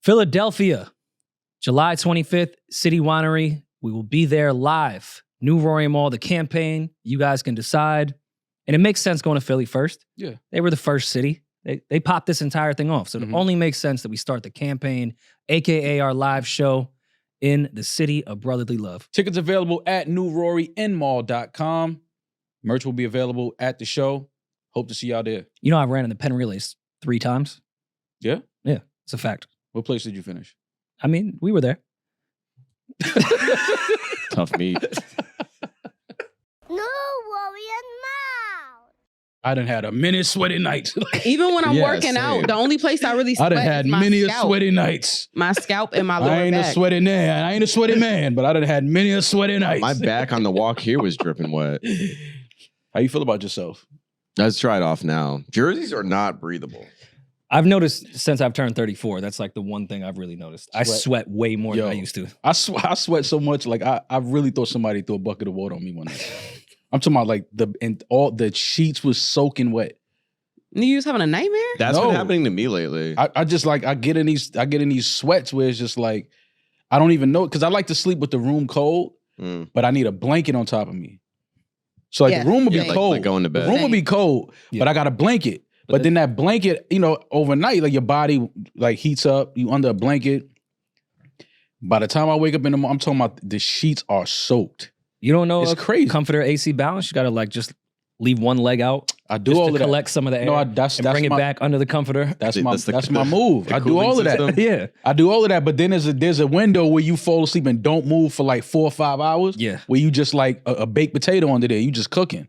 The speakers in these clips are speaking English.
Philadelphia, July 25th, Citi Winery. We will be there live. New Rory Mall, the campaign. You guys can decide. And it makes sense going to Philly first. Yeah. They were the first city. They popped this entire thing off. So it only makes sense that we start the campaign, a.k.a. our live show in the city of brotherly love. Tickets available at newrorynmall.com. Merch will be available at the show. Hope to see y'all there. You know, I ran in the Penn Relays 3 times. Yeah? Yeah, it's a fact. What place did you finish? I mean, we were there. Tough meat. No worry mouth. I done had a many sweaty nights. Even when I'm Yeah, working same. out, the only place I really I sweat done had is my many scalp. sweaty nights. My scalp and my lower I ain't back. a sweaty man. I ain't a sweaty man, but I done had many a sweaty nights. My back on the walk here was dripping wet. How you feel about yourself? Let's try it off now. Jerseys are not breathable. I've noticed since I've turned 34, that's like the one thing I've really noticed. I Sweat. sweat way more than I used to. I sweat so much, like I really thought somebody threw a bucket of water on me one night. I'm talking about like all the sheets was soaking wet. You was having a nightmare? That's No. been happening to me lately. I just like I get in these sweats where it's just like I don't even know because I like to sleep with the room cold, but I need a blanket on top of me. So like Yeah. the room will be Yeah, cold. like going to bed. The room will be cold, but I got a blanket. But then that blanket, you know, overnight, like your body like heats up. You under a blanket. By the time I wake up in the morning, I'm talking about the sheets are soaked. You don't know It's a crazy. comforter AC balance? You got to like just leave one leg out. I do just all to of that. collect some of the air No, and that's bring it my, back under the comforter. That's That's my move. the I do cooling all of that. system. Yeah. I do all of that, but then there's a window where you fall asleep and don't move for like 4 or 5 hours. Yeah. Where you just like a baked potato under there. You just cooking.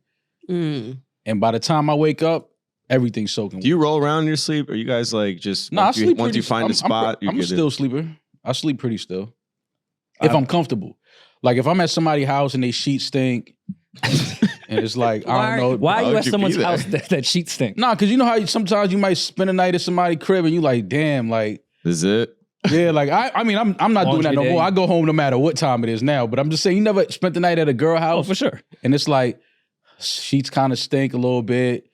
Mm. And by the time I wake up, everything's soaking. Do you roll around in your sleep? Or you guys like just No, I sleep once pretty- you find a spot, I'm you a still sleeper. I sleep pretty still. If I'm comfortable. Like if I'm at somebody's house and they sheets stink, and it's like, I don't know. Why are you would at you someone's be there? house that sheets stink? Nah, because you know how sometimes you might spend a night at somebody's crib and you like, damn, like, Is it? yeah, like I mean, I'm not doing that no Laundry day. more. I go home no matter what time it is now. But I'm just saying, you never spent the night at a girl house. Oh, for sure. And it's like sheets kind of stink a little bit.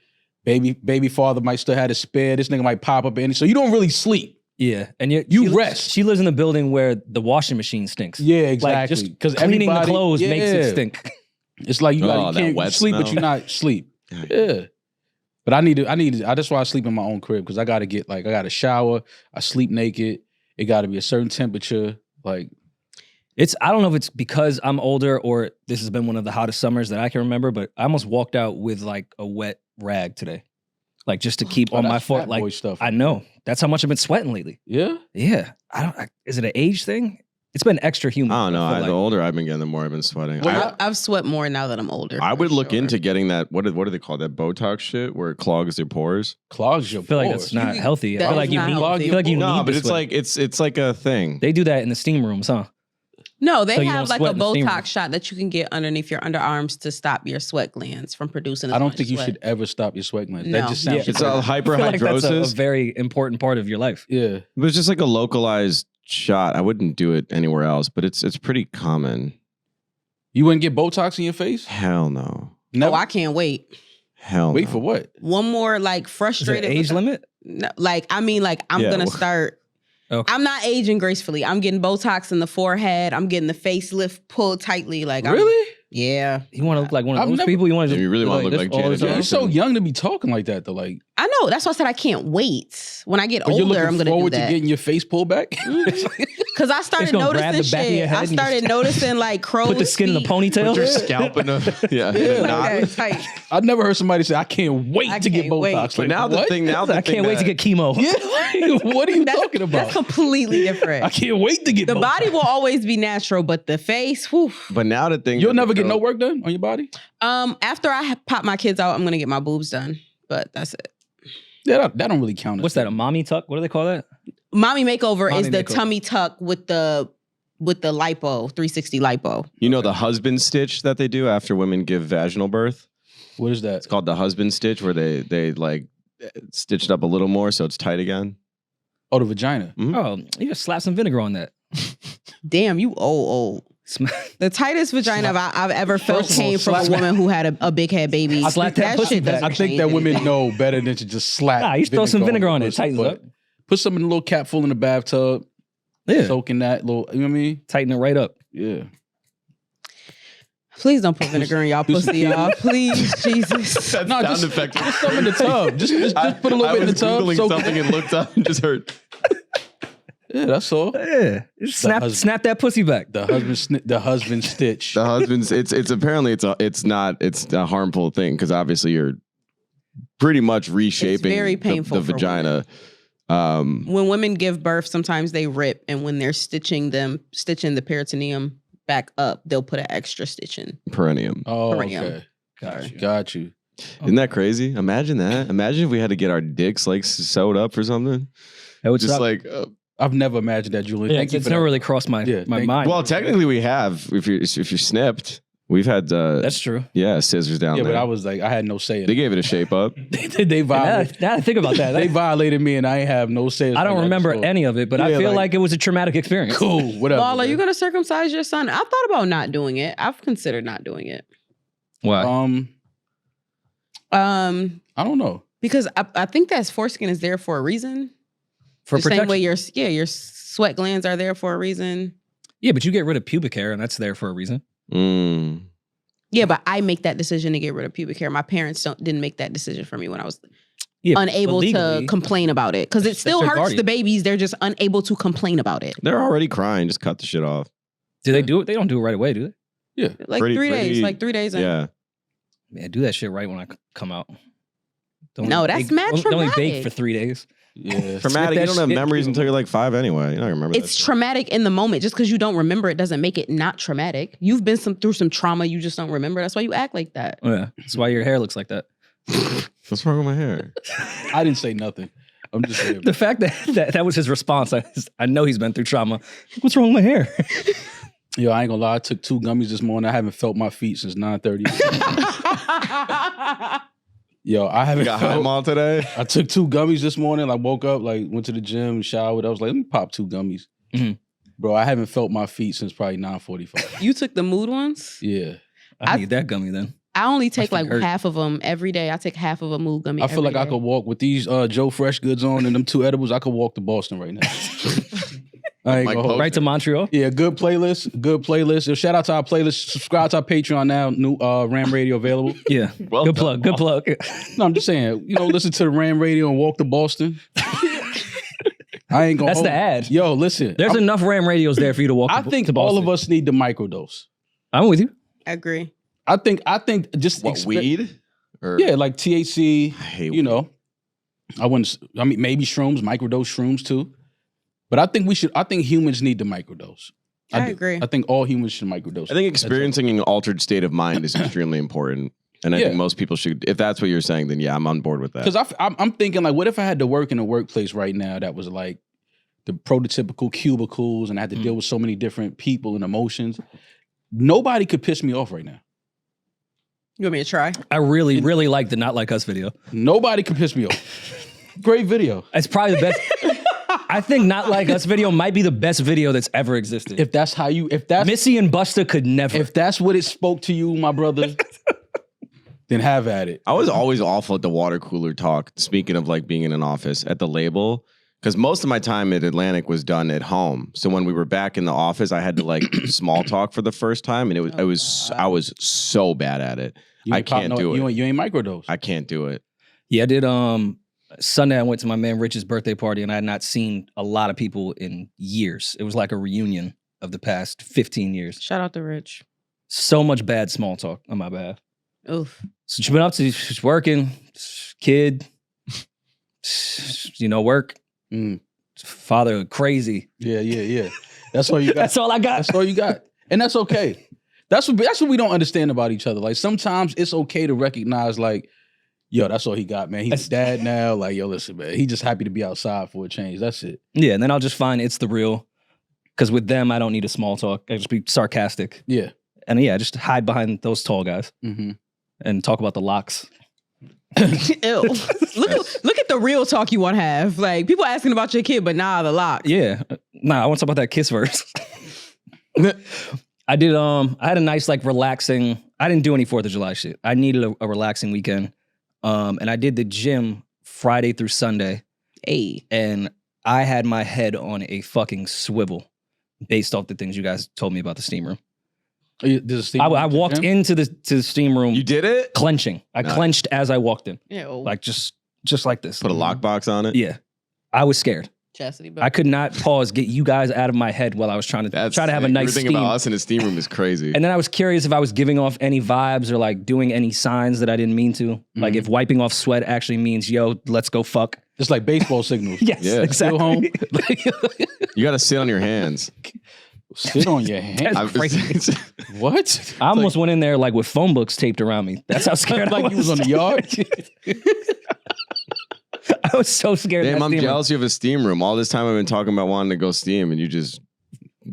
Baby father might still have a spare. This nigga might pop up in it. So you don't really sleep. Yeah. And You she rest. She lives in a building where the washing machine stinks. Yeah, Like exactly. just Because cleaning the clothes makes it stink. It's like you Oh, that can't wet sleep, but smell. you're not sleep. Yeah. But I need to, that's why I sleep in my own crib, because I got to shower, I sleep naked, it got to be a certain temperature, like. I don't know if it's because I'm older or this has been one of the hottest summers that I can remember, but I almost walked out with like a wet rag today. Like just to keep on my that's foot. fat Like boy stuff. I know. That's how much I've been sweating lately. Yeah? Yeah. Is it an age thing? It's been extra humid. I don't know. feel The like. older I've been getting, the more I've been sweating. I've sweat more now that I'm older. I would for look sure. into getting that. What do they call that Botox shit where it clogs your pores? Clogs your I feel like pores. that's not healthy. I That feel like is you not need. healthy. I feel like you No, need but to it's sweat. like it's like a thing. They do that in the steam rooms, huh? No, they So you have don't like sweat a in the steam room. Botox shot that you can get underneath your underarms to stop your sweat glands from producing. As I don't much think you sweat. should ever stop your sweat glands. No. That just sounds It's crazy. a I feel like that's hyperhidrosis. a very important part of your life. Yeah. But it's just like a localized shot. I wouldn't do it anywhere else, but it's pretty common. You wouldn't get Botox in your face? Hell no. Never. Oh, I can't wait. Hell Wait no. for what? One more like Is there frustrated. an age with- limit? No, like I mean, like I'm Yeah, gonna well- start. Okay. I'm not aging gracefully. I'm getting Botox in the forehead. I'm getting the facelift pulled tightly. Like Really? Yeah, You want to look like one of I've those never- people? You want to You really wanna look like all the Janet time? You're Jackson. so young to be talking like that, though. Like, I know. That's why I said I can't wait. When I get but you're older, I'm looking gonna do forward to that. getting your face pulled back? Because I started gonna grab noticing the back of your shit. head I and started just- noticing like crow's Put the skin in a feet. ponytail. Put your scalp in a yeah. Yeah. knot. Okay, tight. I've never heard somebody say, I can't wait I to get can't Botox. wait. Like, But now the what? thing, now the I thing can't wait to that- get chemo. Yeah, like, what are you talking about? That's completely different. I can't wait to get The Botox. body will always be natural, but the face, whew. But now the thing, You'll that never the get no girl- work done on your body? After I pop my kids out, I'm gonna get my boobs done. But that's it. Yeah, that don't really count. as What's that? A mommy tuck? What do they call that? Mommy makeover Mommy is the makeover. tummy tuck with the lipo, 360 lipo. You know the husband stitch that they do after women give vaginal birth? What is that? It's called the husband stitch, where they like stitch it up a little more so it's tight again. Oh, the vagina. Oh, you just slap some vinegar on that. Damn, you old. The tightest vagina I've ever felt First of all, came from a slap- woman who had a big head baby. I slapped that pussy shit back. doesn't I think change that women anything. know better than to just slap. Nah, you throw some vinegar on it, pussy, tightens but- up. Put some in a little cap full in the bathtub. Yeah. Soaking that little, you know what I mean? Tighten it right up. Yeah. Please don't put vinegar in y'all pussy, y'all. Please, Jesus. That No, sound just- effect. Just some in the tub. Just put a little bit in the tub. I was soak Googling it. something and looked up and just heard. Yeah, that's all. Yeah. Just snap that pussy back. The husband stitch. The husband's. It's apparently it's a harmful thing because obviously you're pretty much reshaping very painful the for vagina. When women give birth, sometimes they rip, and when they're stitching the peritoneum back up, they'll put an extra stitch in. Perineum. Oh, Perineum. okay. Got you. Isn't that crazy? Imagine that. Imagine if we had to get our dicks like sewed up or something. That would Just suck. like. I've never imagined that, Julian. Yeah, Thank you it's for never that. really crossed my mind. Well, technically we have. If you're snipped, we've had. That's true. Yeah, scissors down Yeah, there. but I was like, I had no say in They it. gave it a shape up. They Now violated. that I think about that, They violated me, and I ain't have no say. I don't remember any of it, but I Yeah, feel like- like it was a traumatic experience. Cool, whatever. Lala, man. you gonna circumcise your son? I thought about not doing it. I've considered not doing it. Why? I don't know. Because I think that foreskin is there for a reason. For the protection. same way your sweat glands are there for a reason. Yeah, but you get rid of pubic hair, and that's there for a reason. Mm. Yeah, but I make that decision to get rid of pubic hair. My parents didn't make that decision for me when I was Yeah, but unable to legally- complain about it. Because it still their hurts guardian. the babies. They're just unable to complain about it. They're already crying. Just cut the shit off. Do they do it? They don't do it right away, do they? Yeah. Like Pretty- 3 days. pretty- Like 3 days in. Yeah. Man, do that shit right when I come out. No, that's mad Don't traumatic. bake for 3 days. Yeah. Traumatic. that You don't have shit. memories until you're like 5 anyway. You don't remember that It's shit. traumatic in the moment. Just because you don't remember it doesn't make it not traumatic. You've been through some trauma you just don't remember. That's why you act like that. Oh, yeah, that's why your hair looks like that. What's wrong with my hair? I didn't say nothing. I'm just saying. The fact that was his response, I know he's been through trauma. What's wrong with my hair? Yo, I ain't gonna lie. I took 2 gummies this morning. I haven't felt my feet since 9:30. Yo, I haven't You got hot felt. mall today? I took 2 gummies this morning. I woke up, like went to the gym, showered. I was like, let me pop 2 gummies. Mhm. Bro, I haven't felt my feet since probably 9:45. You took the mood ones? Yeah. I need that gummy then. I only take My feet like hurt. half of them every day. I take half of a mood gummy. I feel like every I day. could walk with these Joe Fresh goods on and them 2 edibles. I could walk to Boston right now. I ain't Mike gonna hold Right to Montreal? Yeah, good playlist. Good playlist. Yo, shout out to our playlist. Subscribe to our Patreon now. New Ram Radio available. Yeah. Well good done, plug. Good plug. No, I'm just saying, listen to the Ram Radio and walk to Boston. I ain't gonna That's hold the ad. Yo, listen. There's enough Ram radios there for you to walk I to think to Boston. all of us need the microdose. I'm with you. I agree. I think just What, weed? Or Yeah, like THC, I hate you know. I mean maybe shrooms, microdose shrooms too. But I think humans need the microdose. I do. agree. I think all humans should microdose. I think experiencing an altered state of mind is extremely important. And I Yeah. think most people should, if that's what you're saying, then yeah, I'm on board with that. Because I'm thinking, like, what if I had to work in a workplace right now that was like the prototypical cubicles and I had to deal with so many different people and emotions? Nobody could piss me off right now. You want me to try? I really, really like the Not Like Us video. Nobody could piss me off. Great video. It's probably the best. I think Not Like Us video might be the best video that's ever existed. If that's Missy and Busta could never. if that's what it spoke to you, my brother, then have at it. I was always awful at the water cooler talk, speaking of like being in an office at the label, because most of my time at Atlantic was done at home. So when we were back in the office, I had to like small talk for the first time. And I was so bad at it. You I ain't pop can't do it. You ain't microdose. I can't do it. Yeah, I did. Sunday, I went to my man Rich's birthday party, and I had not seen a lot of people in years. It was like a reunion of the past 15 years. Shout out to Rich. So much bad small talk on my behalf. Oof. So she's been up to, she's working, kid, work, father, crazy. Yeah. That's all you got. That's all I got. That's all you got. And that's okay. That's what we don't understand about each other. Like sometimes it's okay to recognize like, yo, that's all he got, man. He's a dad now. Like, yo, listen, man. He just happy to be outside for a change. That's it. Yeah, and then I'll just find it's the real. Because with them, I don't need a small talk. I just be sarcastic. Yeah. And yeah, just hide behind those tall guys Mm-hmm. and talk about the locks. Ew. Look at the real talk you want to have. Like people asking about your kid, but nah, the lock. Yeah. Nah, I want to talk about that kiss verse. I did, I had a nice, like, relaxing, I didn't do any 4th of July shit. I needed a relaxing weekend. And I did the gym Friday through Sunday. Hey. And I had my head on a fucking swivel based off the things you guys told me about the steam room. I walked into the steam room. You did it? Clenching. I clenched as I walked in. Ew. Like just like this. Put a lockbox on it? Yeah. I was scared. Chastity belt. I could not pause, get you guys out of my head while I was trying to have a nice Everything steam. about us in the steam room is crazy. And then I was curious if I was giving off any vibes or like doing any signs that I didn't mean to. Like if wiping off sweat actually means, yo, let's go fuck. It's like baseball signals. Yes, Yeah. exactly. Still home. You got to sit on your hands. Sit on your hand. That's crazy. What? I almost went in there like with phone books taped around me. That's how scared I was. Like you was on the yard. I was so scared. Damn, of that I'm steam room. jealous you have a steam room. All this time I've been talking about wanting to go steam, and you just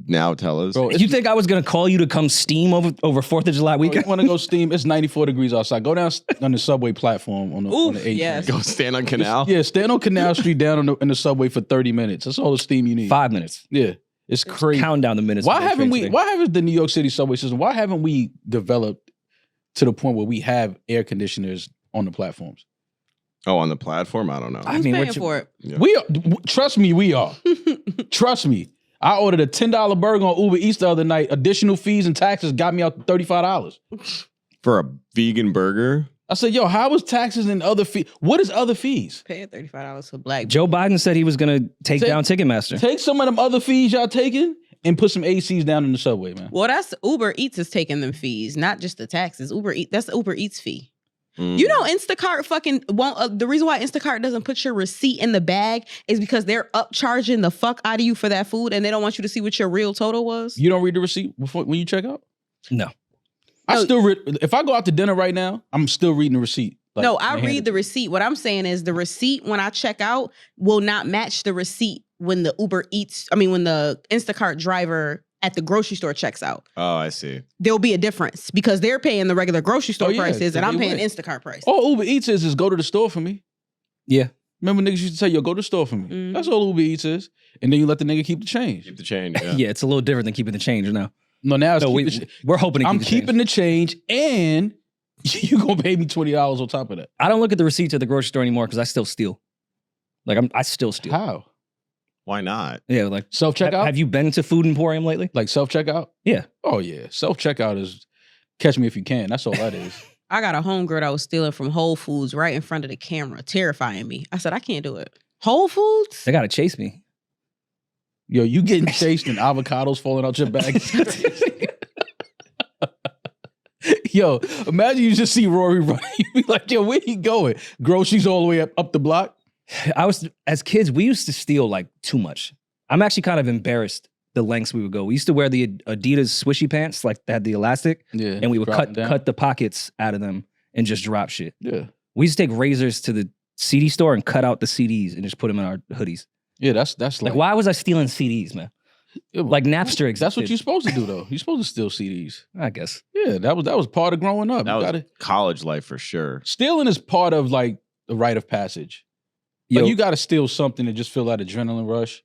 now tell us. Bro, You think I was gonna call you to come steam over 4th of July you weekend? want to go steam? It's 94 degrees outside. Go down on the subway platform on the 8th. yes. Go stand on Canal? Yeah, stand on Canal Street down in the subway for 30 minutes. That's all the steam you need. 5 minutes. Yeah, it's crazy. Count down the minutes. Why of the haven't train today. Why haven't the New York City subway system? Why haven't we developed to the point where we have air conditioners on the platforms? Oh, on the platform? I don't know. Who's paying for it? Yeah. We are. Trust me, we are. Trust me. I ordered a $10 burger on Uber Eats the other night. Additional fees and taxes got me out to $35. For a vegan burger? I said, yo, how is taxes and other fees? What is other fees? Paying $35 for black. Joe Biden said he was gonna take down Ticketmaster. Take some of them other fees y'all taking and put some ACs down in the subway, man. Well, that's Uber Eats is taking them fees, not just the taxes. That's the Uber Eats fee. Mm. You know, Instacart fucking won't. The reason why Instacart doesn't put your receipt in the bag is because they're upcharging the fuck out of you for that food, and they don't want you to see what your real total was. You don't read the receipt when you check out? No. I still read. If I go out to dinner right now, I'm still reading the receipt. Like, No, I they hand read it the to me. receipt. What I'm saying is the receipt when I check out will not match the receipt when the when the Instacart driver at the grocery store checks out. Oh, I see. There'll be a difference because they're paying the regular grocery store yeah, prices and I'm they paying will. Instacart price. All Uber Eats is go to the store for me. Yeah. Remember niggas used to say, yo, go to the store for me. Mhm. That's all Uber Eats is. And then you let the nigga keep the change. Keep the change. Yeah. Yeah, it's a little different than keeping the change now. No, now it's No, we're hoping to I'm keep the change. keeping the change and you gonna pay me $20 on top of that. I don't look at the receipts at the grocery store anymore because I still steal. Like I still steal. How? Why not? Yeah, like Self-checkout? Have you been to Food Emporium lately? Like self-checkout? Yeah. Oh yeah. Self-checkout is catch me if you can. That's all that is. I got a homegirl that was stealing from Whole Foods right in front of the camera, terrifying me. I said, I can't do it. Whole Foods? They gotta chase me. Yo, you getting chased and avocados falling out your bag. Yo, imagine you just see Rory running. You be like, yo, where he going? Groceries all the way up the block? As kids, we used to steal like too much. I'm actually kind of embarrassed the lengths we would go. We used to wear the Adidas swishy pants, like that had the elastic, Yeah. and we would drop them down. cut the pockets out of them and just drop shit. Yeah. We used to take razors to the CD store and cut out the CDs and just put them in our hoodies. Yeah, that's Like, why was I stealing CDs, man? Like Napster existed. That's what you're supposed to do, though. You're supposed to steal CDs. I guess. Yeah, that was part of growing up. That You was gotta, college life for sure. stealing is part of like the rite of passage. Like Yo, you got to steal something to just feel that adrenaline rush,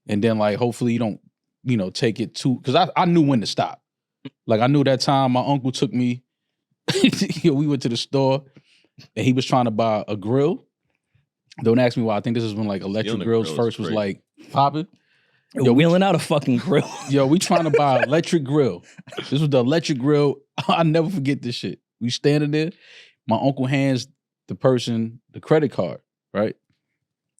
and then like hopefully you don't, take it too. Because I knew when to stop. Like I knew that time my uncle took me. We went to the store, and he was trying to buy a grill. Don't ask me why. I think this is when like electric Stealing a grills grill is first was crazy. like popping. Yo, wheeling out a fucking grill. Yo, we trying to buy an electric grill. This was the electric grill. I'll never forget this shit. We standing there. My uncle hands the person the credit card, right?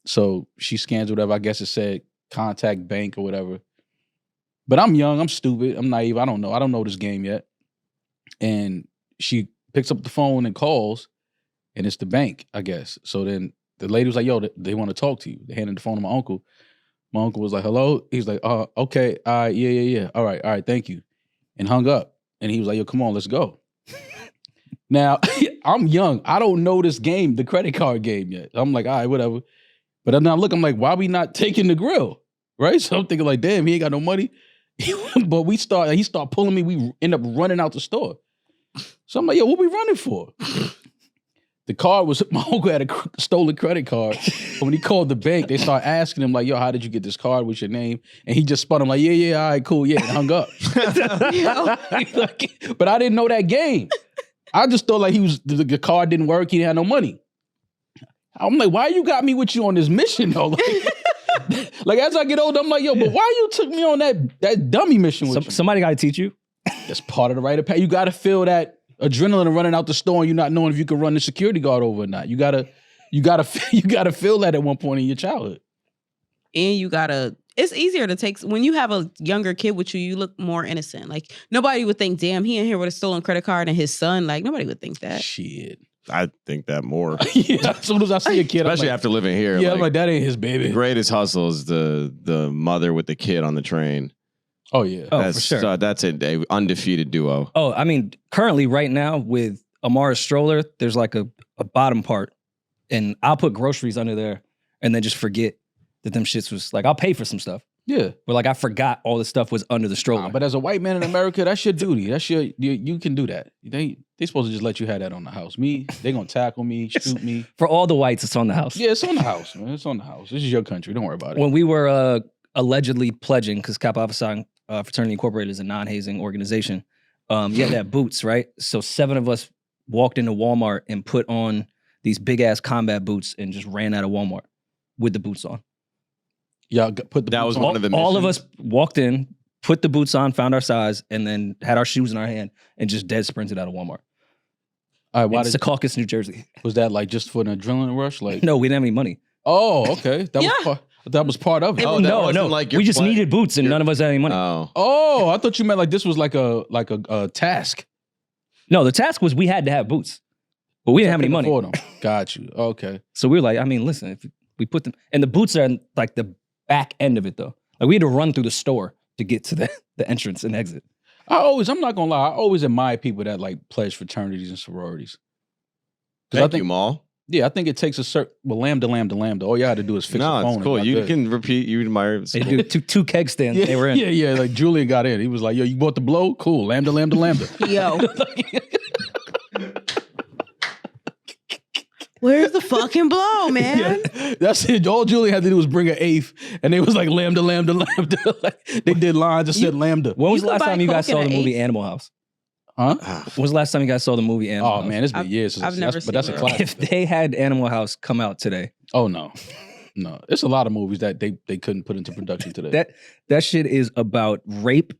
So she scans whatever. I guess it said contact bank or whatever. But I'm young. I'm stupid. I'm naive. I don't know. I don't know this game yet. And she picks up the phone and calls, and it's the bank, I guess. So then the lady was like, yo, they want to talk to you. They handed the phone to my uncle. My uncle was like, hello? He's like, okay, yeah. All right, thank you. And hung up. And he was like, yo, come on, let's go. Now, I'm young. I don't know this game, the credit card game yet. I'm like, all right, whatever. But then I look, I'm like, why we not taking the grill? Right? So I'm thinking like, damn, he ain't got no money. But he start pulling me. We end up running out the store. So I'm like, yo, what we running for? The card was, my uncle had a stolen credit card. But when he called the bank, they started asking him like, yo, how did you get this card? What's your name? And he just spun him like, yeah, all right, cool, yeah, and hung up. But I didn't know that game. I just thought like the card didn't work. He didn't have no money. I'm like, why you got me with you on this mission though? Like, Like as I get older, I'm like, yo, but why you took me on that dummy mission with you? Somebody got to teach you. That's part of the rite of passage. You got to feel that adrenaline running out the store and you not knowing if you can run the security guard over or not. You gotta feel that at one point in your childhood. And you gotta, it's easier to take, when you have a younger kid with you, you look more innocent. Like nobody would think, damn, he in here with a stolen credit card and his son. Like nobody would think that. Shit. I think that more. Yeah, as soon as I see a kid, Especially I'm like, after living here. yeah, I'm like, that ain't his baby. The greatest hustle is the mother with the kid on the train. Oh, yeah. Oh, That's, for sure. That's a undefeated duo. Oh, I mean, currently right now with Amara's stroller, there's like a bottom part. And I'll put groceries under there and then just forget that them shits was like, I'll pay for some stuff. Yeah. But like I forgot all the stuff was under the stroller. But as a white man in America, that's your duty. That's you can do that. They supposed to just let you have that on the house. Me, they gonna tackle me, shoot me. For all the whites, it's on the house. Yeah, it's on the house, man. It's on the house. This is your country. Don't worry about it. When we were allegedly pledging, because Kappa Alpha Psi Fraternity Incorporated is a non-hazing organization, you had to have boots, right? So 7 of us walked into Walmart and put on these big-ass combat boots and just ran out of Walmart with the boots on. Y'all put the That boots was on. one of the All of missions. us walked in, put the boots on, found our size, and then had our shoes in our hand and just dead sprinted out of Walmart. All right, why In Secaucus, New Jersey. was that like just for an adrenaline rush? Like, No, we didn't have any money. oh, okay, that was part of it. Oh, that no, wasn't like your we just plan- needed boots and none of us had any money. Oh, I thought you meant like this was like a task. No, the task was we had to have boots, but we didn't have any money. For them. Got you. Okay. So we were like, I mean, listen, if we put them, and the boots are in, like the back end of it though. Like we had to run through the store to get to the entrance and exit. I'm not gonna lie, I always admire people that like pledge fraternities and sororities. Thank you, Maul. Yeah, I think it takes a certain lambda. All you had to do is fix the phone. No, it's and cool. got You good. can repeat. You admire it. It's They cool. do two keg stands. Yeah, They were in. Yeah. Like Julian got in. He was like, "Yo, you bought the blow? Cool. Lambda." Yo. Where's the fucking blow, man? Yeah, that's it. All Julian had to do was bring an eighth, and they was like lambda. Like, they did lines that said lambda. When was You the can last buy time you guys Coke saw in the an movie eighth. Animal House? Huh? When was the last time you guys saw the movie Animal House? Oh man, it's been years. Since I've never but that's a seen it. classic. If they had Animal House come out today, Oh no, it's a lot of movies that they couldn't put into production today. that shit is about rape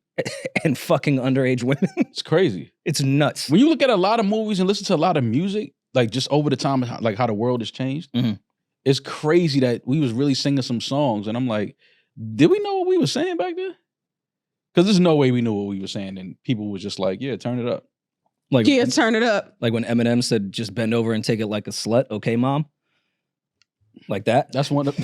and fucking underage women. It's crazy. It's nuts. When you look at a lot of movies and listen to a lot of music, like just over the time, like how the world has changed, Mhm. it's crazy that we was really singing some songs, and I'm like, did we know what we were saying back then? Because there's no way we knew what we were saying, and people was just like, yeah, turn it up. Like, Yeah, turn it up. like when Eminem said, "Just bend over and take it like a slut, okay, mom." Like that. That's one of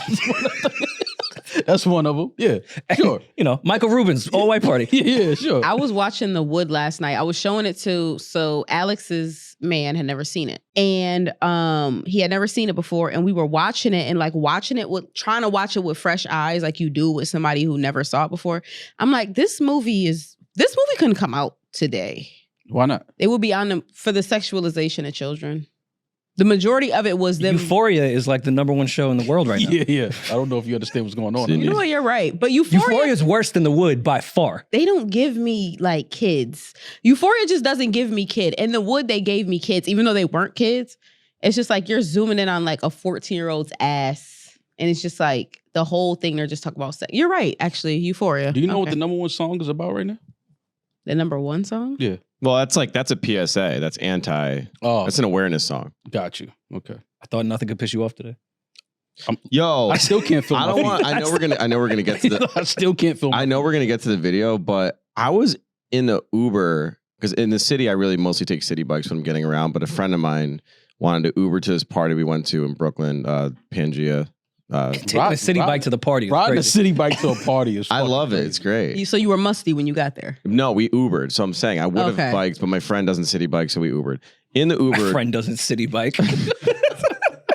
that's one of them. Yeah, sure. You know, Michael Rubin's all white party. Yeah, sure. I was watching The Wood last night. I was showing it so Alex's man had never seen it. And he had never seen it before. And we were watching it and like trying to watch it with fresh eyes, like you do with somebody who never saw it before. I'm like, this movie couldn't come out today. Why not? It would be on them for the sexualization of children. The majority of it was them. Euphoria is like the #1 show in the world right now. Yeah. I don't know if you understand what's going on. You know what? You're right. But Euphoria Euphoria is worse than The Wood by far. they don't give me like kids. Euphoria just doesn't give me kid. And The Wood, they gave me kids, even though they weren't kids. It's just like you're zooming in on like a 14-year-old's ass. And it's just like the whole thing, they're just talking about sex. You're right, actually, Euphoria. Do you know what Okay. the #1 song is about right now? The #1 song? Yeah. Well, that's a PSA. That's anti. Oh, That's an awareness song. got you. Okay. I thought nothing could piss you off today. Yo, I still can't feel. I my don't feet. want. I know we're gonna get to the. I still can't feel. I know we're gonna get to the video, but I was in the Uber because in the city I really mostly take city bikes when I'm getting around. But a friend of mine wanted to Uber to this party we went to in Brooklyn, Pangea. Taking a city bike to the party. is Riding a crazy. city bike to a party is. I fucking love it. crazy. It's great. So you were musty when you got there. No, we Ubered. So I'm saying I would have Okay. biked, but my friend doesn't city bike, so we Ubered. In the My Uber, friend doesn't city bike.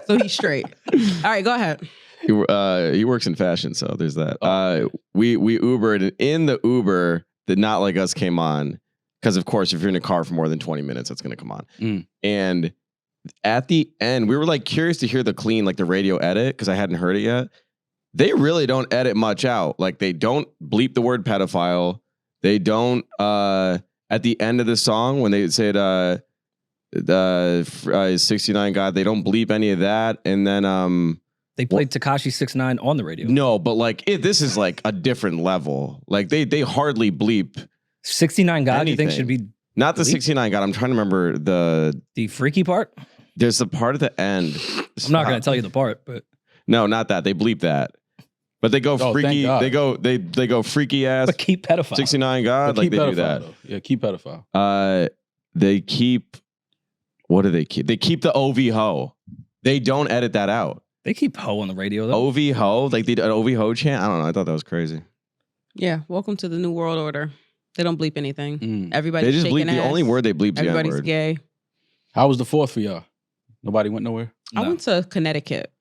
So he's straight. All right, go ahead. he works in fashion, so there's that. We Ubered, and in the Uber, the Not Like Us came on because, of course, if you're in a car for more than 20 minutes, that's going to come on. Mm. And at the end, we were like curious to hear the clean, like the radio edit, because I hadn't heard it yet. They really don't edit much out. Like they don't bleep the word pedophile. They don't. At the end of the song, when they said the 69 God, they don't bleep any of that. And then They played Tekashi 6ix9ine on the radio. No, but like this is like a different level. Like they hardly bleep 69 God, you think anything. should be Not the 69 God. I'm trying to remember the freaky part? there's the part at the end. I'm not going to tell you the part, but No, not that. They bleep that. But they go freaky. God. They go freaky ass. but keep pedophile. 69 God. But Like keep they do pedophile, that. though. Yeah, keep pedophile. They keep. What do they keep? They keep the OV ho. They don't edit that out. They keep ho on the radio though. OV ho, like they did an OV ho chant. I don't know. I thought that was crazy. Yeah, welcome to the new world order. They don't bleep anything. Everybody's They just shaking bleep. The ass. only word they bleep is the Everybody's N-word. gay. How was the 4th for y'all? Nobody went nowhere? I went to Connecticut.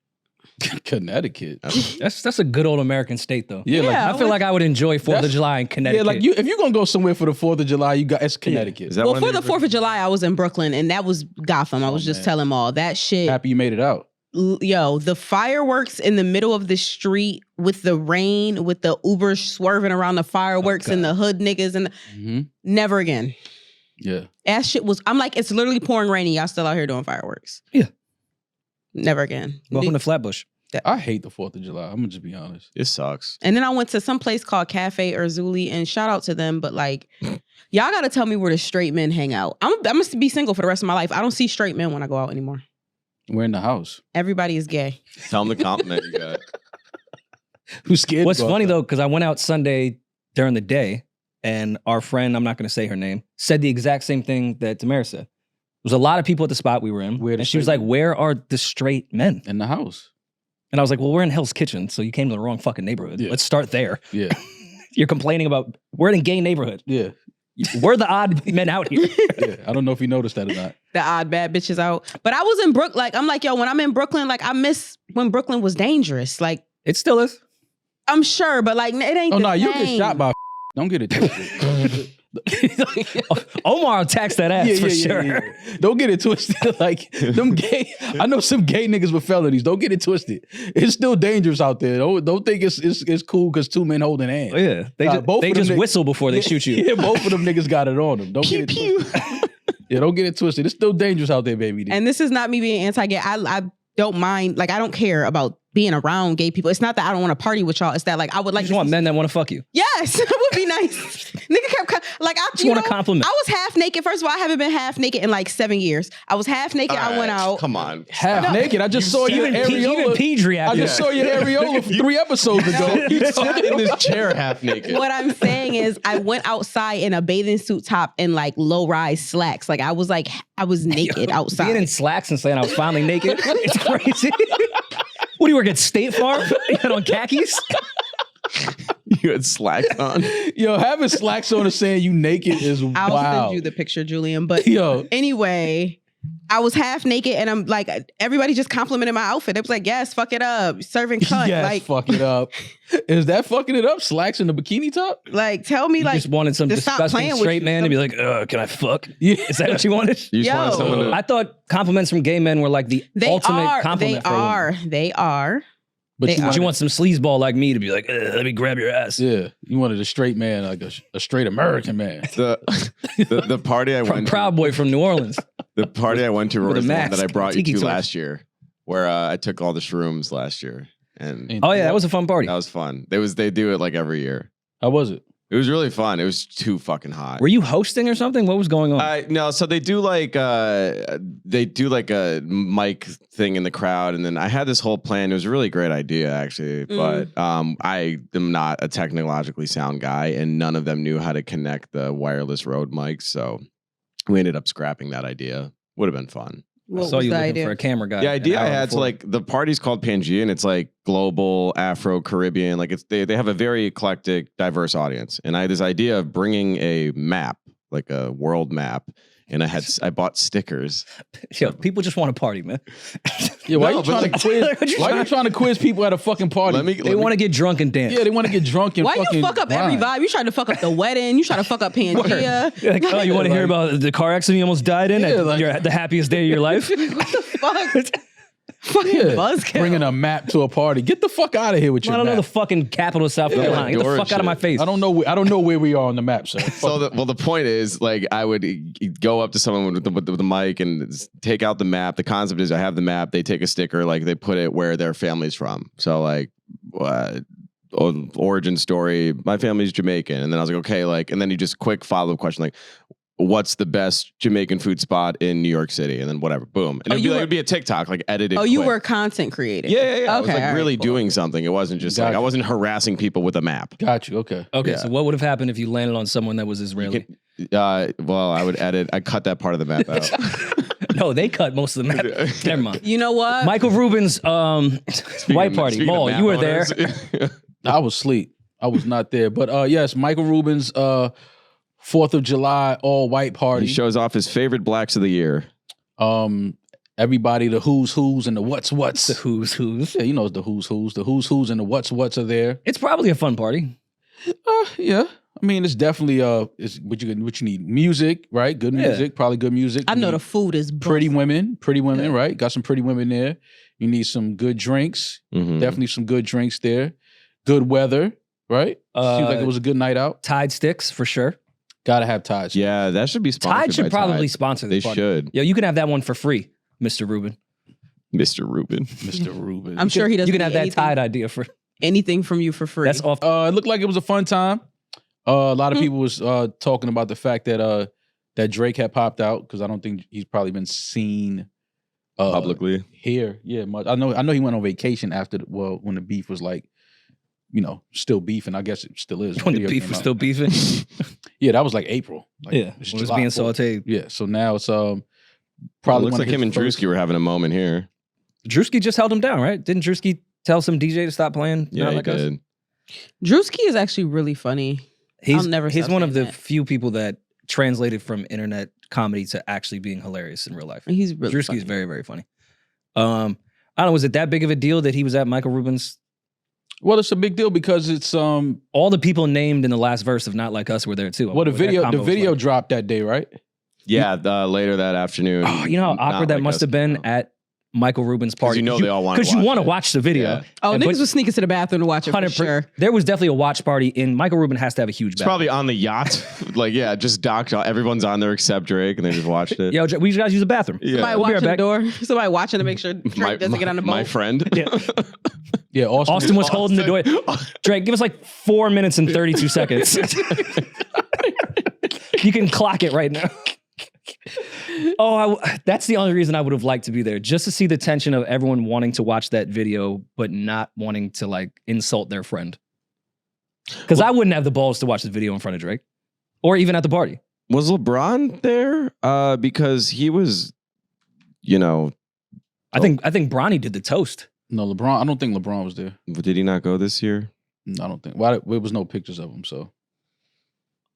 Connecticut. That's a good old American state though. Yeah, like, Yeah. I feel like I would enjoy 4th of That's- July in Connecticut. yeah, like if you're gonna go somewhere for the 4th of July, it's Connecticut. Is that Well, one for of the your 4th of July, I was in Brooklyn, and that was Gotham. I was just man. telling them all that shit. Happy you made it out. Yo, the fireworks in the middle of the street with the rain, with the Uber swerving around the fireworks and the hood niggas, and never again. Yeah. That shit was. I'm like, it's literally pouring rain, and y'all still out here doing fireworks. Yeah. Never again. Welcome to Flatbush. I hate the 4th of July. I'm gonna just be honest. It sucks. And then I went to some place called Cafe Erzuli, and shout out to them, but like, y'all got to tell me where the straight men hang out. I'm gonna be single for the rest of my life. I don't see straight men when I go out anymore. We're in the house. Everybody is gay. Tell them the compliment you got. Who's scared? What's to go funny out though, because I went out Sunday during the day, and our friend, I'm not going to say her name, said the exact same thing that Demaris said. There was a lot of people at the spot we were in, Where the and she was straight like, "Where are the straight men?" in the house? And I was like, "Well, we're in Hell's Kitchen, so you came to the wrong fucking neighborhood. Yeah. Let's start there." Yeah. You're complaining about we're in a gay neighborhood. Yeah. We're the odd men out here. Yeah. I don't know if you noticed that or not. The odd bad bitches out. But I was in Brooklyn. Like, I'm like, yo, when I'm in Brooklyn, like, I miss when Brooklyn was dangerous. Like, It still is. I'm sure, but like, it ain't. Oh the no, you get same. shot by don't get it twisted. Omar will tax that ass for sure. yeah. Don't get it twisted. Like them gay. I know some gay niggas with felonies. Don't get it twisted. It's still dangerous out there. Don't think it's cool because 2 men holding hands. Oh, yeah, they both of them just whistle before they shoot you. Yeah, both of them niggas got it on them. Don't get it twisted. Yeah, don't get it twisted. It's still dangerous out there, baby. And this is not me being anti-gay. I don't mind. Like, I don't care about being around gay people. It's not that I don't want to party with y'all. It's that like I would like You just want men that want to fuck you. Yes, it would be nice. Nigga kept like I Just want a compliment. I was half naked. First of all, I haven't been half naked in like 7 years. I was half naked. I went out. Come on. half naked. I just saw your Even areola. Page I reacted. just saw your areola 3 episodes ago. You sat in this chair half naked. What I'm saying is, I went outside in a bathing suit top and like low rise slacks. Like I was naked outside. Being in slacks and saying I was finally naked. It's crazy. What do you work at State Farm? You had on khakis? You had slacks on. Yo, having slacks on and saying you naked is I'll wild. send you the picture, Julian. But Yo, anyway, I was half naked and I'm like, everybody just complimented my outfit. It was like, yes, fuck it up, serving cunt. yes, like, fuck it up. Is that fucking it up? Slacks in the bikini top? like, tell me, You like, just wanted some to stop disgusting playing with straight you. man to be like, can I fuck? Yeah. Is that what you wanted? You just wanted Yo. someone to. I thought compliments from gay men were like the ultimate compliment for a woman. They are. But They you are. But you wanted, want some sleazeball like me to be like, let me grab your ass. yeah, you wanted a straight man, like a straight American man. The party I went to. Proud Boy from New Orleans. The party I went to With a was the one mask, that I brought you tiki to torch. last year, where I took all the shrooms last year, and Oh yeah, that was a fun party. that was fun. They do it like every year. How was it? It was really fun. It was too fucking hot. Were you hosting or something? What was going on? No, so they do like a mic thing in the crowd, and then I had this whole plan. It was a really great idea, actually, but I am not a technologically sound guy, and none of them knew how to connect the wireless Rode mics, so we ended up scrapping that idea. Would have been fun. What I saw was you the looking idea? for a camera guy. The idea an I hour had, so before. like the party's called Pangea, and it's like global Afro Caribbean, like they have a very eclectic, diverse audience. And I had this idea of bringing a map, like a world map, and I bought stickers. Yo, people just want to party, man. Yeah, why No, you but trying like- to quiz? What you Why trying- you trying to quiz people at a fucking party? They want to get drunk and dance. Yeah, they want to get drunk and Why fucking you fuck up every grind. vibe? You tried to fuck up the wedding. You tried to fuck up Pangea. You're like, oh, you want to hear about the car accident you almost died in? Yeah, like- You're the happiest day of your life? What the fuck? Fucking Yeah, buzzkill. bringing a map to a party. Get the fuck out of here with your I don't know the map. fucking capital of South Carolina. Get the door fuck and out of my shit. face. I don't know where we are on the map, sir. So the point is, like, I would go up to someone with the mic and take out the map. The concept is I have the map. They take a sticker, like they put it where their family's from. So like, origin story. My family's Jamaican, and then I was like, okay, like, and then you just quick follow up question like, what's the best Jamaican food spot in New York City? And then whatever, boom. And it'd be a TikTok, like edited. Oh, you quick. were content creating. Yeah. I was Okay, like all really right, cool. doing something. It wasn't just Gotcha. like I wasn't harassing people with a map. Got you. Okay. Okay, Yeah. so what would have happened if you landed on someone that was Israeli? Well, I would I cut that part of the map out. No, they cut most of the map. Never mind. You know what? Michael Rubin's white party. Speaking of Maul, map you were there. owners. I was asleep. I was not there. But yes, Michael Rubin's 4th of July all white party. He shows off his favorite blacks of the year. Everybody, the who's and the what's. The who's. Yeah, you know it's the who's. The who's and the what's are there. It's probably a fun party. Yeah. I mean, it's definitely it's what you need. Music, right? Good Yeah. music, probably good music. I You know need the food is pretty busting. women, right? Got some pretty women there. You need some good drinks. Mhm. Definitely some good drinks there. Good weather, right? Seems like it was a good night out. Tide sticks for sure. Gotta have ties. Yeah, that should be sponsored. Tide should by probably Tide. sponsor They this party. should. Yo, you can have that one for free, Mr. Rubin. Mr. Rubin. Mr. Rubin. I'm sure he doesn't You can need have that anything, Tide idea for. anything from you for free. That's off. It looked like it was a fun time. A lot of people was talking about the fact that that Drake had popped out because I don't think he's probably been seen Publicly. here. Yeah, much. I know he went on vacation after when the beef was like, still beefing. I guess it still is. When the Video beef came was out. still beefing. Yeah, that was like April. Like, Yeah, it's it was July being 4th. sauteed. Yeah, so now it's Probably probably looks one like of him and his Drewski were having a moment here. Drewski just held him down, right? Didn't Drewski tell some DJ to stop playing? Yeah, Not he Like Us? did. Drewski is actually really funny. I'll never He's stop one of saying the that. few people that translated from internet comedy to actually being hilarious in real life. He's really Drewski's funny. very, very funny. I don't know, was it that big of a deal that he was at Michael Rubin's? Well, it's a big deal because it's All the people named in the last verse of Not Like Us were there too. well the That video combo the was video like- dropped that day, right? Yeah, later that afternoon. Oh, you know how Not awkward that Like must Us have been came out. at Michael Rubin's 'Cause party. you know they all wanna Because you watch want to it. watch the video. Yeah. Oh, And niggas but- was sneaking to the bathroom to watch it for 100%. sure. There was definitely a watch party in Michael Rubin has to have a huge It's bathroom. probably on the yacht. Like, yeah, just docked. Everyone's on there except Drake, and they just watched it. Yo, we guys use the bathroom. Yeah. Somebody We'll be right watching the back. door. Somebody watching to make sure Drake doesn't get on the boat. My friend. Yeah, Austin was holding the door. Drake, give us like 4 minutes and 32 seconds. You can clock it right now. That's the only reason I would have liked to be there, just to see the tension of everyone wanting to watch that video, but not wanting to like insult their friend. Because I wouldn't have the balls to watch the video in front of Drake, or even at the party. Was LeBron there? Because he was, I think Bronny did the toast. No, LeBron. I don't think LeBron was there. did he not go this year? No, I don't think. Well, there was no pictures of him, so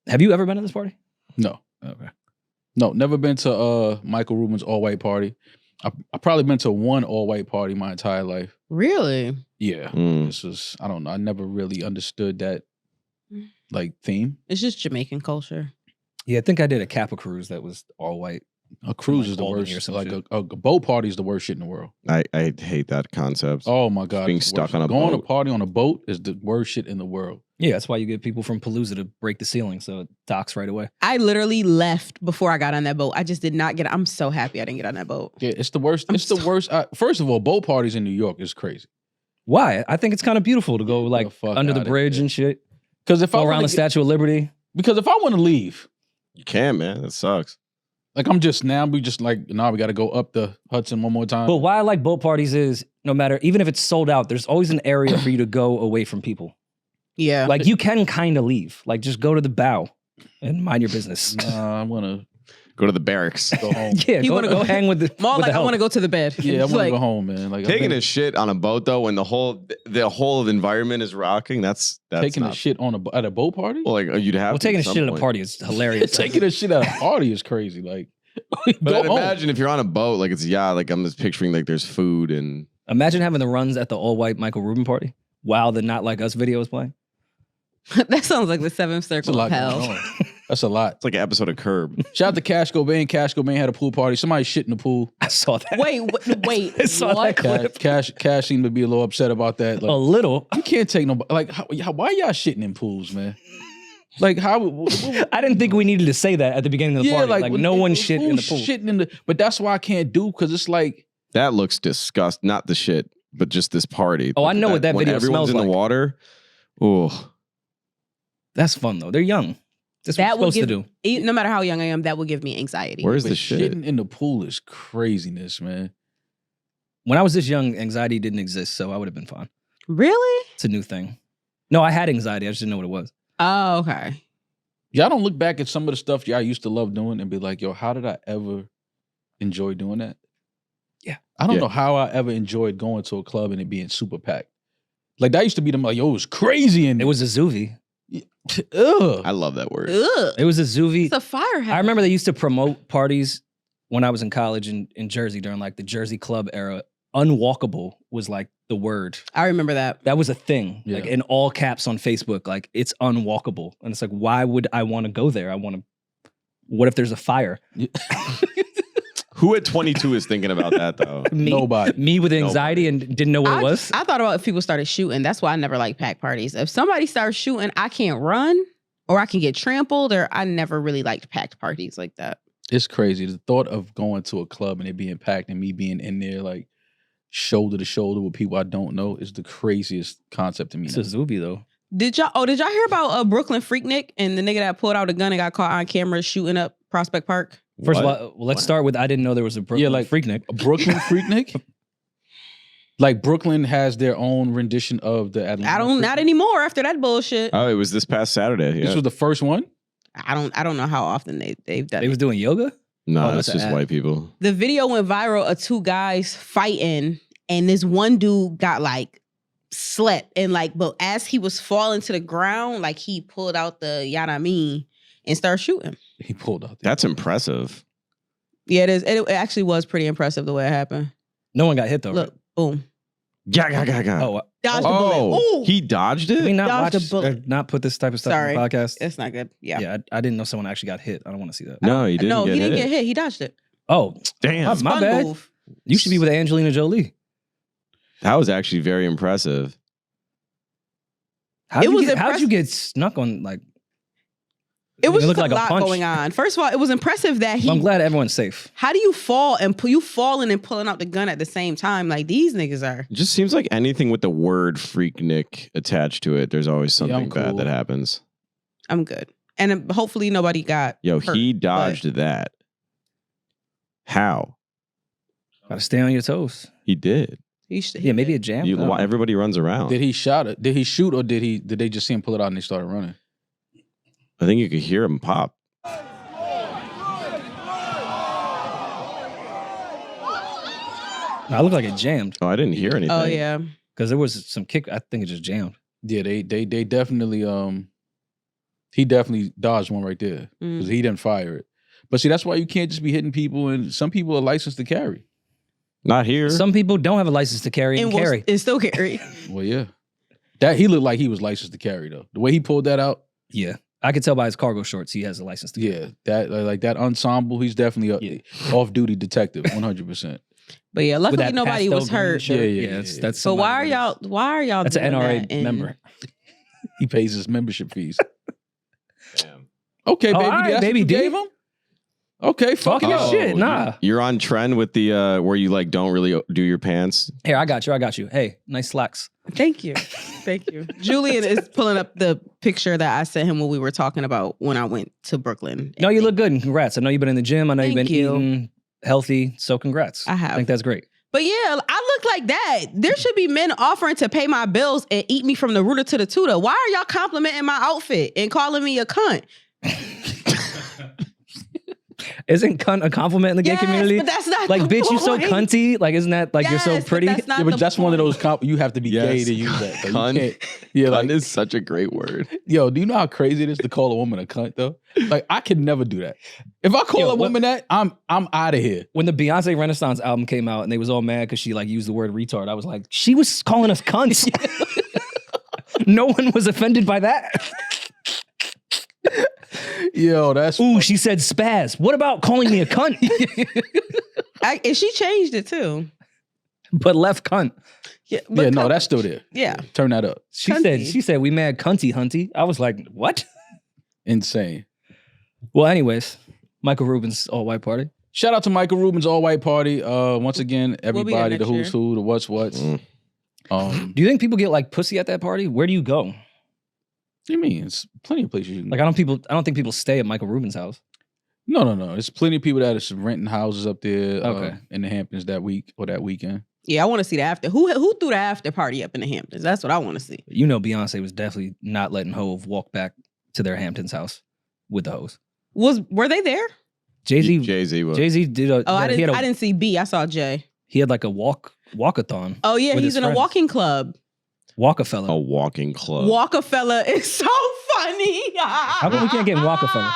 Have you ever been to this party? no. Okay. No, never been to Michael Rubin's all white party. I probably been to one all white party my entire life. Really? Yeah, Mm. this was I don't know. I never really understood that like theme. It's just Jamaican culture. Yeah, I think I did a Kappa cruise that was all white. A cruise Like is the Albany or worst. some Like shit. a boat party is the worst shit in the world. I hate that concept. Oh my god, Being it's the stuck worst. on a going to boat. party on a boat is the worst shit in the world. Yeah, that's why you get people from Palooza to break the ceiling, so it docks right away. I literally left before I got on that boat. I just did not get. I'm so happy I didn't get on that boat. Yeah, it's the worst. I'm It's the so- worst. First of all, boat parties in New York is crazy. Why? I think it's kind of beautiful to go like fuck under the outta bridge here. and shit. Because if I Go around wanna the Statue of Liberty. because if I want to leave, You can't, man. That sucks. like we just like we got to go up the Hudson one more time. But why I like boat parties is no matter, even if it's sold out, there's always an area for you to go away from people. Yeah. Like you can kind of leave. Like just go to the bow and mind your business. Nah, I want to Go to the barracks. go home. Yeah, He go, wanna go go- hang with the More with like the I want to help. go to the bed. Yeah, I want to Like, go home, man. Like I've Taking been a shit on a boat though, when the whole environment is rocking. That's taking not, a shit at a boat party. Well, like you'd have. Well, to taking a at some shit at a point. party is hilarious. Taking a shit at a party is crazy. Like, But go I'd home. imagine if you're on a boat, like it's like I'm just picturing like there's food and Imagine having the runs at the all-white Michael Rubin party while the Not Like Us video is playing. that sounds like the seventh That's a circle lot of going hell. on. That's a lot. It's like an episode of Curb. Shout out to Cash Cobain. Cash Cobain had a pool party. Somebody shit in the pool. I saw that. Wait. I saw that clip. Cash seemed to be a little upset about that. Like, A little. you can't take nobody. Like, why y'all shitting in pools, man? Like, how? I didn't think we needed to say that at the beginning of the party. Like no one shit in the pool. Shitting in the, but that's why I can't do, because it's like, That looks disgusting. Not the shit, but just this party. Oh, I know what that when video everyone's smells in like. the water. Oh, That's fun though. They're young. That's what you're supposed to do. No matter how young I am, that will give me anxiety. where's but the shit? shitting in the pool is craziness, man. When I was this young, anxiety didn't exist, so I would have been fine. Really? It's a new thing. No, I had anxiety. I just didn't know what it was. Oh, okay. Y'all don't look back at some of the stuff y'all used to love doing and be like, yo, how did I ever enjoy doing that? Yeah. I don't Yeah. know how I ever enjoyed going to a club and it being super packed. Like, that used to be them like, yo, it was crazy in It was a Zoovie. ugh. I love that word. Ugh. It was a Zoovie. It's a fire hazard. I remember they used to promote parties when I was in college in Jersey during like the Jersey club era. Unwalkable was like the word. I remember that. That was a thing. Yeah. Like in all caps on Facebook. Like it's unwalkable. And it's like, why would I want to go there? What if there's a fire? Who at 22 is thinking about that though? Nobody. Me with anxiety and didn't know what it was. I thought about if people started shooting. That's why I never liked pack parties. If somebody starts shooting, I can't run or I can get trampled, or I never really liked packed parties like that. It's crazy. The thought of going to a club and it being packed and me being in there like shoulder to shoulder with people I don't know is the craziest concept to me. It's a Zoovie though. Did y'all hear about Brooklyn Freaknik and the nigga that pulled out a gun and got caught on camera shooting up Prospect Park? First What? of all, let's start with I didn't know there was a Brooklyn Freaknik. A Brooklyn Freaknik? Like Brooklyn has their own rendition of the Atlanta. Not anymore after that bullshit. Oh, it was this past Saturday. Yeah. This was the first one? I don't know how often they've done They it. was doing yoga? No, Oh, that's that's just an ad. white people. The video went viral of two guys fighting, and this one dude got like slept, and like, but as he was falling to the ground, like he pulled out the Yanami and started shooting. He pulled out. That's impressive. Yeah, it is. It actually was pretty impressive the way it happened. No one got hit though. Look, boom, Yeah. Right? Oh, dodged the bullet. Oh, Ooh, he dodged can we it? not Dodged a watch bullet. not put this type of stuff Sorry. on the podcast? it's not good. Yeah. Yeah, I didn't know someone actually got hit. I don't want to see that. No, he didn't. No, get he didn't hit. get hit. He dodged it. Oh, Damn, my Fun bad. move. You should be with Angelina Jolie. that was actually very impressive. How'd It was you get snuck on like? It was It just looked like a a lot punch. going on. First of all, it was impressive that I'm glad everyone's safe. How do you fall and you falling and pulling out the gun at the same time? Like these niggas are. It just seems like anything with the word Freaknik attached to it, there's always Yeah, I'm something bad cool. that happens. I'm good, and hopefully nobody got. Yo, hurt, he dodged that. How? Gotta stay on your toes. He did. Yeah, maybe a jam. You, everybody runs around. Did he shout it? Did he shoot, or did they just see him pull it out and they started running? I think you could hear him pop. I look like it jammed Oh, I didn't hear anything. Oh yeah. because there was some kick. I think it just jammed. Yeah, they definitely he definitely dodged one right there because he didn't fire it. But see, that's why you can't just be hitting people, and some people are licensed to carry. Not here. Some people don't have a license to carry and carry. And still carry. Well, yeah, that he looked like he was licensed to carry though. The way he pulled that out, Yeah, I could tell by his cargo shorts he has a license to carry. yeah, that like that ensemble, he's definitely a off-duty detective, 100%. But yeah, With luckily that nobody pastel was green hurt. shirt. Yeah. That's So why are somebody y'all? That's an doing NRA that? And member. He pays his membership fees. Damn. Okay, Oh, baby, all right, that's baby what you D. gave him? Okay, fuck Talking it. his shit. Nah. You're on trend with the where you like don't really do your pants. Here, I got you. Hey, nice slacks. Thank you. Julian is pulling up the picture that I sent him when we were talking about when I went to Brooklyn. No, you look good and congrats. I know you've been in the gym. I know you've Thank been you. eating healthy. So congrats. I have. I think that's great. But yeah, I look like that. There should be men offering to pay my bills and eat me from the rooter to the tutor. Why are y'all complimenting my outfit and calling me a cunt? Isn't cunt a compliment in the gay community? But that's not Like, the bitch, you so point. cunty. Like, isn't that like you're so Yes, but pretty? that's not Yeah, but the that's one of point. those you have to be gay Yes. to use that. Though. Cunt. You can't, yeah, Cunt like is such a great word. yo, do you know how crazy it is to call a woman a cunt though? Like I could never do that. If I call Yo, a woman that, I'm out of here. When the Beyonce Renaissance album came out and they was all mad because she like used the word retard, I was like, she was calling us cunts. No one was offended by that. Yo, that's Ooh, she said spaz. What about calling me a cunt? And she changed it too. But left cunt. Yeah, yeah, no, that's still there. Yeah. Turn that up. She said we mad cunty hunty. I was like, what? Insane. Well, anyways, Michael Rubin's all white party. Shout out to Michael Rubin's all white party. Once again, everybody, the who's who, the what's. Mm. Do you think people get like pussy at that party? Where do you go? What do you mean? It's plenty of places you can Like go. I don't think people stay at Michael Rubin's house. No. There's plenty of people that are renting houses up there Okay. in the Hamptons that week or that weekend. Yeah, I want to see the after. Who threw the after party up in the Hamptons? That's what I want to see. You know, Beyonce was definitely not letting Hove walk back to their Hamptons house with the hose. Were they there? Jay-Z was. Jay-Z did a. Oh, I he had didn't see B. I saw J. He had like a walkathon. Oh yeah, with he's his in a friends. walking club. Walkafella. A walking club. Walkafella is so funny. How come we can't get in Walkafella?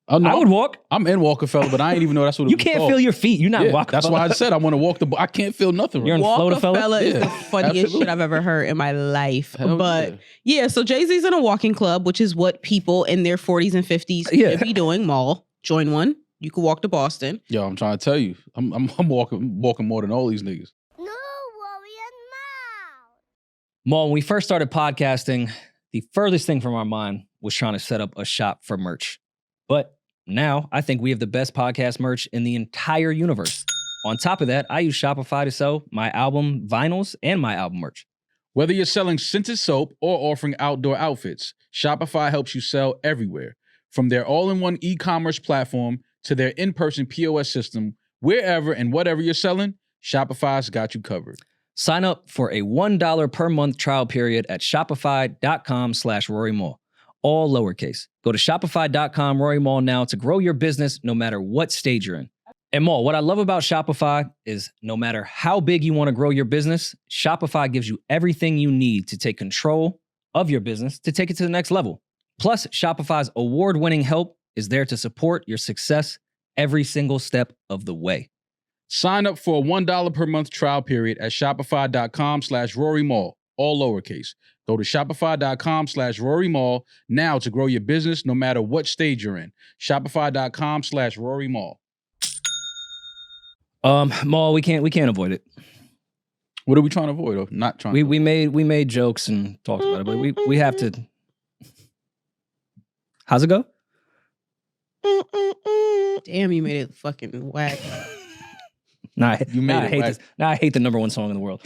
Oh, no, I would walk. I'm in Walkerfella, but I ain't even know that's what it You was can't called. feel your feet. You're not Yeah, Walkafella. that's why I said I want to walk I can't feel nothing. You're in Florida-fella? Walkafella is Yeah, the funniest absolutely. shit I've ever heard in my life. Hell But yeah, so Jay-Z's in a walking club, which is what people in their 40s and 50s should be doing. Mall, join one. You can walk to Boston. Yo, I'm trying to tell you, I'm walking more than all these niggas. No worry and mouth. Maul, when we first started podcasting, the furthest thing from our mind was trying to set up a shop for merch. But now I think we have the best podcast merch in the entire universe. On top of that, I use Shopify to sell my album vinyls and my album merch. Whether you're selling scented soap or offering outdoor outfits, Shopify helps you sell everywhere. From their all-in-one e-commerce platform to their in-person POS system, wherever and whatever you're selling, Shopify's got you covered. Sign up for a $1 per month trial period at shopify.com/RoryMall. All lowercase. Go to shopify.com Rory Mall now to grow your business no matter what stage you're in. And Mall, what I love about Shopify is no matter how big you want to grow your business, Shopify gives you everything you need to take control of your business to take it to the next level. Plus, Shopify's award-winning help is there to support your success every single step of the way. Sign up for a $1 per month trial period at shopify.com/Rory Mall, all lowercase. Go to shopify.com/Rory Mall now to grow your business no matter what stage you're in. Shopify.com/Rory Mall. Maul, we can't avoid it. What are we trying to avoid? Or not trying to We made jokes and talked about it, but we have to. How's it go? Damn, you made it fucking whack. I hate whack. this. Now I hate the number one song in the world.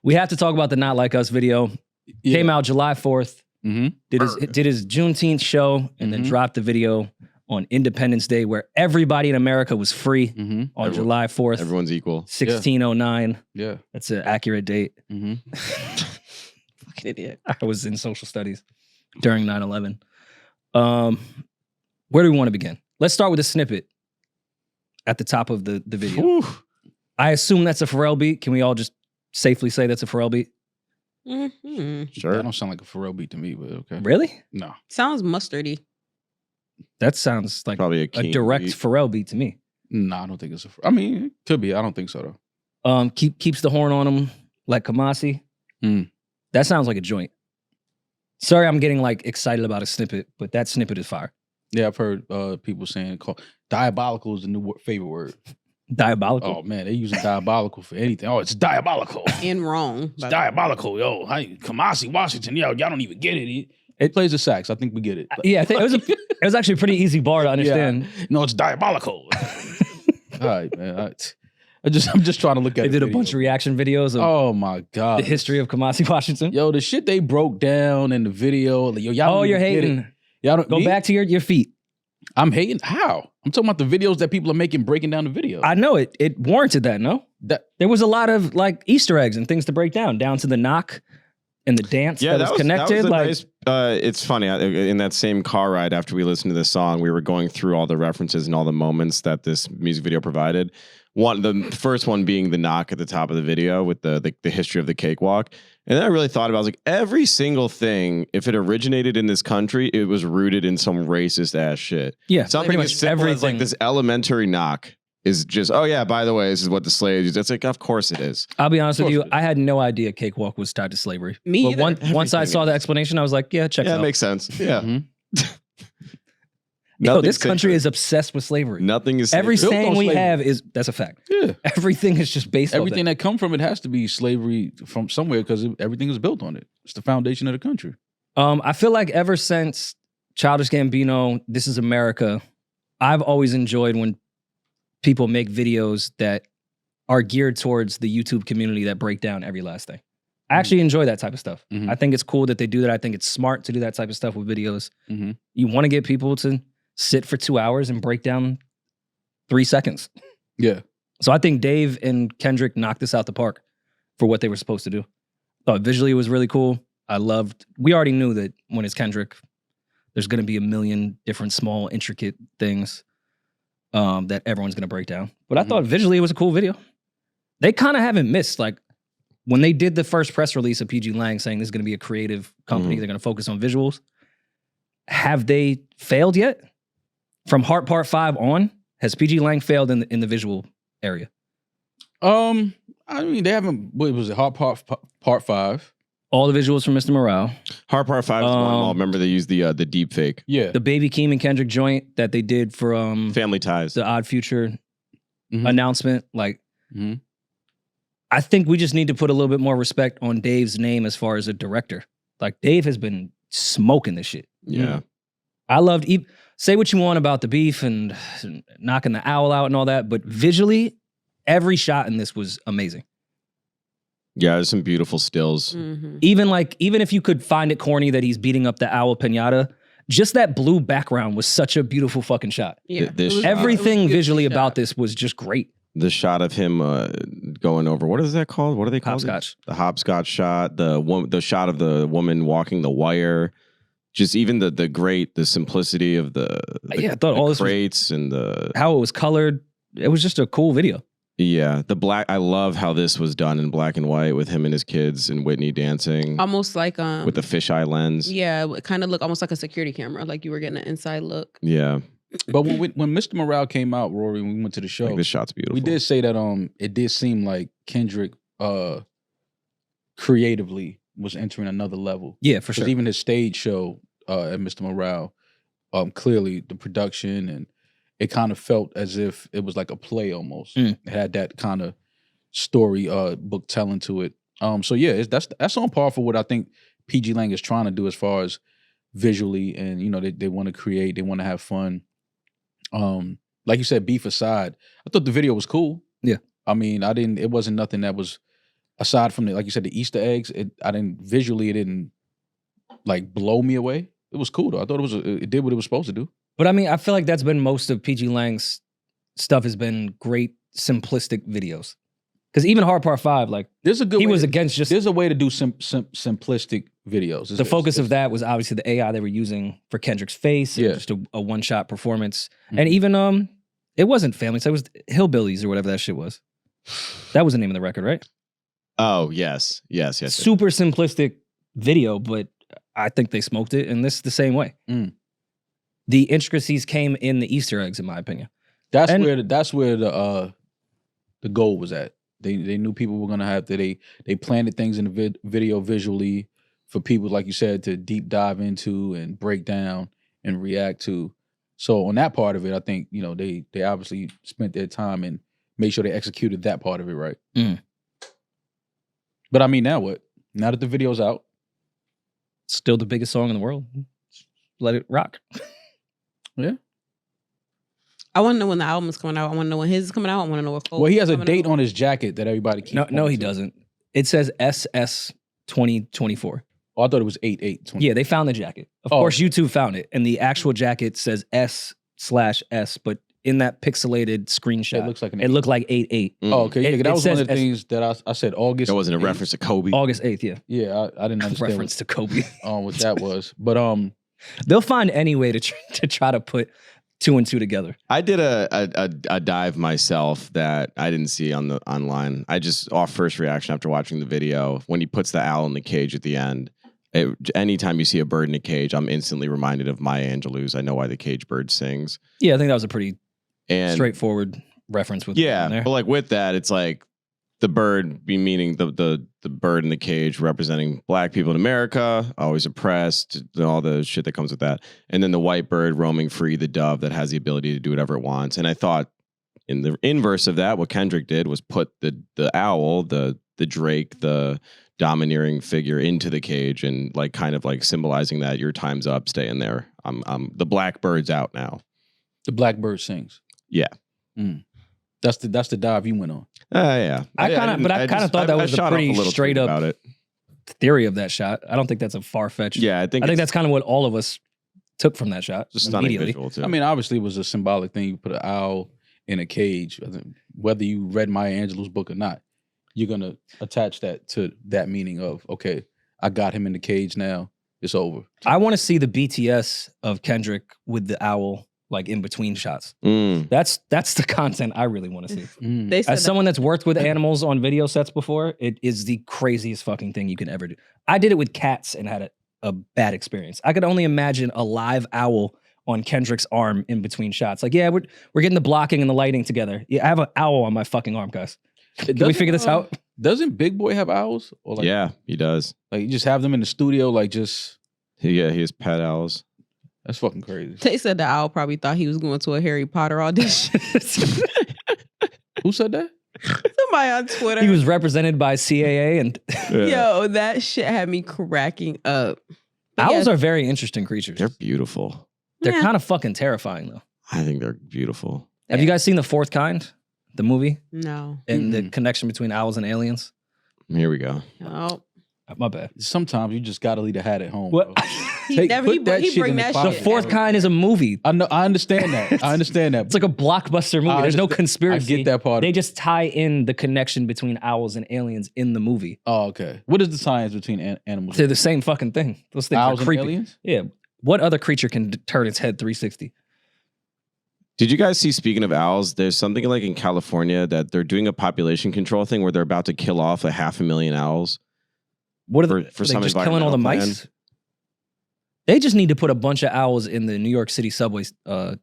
We have to talk about the Not Like Us video. Yeah. Came out July 4th. Mm-hmm. Did his Juneteenth show and then dropped the video on Independence Day, where everybody in America was free Mm-hmm. on July 4th. Everyone's equal. 1609. Yeah. That's an accurate date. Mm-hmm. Fucking idiot. I was in social studies during 9/11. Where do we want to begin? Let's start with a snippet at the top of the video. Whew. I assume that's a Pharrell beat. Can we all just safely say that's a Pharrell beat? Mm-hmm. Sure. That don't sound like a Pharrell beat to me, but okay. Really? No. Sounds mustardy. That sounds like Probably a a King direct beat. Pharrell beat to me. No, I don't think it's I mean, it could be. I don't think so, though. Keeps the horn on him like Kamasi. Mm. That sounds like a joint. Sorry, I'm getting like excited about a snippet, but that snippet is fire. Yeah, I've heard people saying diabolical is the new favorite word. Diabolical. Oh, man, they using diabolical for anything. Oh, it's diabolical. And wrong. It's diabolical, yo. Kamasi Washington, yo, y'all don't even get it. It plays the sax. I think we get it. Yeah, I think it was actually a pretty easy bar to understand. Yeah. No, it's diabolical. All right, man. I'm just trying to look at They it. did a bunch of reaction videos of Oh my God. the history of Kamasi Washington. Yo, the shit they broke down in the video. Like, yo, y'all don't You're even get hating. it. Y'all don't Go me? back to your feet. I'm hating. How? I'm talking about the videos that people are making, breaking down the video. I know it. It warranted that, no? That- There was a lot of like Easter eggs and things to break down to the knock and the dance that was connected. That was a like, nice, it's funny. In that same car ride after we listened to this song, we were going through all the references and all the moments that this music video provided. The first one being the knock at the top of the video with the history of the cakewalk. And then I really thought about it. I was like, every single thing, if it originated in this country, it was rooted in some racist ass shit. yeah, Something pretty as much simple as everything. like this elementary knock. is just, oh yeah, by the way, this is what the slaves. It's like, of course it is. I'll be honest with course you. it is. I had no idea Cakewalk was tied to slavery. Me But either. once I Everything saw the is. explanation, I was like, yeah, check Yeah, out. it makes sense. Yeah. Mhm. Yo, this Nothing's country sacred. is obsessed with slavery. Nothing is Every sacred. Built saying on we slavery. have is that's a fact. Yeah. Everything is just based on Everything that come from it has to be slavery from somewhere because everything is built on it. It's the foundation of the country. I feel like ever since Childish Gambino, This Is America, I've always enjoyed when people make videos that are geared towards the YouTube community that break down every last thing. I actually enjoy that type of stuff. Mhm. I think it's cool that they do that. I think it's smart to do that type of stuff with videos. Mhm. You want to get people to sit for 2 hours and break down 3 seconds. Yeah. So I think Dave and Kendrick knocked this out the park for what they were supposed to do. Thought visually it was really cool. We already knew that when it's Kendrick, there's going to be a million different small, intricate things that everyone's going to break down. But I thought visually it was a cool video. They kind of haven't missed. Like when they did the first press release of PG Lang saying this is going to be a creative company, they're going to focus on visuals. Have they failed yet? From Heart Part 5 on, has PG Lang failed in the visual area? I mean, they haven't. What was it? Hard part 5. All the visuals from Mr. Morale. Hard Part 5 is one of them all. Remember they used the deep fake. Yeah. The Baby Keem and Kendrick joint that they did for Family Ties. the Odd Future Mhm. announcement. Like, Mhm. I think we just need to put a little bit more respect on Dave's name as far as a director. Like, Dave has been smoking this shit. Yeah. I loved, say what you want about the beef and knocking the owl out and all that, but visually, every shot in this was amazing. Yeah, there's some beautiful stills. Mhm. Even if you could find it corny that he's beating up the owl pinata, just that blue background was such a beautiful fucking shot. Yeah. This It was- shot- Everything it was a good visually shot. about this was just great. The shot of him going over, what is that called? What are they called? Hopscotch. The hopscotch shot, the shot of the woman walking the wire, just even the simplicity of the Yeah, I thought all this was, crates and the how it was colored. It was just a cool video. the black. I love how this was done in black and white with him and his kids and Whitney dancing Almost like with the fisheye lens. yeah, it kind of looked almost like a security camera, like you were getting an inside look. Yeah, But when Mr. Morale came out, Rory, when we went to the show, like this shot's beautiful. we did say that it did seem like Kendrick creatively was entering another level. Yeah, for Because sure. even his stage show at Mr. Morale, clearly the production and it kind of felt as if it was like a play almost. Mm. It had that kind of story book telling to it. So yeah, that's on par for what I think PG Lang is trying to do as far as visually, and you know they want to create, they want to have fun. Like you said, beef aside, I thought the video was cool. Yeah. I mean, it wasn't nothing that was aside from like you said, the Easter eggs. It didn't like blow me away. It was cool though. I thought it did what it was supposed to do. But I mean, I feel like that's been most of PG Lang's stuff has been great, simplistic videos. Because even Hard Part 5, like, There's a good he way was to- against just There's a way to do simplistic videos. the focus of that was obviously the AI they were using for Kendrick's face. And Yeah. just a one-shot performance. Mhm. And even, it wasn't Family, so it was Hillbillies or whatever that shit was. That was the name of the record, right? Oh yes. Super simplistic video, but I think they smoked it, and this the same way. Mm. The intricacies came in the Easter eggs, in my opinion. That's and- where the goal was at. They knew people were gonna have to. They planted things in the video visually for people, like you said, to deep dive into and break down and react to. So on that part of it, I think they obviously spent their time and made sure they executed that part of it right. Mm. But I mean, now what? Now that the video's out, Still the biggest song in the world. Let it rock. I want to know when the album is coming out. I want to know when his is coming out. I want to know what. well, he has a date on his jacket that everybody keeps. No, pointing he to. doesn't. It says SS 2024. Oh, I thought it was 8/8/20. Yeah, they found the jacket. Of Oh. course, YouTube found it, and the actual jacket says S/S, but in that pixelated screenshot, It looks like an it looked like 8/8. Mm. Oh, okay. Yeah, It- that it was one says of the things that I said August. That wasn't a 8th. reference to Kobe. August 8th. Yeah, Yeah, I didn't understand reference to Kobe. what that was. But They'll find any way to try to put two and two together. I did a dive myself that I didn't see online. I just off first reaction after watching the video when he puts the owl in the cage at the end. Anytime you see a bird in a cage, I'm instantly reminded of Maya Angelou's "I Know Why the Cage Bird Sings." Yeah, I think that was a pretty And straightforward reference with Yeah, there. but like with that, it's like the bird be meaning the bird in the cage representing black people in America, always oppressed, all the shit that comes with that. And then the white bird roaming free, the dove that has the ability to do whatever it wants. And I thought in the inverse of that, what Kendrick did was put the owl, the drake, the domineering figure into the cage and like kind of like symbolizing that your time's up, stay in there. I'm the black bird's out now. The blackbird sings. Yeah. That's the dive you went on. Yeah. I kind of thought that was a pretty straight up about it. theory of that shot. I don't think that's a far fetched. Yeah, I think that's kind of what all of us took from that shot. Just stunning immediately. visual too. I mean, obviously it was a symbolic thing. You put an owl in a cage. Whether you read Maya Angelou's book or not, you're gonna attach that to that meaning of, okay, I got him in the cage now. It's over. I want to see the BTS of Kendrick with the owl like in between shots. Mm. That's the content I really want to see. They said As someone that's worked with animals on video sets before, it is the craziest fucking thing you can ever do. I did it with cats and had a bad experience. I could only imagine a live owl on Kendrick's arm in between shots. Like, yeah, we're getting the blocking and the lighting together. Yeah, I have an owl on my fucking arm, guys. Can we figure this out? Doesn't Big Boy have owls? Or like, Yeah, he does. like you just have them in the studio, like just He has pet owls. that's fucking crazy. They said the owl probably thought he was going to a Harry Potter audition. Who said that? Somebody on Twitter. He was represented by CAA and Yo, that shit had me cracking up. But owls yeah, are very interesting creatures. They're beautiful. They're Yeah. kind of fucking terrifying though. I think they're beautiful. Have you guys seen The Fourth Kind, the movie, No. and the connection between owls and aliens? Here we go. No. My bad. Sometimes you just gotta leave the hat at home. What? Bro. He Take- never he, put that he shit bring in the that pocket. The shit. Fourth Kind is a movie. I know. I understand that. I understand that. It's like a blockbuster movie. I There's no understand- conspiracy. I get that part. They just tie in the connection between owls and aliens in the movie. Oh, okay. What is the science between animals? They're the same fucking thing. Those things Owls are and creepy. aliens? Yeah. What other creature can turn its head 360? Did you guys see, speaking of owls, there's something like in California that they're doing a population control thing where they're about to kill off 500,000 owls. What are For they some just killing all the environmental mice? They just need to put a bunch of owls in the New York City subway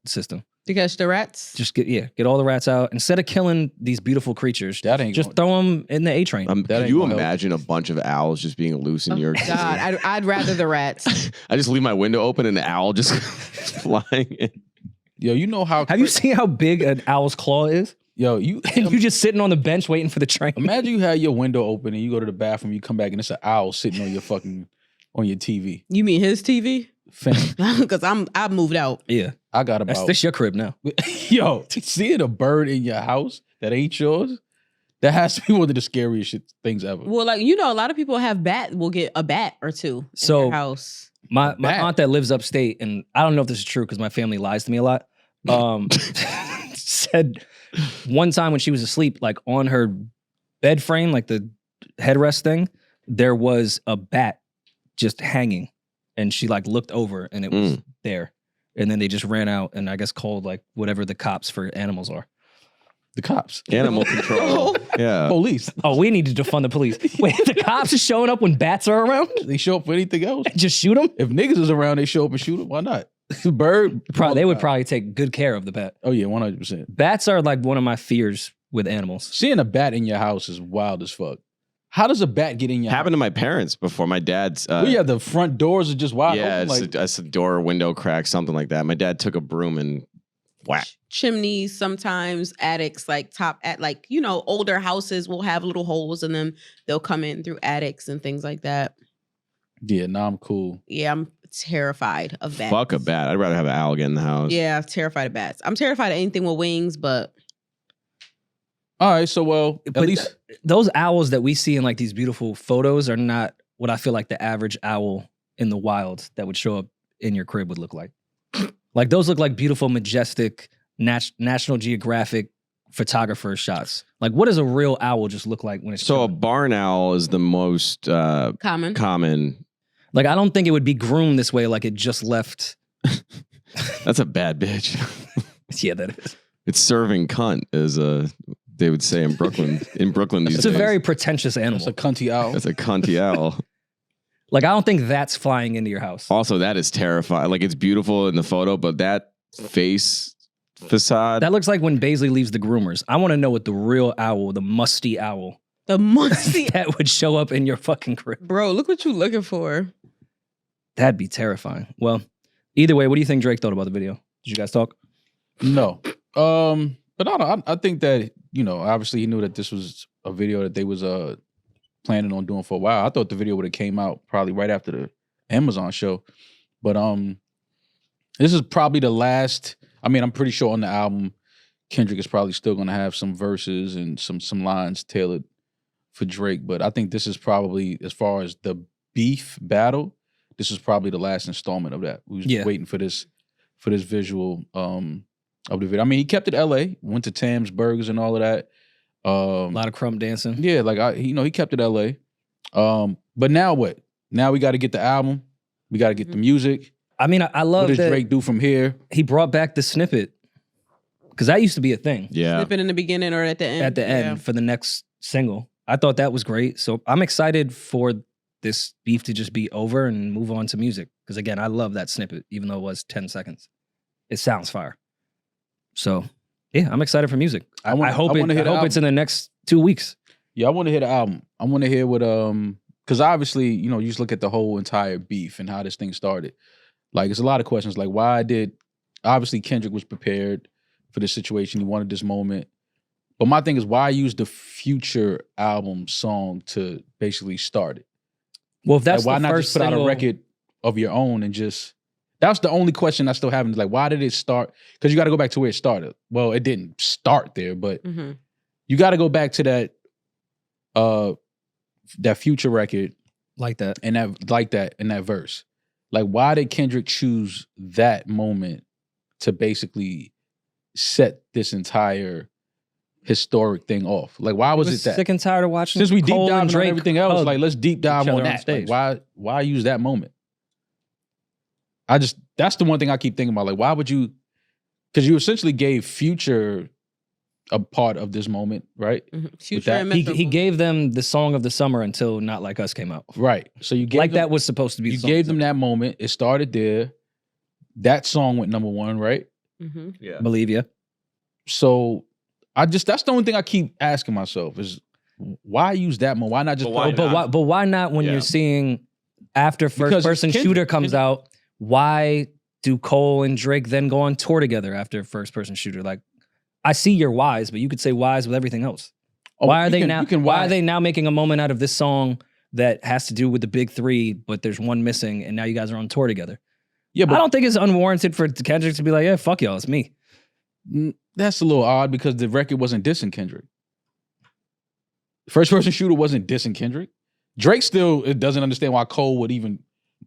system. To catch the rats? Just get all the rats out. Instead of killing these beautiful creatures, That ain't just going- throw them in the A train. That Can ain't you gonna help. imagine a bunch of owls just being loose in New York City? God, I'd rather the rats. I just leave my window open and an owl just flying in. Yo, you know how? Have you seen how big an owl's claw is? Yo, you And you just sitting on the bench waiting for the train. imagine you had your window open and you go to the bathroom, you come back and it's an owl sitting on your TV. You mean his TV? Fam, Because I've moved out. Yeah, I got about that's your crib now. yo, seeing a bird in your house that ain't yours, that has to be one of the scariest things ever. Well, like, a lot of people have will get a bat or two in So- their house. My Bat. aunt that lives upstate, and I don't know if this is true because my family lies to me a lot. Said one time when she was asleep, like on her bed frame, like the headrest thing, there was a bat just hanging, and she like looked over and it was there, and then they just ran out and I guess called like whatever the cops for animals are. The cops, Animal control. Yeah. police, Oh, we need to defund the police. Wait, the cops are showing up when bats are around? they show up for anything else. Just shoot them? If niggas is around, they show up and shoot them. Why not? Bird, They would probably take good care of the bat. Oh yeah, 100%. Bats are like one of my fears with animals. Seeing a bat in your house is wild as fuck. How does a bat get in your Happened to my parents before. My dad's. house? Well, yeah, the front doors are just wide Yeah, open. it's a door, window crack, something like that. My dad took a broom and whack. Chimneys, sometimes attics, like older houses will have little holes in them. They'll come in through attics and things like that. Yeah, nah, I'm cool. Yeah, I'm terrified of bats. Fuck a bat. I'd rather have an owl get in the house. Yeah, I'm terrified of bats. I'm terrified of anything with wings, but All right, so well, at But least those owls that we see in like these beautiful photos are not what I feel like the average owl in the wild that would show up in your crib would look like. Like those look like beautiful, majestic, National Geographic photographer shots. Like what does a real owl just look like when it's So a chilling? barn owl is the most common. common. Like I don't think it would be groomed this way like it just left. That's a bad bitch. Yeah, that is. It's serving cunt, as they would say in Brooklyn. In Brooklyn these It's a days. very pretentious that's animal. a cunty owl. That's a cunty owl. Like I don't think that's flying into your house. Also, that is terrifying. Like it's beautiful in the photo, but that face facade. That looks like when Baisley leaves the groomers. I want to know what the real owl, the musty owl, The musty. that would show up in your fucking crib. Bro, look what you looking for. That'd be terrifying. Well, either way, what do you think Drake thought about the video? Did you guys talk? No. But I think that, obviously he knew that this was a video that they was planning on doing for a while. I thought the video would have came out probably right after the Amazon show. But this is probably the last. I mean, I'm pretty sure on the album, Kendrick is probably still gonna have some verses and some lines tailored for Drake. But I think this is probably, as far as the beef battle, this is probably the last installment of that. We was waiting for this visual of the video. I mean, he kept it LA, went to Tam's Burgers and all of that. A lot of crumb dancing. Yeah, like he kept it LA. But now what? Now we got to get the album. We got to get the music. I mean, I love what does that Drake do from here? he brought back the snippet, because that used to be a thing. Yeah. Snippet in the beginning or at the end? At the end for the next single. I thought that was great. So I'm excited for this beef to just be over and move on to music. Because again, I love that snippet, even though it was 10 seconds. It sounds fire. So yeah, I'm excited for music. I hope it's in the next 2 weeks. Yeah, I want to hear the album. I want to hear what because obviously, you just look at the whole entire beef and how this thing started. Like, it's a lot of questions. Like, obviously Kendrick was prepared for this situation. He wanted this moment. But my thing is, why use the Future album song to basically start it? Well, if that's like, why the not first just put out a single- record of your own and just... That's the only question I still have. Is like, why did it start? Because you got to go back to where it started. Well, it didn't start there, but you got to go back to that Future record like that and that verse. Like, why did Kendrick choose that moment to basically set this entire historic thing off? Like, why was it that? Sick and tired of watching. Since we deep Cole and dived on Drake everything else, hug like, let's deep dive each other on on that. stage. Like, why use that moment? That's the one thing I keep thinking about. Like, why would you? Because you essentially gave Future a part of this moment, right? Future and he gave them the song of the summer until Not Like Us came out. Right. So you gave Like them, that was supposed to be. you the song gave of the them that moment. It started there. That song went #1, right? Yeah. summer. Believe you. So that's the only thing I keep asking myself is, why use that moment? Why not just? But why put- not? But why not when Yeah. you're seeing after Because First Person Kendrick- Shooter comes out? Why do Cole and Drake then go on tour together after First Person Shooter? Like, I see your whys, but you could say whys with everything else. Oh, Why are you they can- now? you can Why why- are they now making a moment out of this song that has to do with the big three, but there's one missing, and now you guys are on tour together? Yeah, I but don't think it's unwarranted for Kendrick to be like, "Yeah, fuck y'all, it's me." that's a little odd because the record wasn't dissing Kendrick. First Person Shooter wasn't dissing Kendrick. Drake still doesn't understand why Cole would even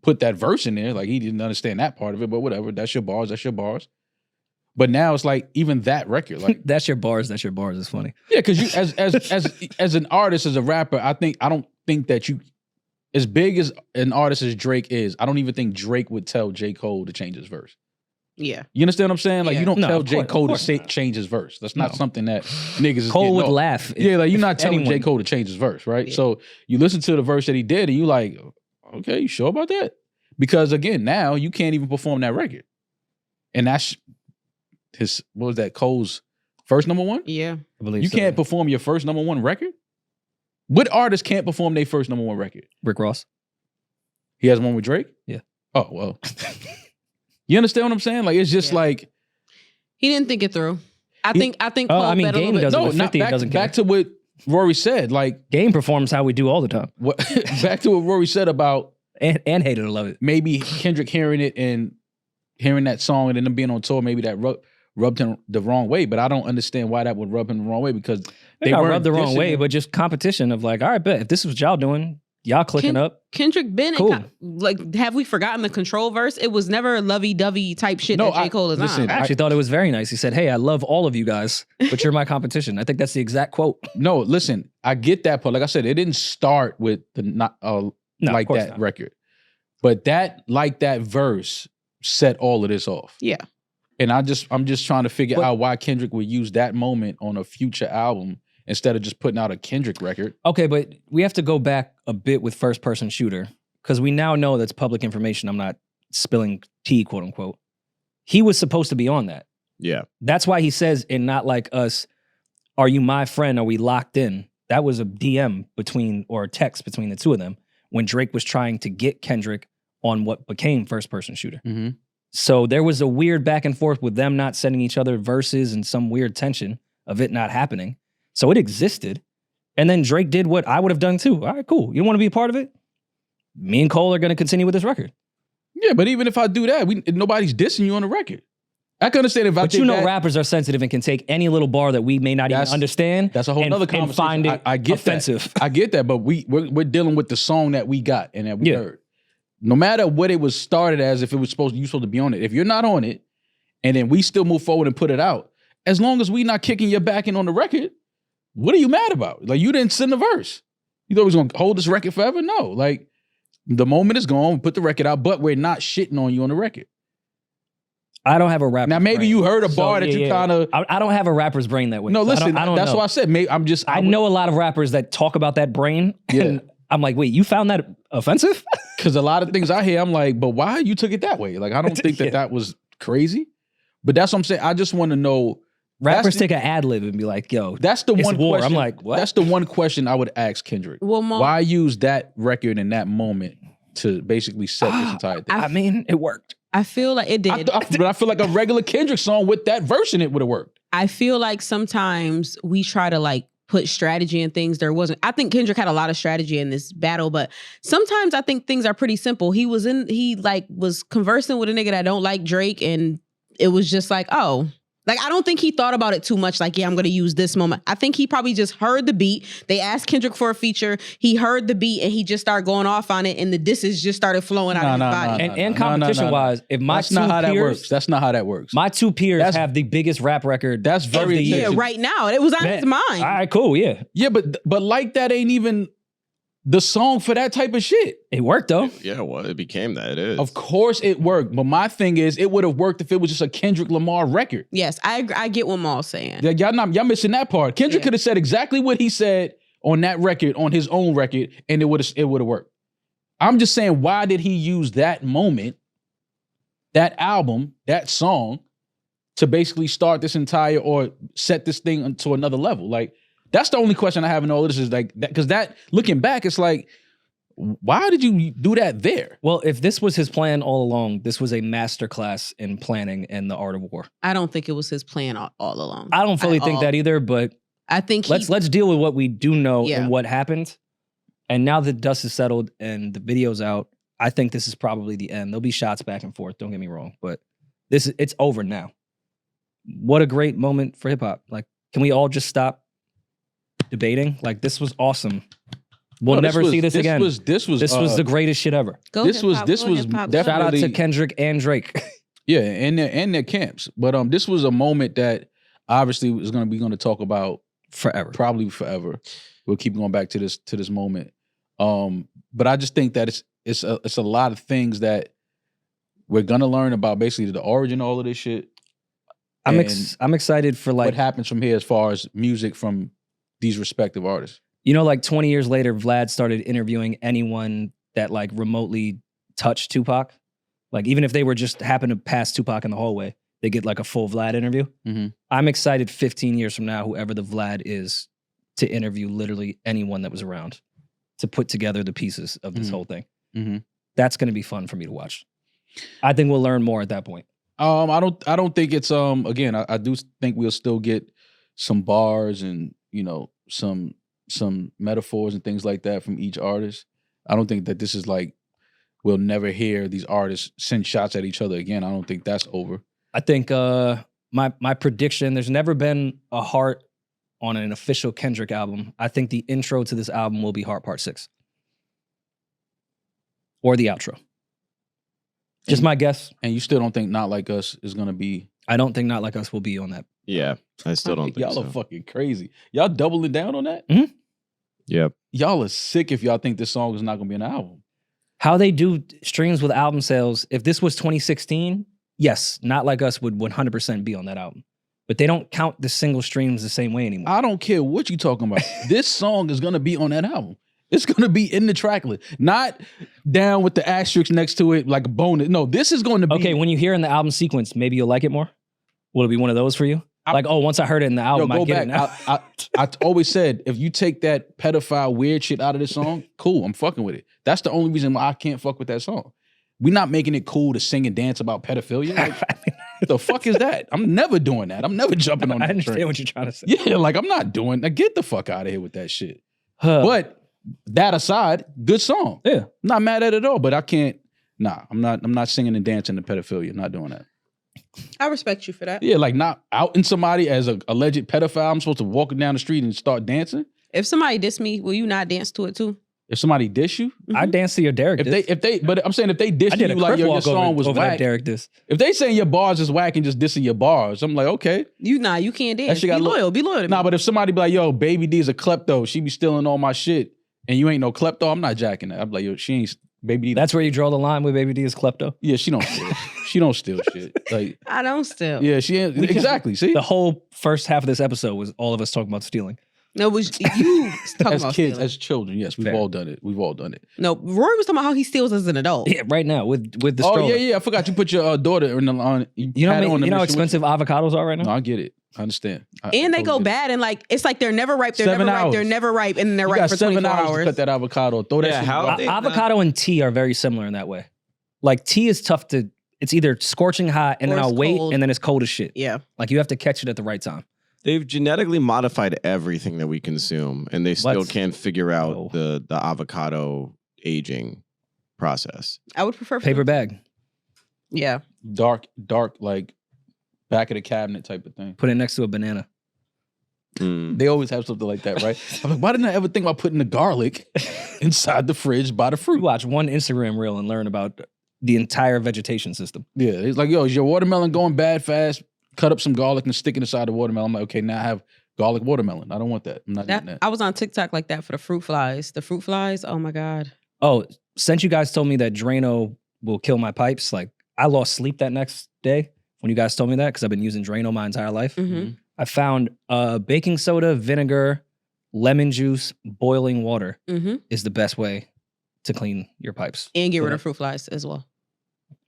put that verse in there. Like, he didn't understand that part of it, but whatever. That's your bars. That's your bars. But now it's like, even that record, like, That's your bars. That's your bars. It's funny. yeah, because you as an artist, as a rapper, I don't think that you, as big as an artist as Drake is, I don't even think Drake would tell J. Cole to change his verse. Yeah. You understand what I'm saying? Like, Yeah. you don't No, tell of J. course- Cole of to course not. change his verse. That's not No. something that niggas is Cole getting would off. laugh. Yeah, like, you're not telling anyone- J. Cole to change his verse, right? Yeah. So you listen to the verse that he did, and you like, okay, you sure about that? Because again, now you can't even perform that record, and that's his. What was that? Cole's first #1. Yeah. I believe You so. can't perform your first #1 record. What artist can't perform their first #1 record? Rick Ross. He has one with Drake. Yeah. Oh well. You understand what I'm saying? Like, it's just Yeah. like, He didn't think it through. I think Oh, Cole I mean, bet a Game little bit. does it no, with not 50, back, doesn't care. back to what Rory said. Like, Game performs how we do all the time, what? Back to what Rory said about and hated to love it. maybe Kendrick hearing it and hearing that song and then them being on tour. Maybe that rubbed him the wrong way. But I don't understand why that would rub him the wrong way, because They got weren't rubbed the wrong dissing way, him. but just competition of like, all right, bet if this was y'all doing, y'all clicking up. Kendrick been Cool. like, have we forgotten the Control verse? It was never lovey-dovey type shit No, that J. Cole is listen, on. I actually thought it was very nice. He said, "Hey, I love all of you guys, but you're my competition." I think that's the exact quote. No, listen, I get that part. Like I said, it didn't start with the not No, like of course that not. record, but that like that verse set all of this off. Yeah. And I'm just trying to figure But- out why Kendrick would use that moment on a Future album instead of just putting out a Kendrick record. Okay, but we have to go back a bit with First Person Shooter because we now know that's public information. I'm not spilling tea, quote unquote. He was supposed to be on that. Yeah. That's why he says in Not Like Us, are you my friend? Are we locked in? That was a DM or a text between the two of them when Drake was trying to get Kendrick on what became First Person Shooter. Mm-hmm. So there was a weird back and forth with them not sending each other verses and some weird tension of it not happening. So it existed. And then Drake did what I would have done too. All right, cool. You want to be a part of it? Me and Cole are going to continue with this record. Yeah, but even if I do that, nobody's dissing you on the record. I can understand if I But did that. rappers are sensitive and can take any little bar that we may not even understand. That's a whole other conversation. And find it I get offensive. That. I get that, but we're dealing with the song that we got and that we heard. No matter what it was started as, if it was you supposed to be on it. If you're not on it, and then we still move forward and put it out, as long as we not kicking your back in on the record, what are you mad about? Like, you didn't send the verse. You thought we was gonna hold this record forever? No. Like, the moment is gone, we put the record out, but we're not shitting on you on the record. I don't have a rapper's Now, maybe brain. you heard a bar that you kind of... I don't have a rapper's brain that way. No, So listen, I don't that's know. why I said, maybe I know a lot of rappers that talk about that brain, and I'm like, wait, you found that offensive? Because a lot of things I hear, I'm like, but why you took it that way? Like, I don't think that was crazy. But that's what I'm saying. I just want to know... Rappers take an ad lib and be like, yo, that's the it's one war. question. I'm like, what? That's the one question I would ask Kendrick. Well, why use that record in that moment to basically set this entire thing? I mean, it worked. I feel like it did. But I feel like a regular Kendrick song with that verse in it would have worked. I feel like sometimes we try to like put strategy in things there wasn't. I think Kendrick had a lot of strategy in this battle, but sometimes I think things are pretty simple. He was conversing with a nigga that don't like Drake, and it was just like, oh. Like, I don't think he thought about it too much. Like, yeah, I'm going to use this moment. I think he probably just heard the beat. They asked Kendrick for a feature. He heard the beat and he just started going off on it. And the disses just started flowing out of his body. And competition-wise, if my That's not how that peers, works. That's not how that works. My two peers have the biggest rap record. That's very of the year. Yeah, right now. It was on his mind. All right, cool, yeah. Yeah, but like that ain't even the song for that type of shit. It worked though. Yeah, well, it became that. It is. Of course it worked. But my thing is, it would have worked if it was just a Kendrick Lamar record. Yes, I get what Maul's saying. Yeah, y'all missing that part. Kendrick could have said exactly what he said on that record, on his own record, and it would have worked. I'm just saying, why did he use that moment, that album, that song, to basically start this entire or set this thing to another level? Like, that's the only question I have in all of this is like that, because that looking back, it's like, why did you do that there? Well, if this was his plan all along, this was a masterclass in planning and the art of war. I don't think it was his plan all along. I don't fully think that either, but I think let's deal with what we do know and what happened. And now that dust is settled and the video's out, I think this is probably the end. There'll be shots back and forth, don't get me wrong, but it's over now. What a great moment for hip hop. Like, can we all just stop debating? Like, this was awesome. We'll never see this again. This was the greatest shit ever. This was definitely, shout out to Kendrick and Drake. Yeah, and their camps. But this was a moment that obviously is going to talk about forever, probably forever. We'll keep going back to this moment. But I just think that it's a lot of things that we're gonna learn about, basically the origin of all of this shit. I'm excited for like what happens from here as far as music from these respective artists. You know, like 20 years later, Vlad started interviewing anyone that like remotely touched Tupac. Like, even if they were just happened to pass Tupac in the hallway, they get like a full Vlad interview. Mm-hmm. I'm excited 15 years from now, whoever the Vlad is, to interview literally anyone that was around to put together the pieces of this whole thing. Mm-hmm. That's going to be fun for me to watch. I think we'll learn more at that point. I don't think it's again, I do think we'll still get some bars and, you know, some metaphors and things like that from each artist. I don't think that this is like we'll never hear these artists send shots at each other again. I don't think that's over. I think my prediction, there's never been a Heart on an official Kendrick album. I think the intro to this album will be Heart Part 6. Or the outro. Just my guess. And you still don't think Not Like Us is going to be... I don't think Not Like Us will be on that. Yeah, I still don't think y'all so. Are fucking crazy. Y'all doubling down on that? Mm-hmm. Yep. Y'all are sick if y'all think this song is not going to be an album. How they do streams with album sales, if this was 2016, yes, Not Like Us would 100% be on that album. But they don't count the single streams the same way anymore. I don't care what you're talking about. This song is going to be on that album. It's going to be in the track list. Not down with the asterisk next to it like a bonus. No, this is going to be... Okay, when you hear in the album sequence, maybe you'll like it more? Will it be one of those for you? Like, oh, once I heard it in the album, go I get back. it now. I always said, if you take that pedophile weird shit out of the song, cool, I'm fucking with it. That's the only reason why I can't fuck with that song. We're not making it cool to sing and dance about pedophilia. Like, what the fuck is that? I'm never doing that. I'm never jumping on that I understand train. what you're trying to say. Yeah, like I'm not doing that. Get the fuck out of here with that shit. But that aside, good song. Yeah. Not mad at it at all, but I can't, I'm not singing and dancing to pedophilia. I'm not doing that. I respect you for that. Yeah, like not outing somebody as an alleged pedophile. I'm supposed to walk down the street and start dancing. If somebody diss me, will you not dance to it too? If somebody diss you, I dance to your Derek diss. But I'm saying if they diss I did you a like crip your walk song was over that whack. Derek diss. If they saying your bars is whack and just dissing your bars, I'm like, okay. You can't dance. shit got Be loyal to me. Nah, but if somebody be like, yo, Baby D is a klepto, she be stealing all my shit, and you ain't no klepto, I'm not jacking that. I'm like, yo, she ain't Baby D. That's where you draw the line with Baby D is klepto. Yeah, she don't steal. She don't steal shit. Like, I don't steal. yeah, she ain't exactly. See, The whole first half of this episode was all of us talking about stealing. No, it was you talking as about kids, stealing. as children, yes, we've Fair. all done it. We've all done it. No, Rory was talking about how he steals as an adult. Yeah, right now with the Oh stroller. yeah. I forgot you put your daughter in the on. You know, had how on many- the you know how mission with expensive avocados are right you? now? No, I get it. I understand. I And they totally go get it. bad, and like it's like they're never ripe. They're 7 never ripe. hours. They're never ripe, and then they're You ripe got for 7 24 hours to hours. cut that avocado. Throw that Yeah, shit. how- out. they- Avocado and tea are very similar in that way. Like tea is tough to. It's either scorching hot and Or then it's I'll wait cold. and then it's cold as shit. Yeah. Like you have to catch it at the right time. They've genetically modified everything that we consume, and they still Let's can't figure go. out the avocado aging process. I would prefer Paper bag. Yeah. dark, like back of the cabinet type of thing. Put it next to a banana. Mm. They always have something like that, right? I'm like, why didn't I ever think about putting the garlic inside the fridge by the You fruit? watch one Instagram reel and learn about the entire vegetation system. Yeah, it's like, yo, is your watermelon going bad fast? Cut up some garlic and stick it inside the watermelon. I'm like, okay, now I have garlic watermelon. I don't want that. I'm not eating that. I was on TikTok like that for the fruit flies. The fruit flies, oh my God. Oh, since you guys told me that Drano will kill my pipes, like I lost sleep that next day when you guys told me that because I've been using Drano my entire life. Mm-hmm. I found baking soda, vinegar, lemon juice, boiling water Mm-hmm. is the best way to clean your pipes. And get rid Yeah. of fruit flies as well.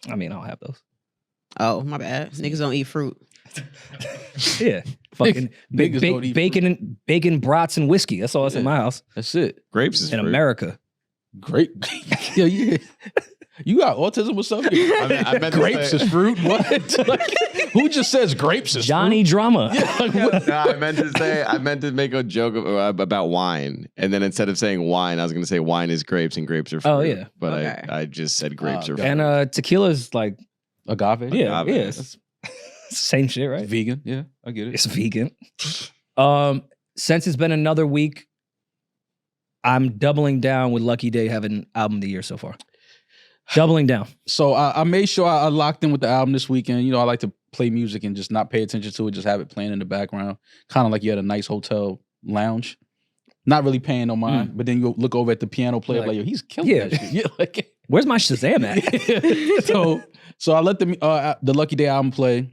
I mean, I don't have those. Oh, my bad. Niggas don't eat fruit. Yeah. Fucking Niggas don't eat bacon, brats, and whiskey. That's all that's in Yeah. my house. That's it. Grapes is In fruit. America. Great. Yeah. You got autism or something? I meant to Grapes say- is fruit? What? Like, who just says grapes is Johnny fruit? Drama. Yeah, like, what? No, I meant to make a joke about wine, and then instead of saying wine, I was going to say wine is grapes and grapes are fruit. Oh, yeah. But Okay. I just said grapes Oh, are God. fruit. And tequila's like, Agave? yeah, Agave. yeah. It's same shit, right? Vegan. Yeah, I get it. It's vegan. Since it's been another week, I'm doubling down with Lucky Daye having album of the year so far. Doubling down. So I made sure I locked in with the album this weekend. You know, I like to play music and just not pay attention to it, just have it playing in the background. Kind of like you had a nice hotel lounge. Not really paying no mind, but then you look over at the piano player like, yo, he's killing Yeah. that shit. Yeah, like, Where's my Shazam at? so I let the Lucky Daye album play.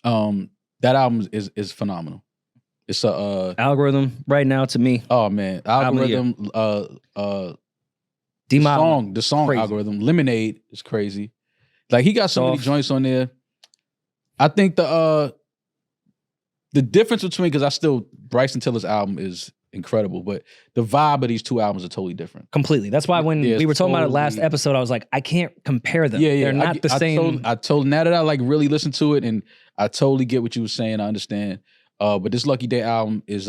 That album is phenomenal. It's a Algorithm right now to me. oh man, Album of the year. algorithm. D-Mob. The song crazy. algorithm. Lemonade is crazy. Like he got so many Soft. joints on there. I think the difference between, because I still Bryson Tiller's album is incredible, but the vibe of these two albums are totally different. Completely. That's why when Yeah, we were talking about it last totally. episode, I was like, I can't compare them. They're not the same. I told now that I like really listened to it, and I totally get what you were saying. I understand. But this Lucky Daye album is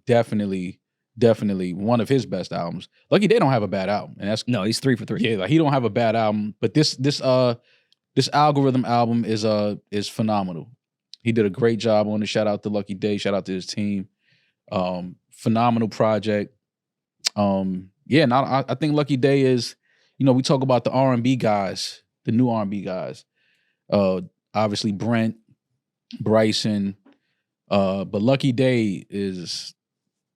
definitely one of his best albums. Lucky Daye don't have a bad album, and that's No, he's 3 for 3. yeah, like he don't have a bad album. But this algorithm album is phenomenal. He did a great job on it. Shout out to Lucky Daye. Shout out to his team. Phenomenal project. Yeah, and I think Lucky Daye is, you know, we talk about the R&B guys, the new R&B guys. Obviously Brent, Bryson, but Lucky Daye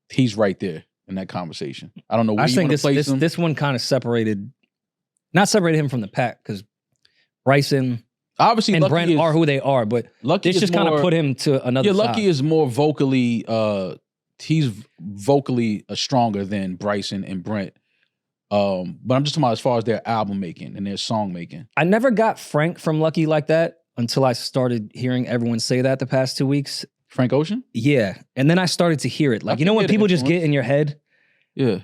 he's right there in that conversation. I don't know where I you think want to place him. this one kind of not separated him from the pack because Bryson Obviously, and Lucky Brent is, are who they are, but Lucky this is just kind of more- put him to another Yeah, side. Lucky is more vocally. He's vocally stronger than Bryson and Brent. But I'm just talking about as far as their album making and their song making. I never got Frank from Lucky like that. until I started hearing everyone say that the past 2 weeks. Frank Ocean? Yeah. And then I started to hear it. Like, I you know can when hear the people just influence. get in your head? Yeah.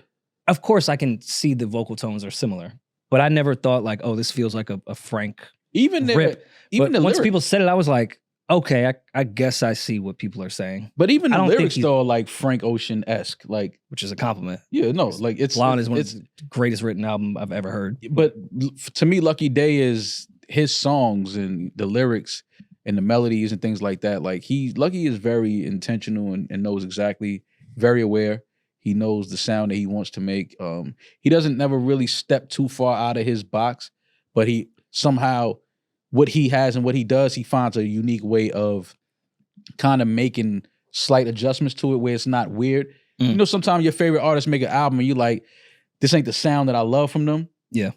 Of course, I can see the vocal tones are similar. But I never thought like, oh, this feels like a Frank Even the, rip. even But the once lyrics. people said it, I was like, okay, I guess I see what people are saying, But even I the don't think lyrics he- though are like Frank Ocean-esque. Like, which is a compliment. yeah, no, like it's Blonde is one it's, of the greatest written album I've ever heard. but to me, Lucky Daye is his songs and the lyrics and the melodies and things like that. Like Lucky is very intentional and knows exactly, very aware. He knows the sound that he wants to make. He doesn't never really step too far out of his box, but he somehow, what he has and what he does, he finds a unique way of kind of making slight adjustments to it where it's not weird. Mm. You know, sometimes your favorite artists make an album and you like, this ain't the sound that I love from them. Yeah.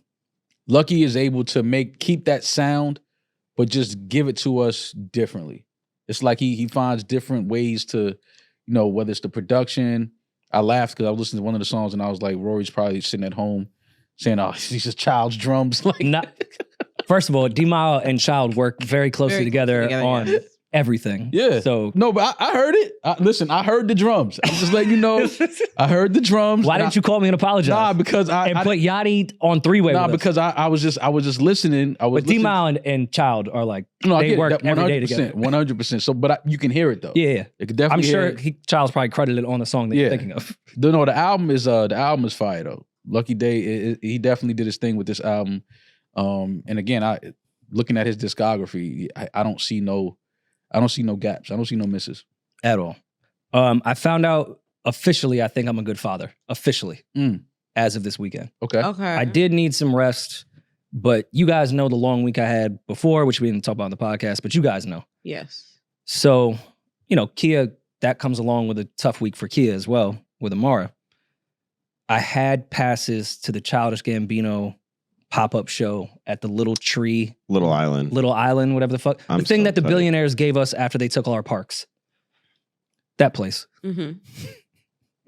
Lucky is able to keep that sound, but just give it to us differently. It's like he finds different ways to, you know, whether it's the production. I laughed because I was listening to one of the songs and I was like, Rory's probably sitting at home saying, oh, these just Child's drums. Like, Not, first of all, D-Mile and Child work very closely together on yes. everything. yeah. So No, but I heard it. Listen, I heard the drums. I'm just letting you know. I heard the drums. why and didn't you call me and apologize? Nah, because and put Yachty on three-way Nah, with us? because I was just listening. I was But D-Mile and Child are like, I they get it, work that every day together. 100%. So, but you can hear it though. Yeah. You can I'm definitely sure hear it. Child's probably credited on the song that you're Yeah. thinking of. No, the album is fire though. Lucky Daye, he definitely did his thing with this album. And again, looking at his discography, I don't see no gaps. I don't see no misses. At all. I found out officially, I think I'm a good father. Officially. Mm. As of this weekend. Okay. Okay. I did need some rest, but you guys know the long week I had before, which we didn't talk about on the podcast, but you guys know. Yes. So, you know, Kia, that comes along with a tough week for Kia as well, with Amara. I had passes to the Childish Gambino pop-up show at the Little Island, whatever the fuck. I'm the thing so that the excited. billionaires gave us after they took all our parks. That place, Mm-hmm.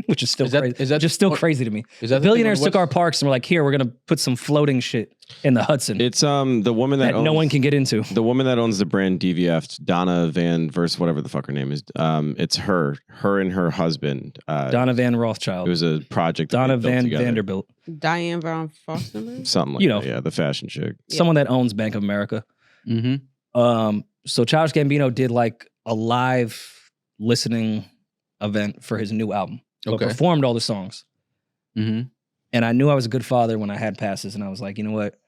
which is still Is that- crazy. is that- just still what- crazy to me. Is that The billionaires the thing took on our parks and were like, here, we're going to put some floating shit in the Hudson It's the woman that that no owns- one can get into. The woman that owns the brand DVF, Donna Van Verse, whatever the fuck her name is. It's her and her husband. Donna Van It Rothschild. was a project. that Donna they built Van together. Vanderbilt. Diane Brown Foster. Something like You know. that. Yeah, the fashion chick. Yeah. Someone that owns Bank of America. Mm-hmm. So Childish Gambino did like a live listening event for his new album. But Okay. performed all the songs. Mm-hmm. And I knew I was a good father when I had passes, and I was like, you know what?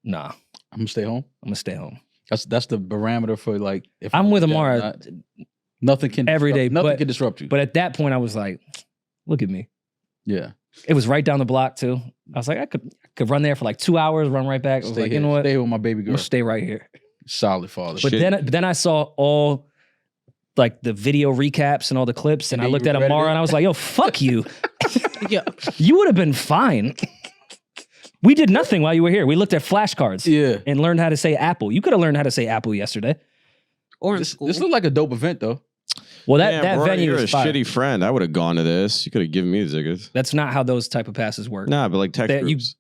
Nah, I'm gonna stay home. I'm gonna stay home. That's the barometer for like. If I'm with yeah, Amara nothing can every day, Nothing but- can disrupt you. but at that point I was like, look at me. yeah, It was right down the block too. I was like, I could run there for like 2 hours, run right back. I was stay like, here. you know what? Stay here with my baby I'm girl. gonna stay right here. Solid father. But Shit. then I saw all like the video recaps and all the clips, and And I then looked you at regretted Amara it? and I was like, yo, fuck you. Yeah. You would have been fine. We did nothing while you were here. We looked at flashcards yeah, and learned how to say apple. You could have learned how to say apple yesterday. Or in this school. looked like a dope event though. Well, Damn, that Rory, venue you're a is fire. shitty friend. I would have gone to this. You could have given me the tickets. That's not how those type of passes work. Nah, but like text That you- groups.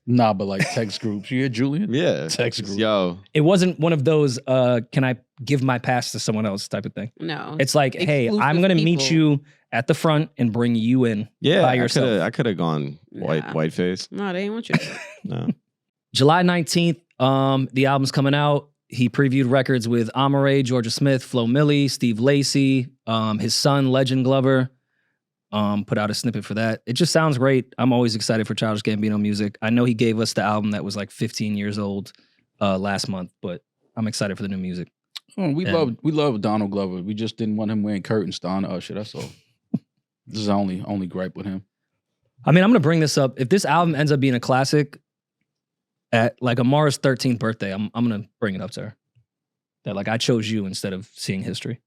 Nah, but like text groups. You hear Julian? Yeah. Text group. Yo. It wasn't one of those, can I give my pass to someone else type of thing. No. It's like, hey, Exclusive I'm going to meet people. you at the front and bring you in Yeah. by yourself. I could have gone Nah. white face. No, they ain't want you. No. July 19th, the album's coming out. He previewed records with Amare, Georgia Smith, Flo Milli, Steve Lacy, his son, Legend Glover, put out a snippet for that. It just sounds great. I'm always excited for Childish Gambino music. I know he gave us the album that was like 15 years old last month, but I'm excited for the new music. Oh, we And- love Donald Glover. We just didn't want him wearing curtains to honor Usher. That's all. This is our only gripe with him. I mean, I'm going to bring this up. If this album ends up being a classic at like Amara's 13th birthday, I'm going to bring it up to her. That like I chose you instead of seeing history.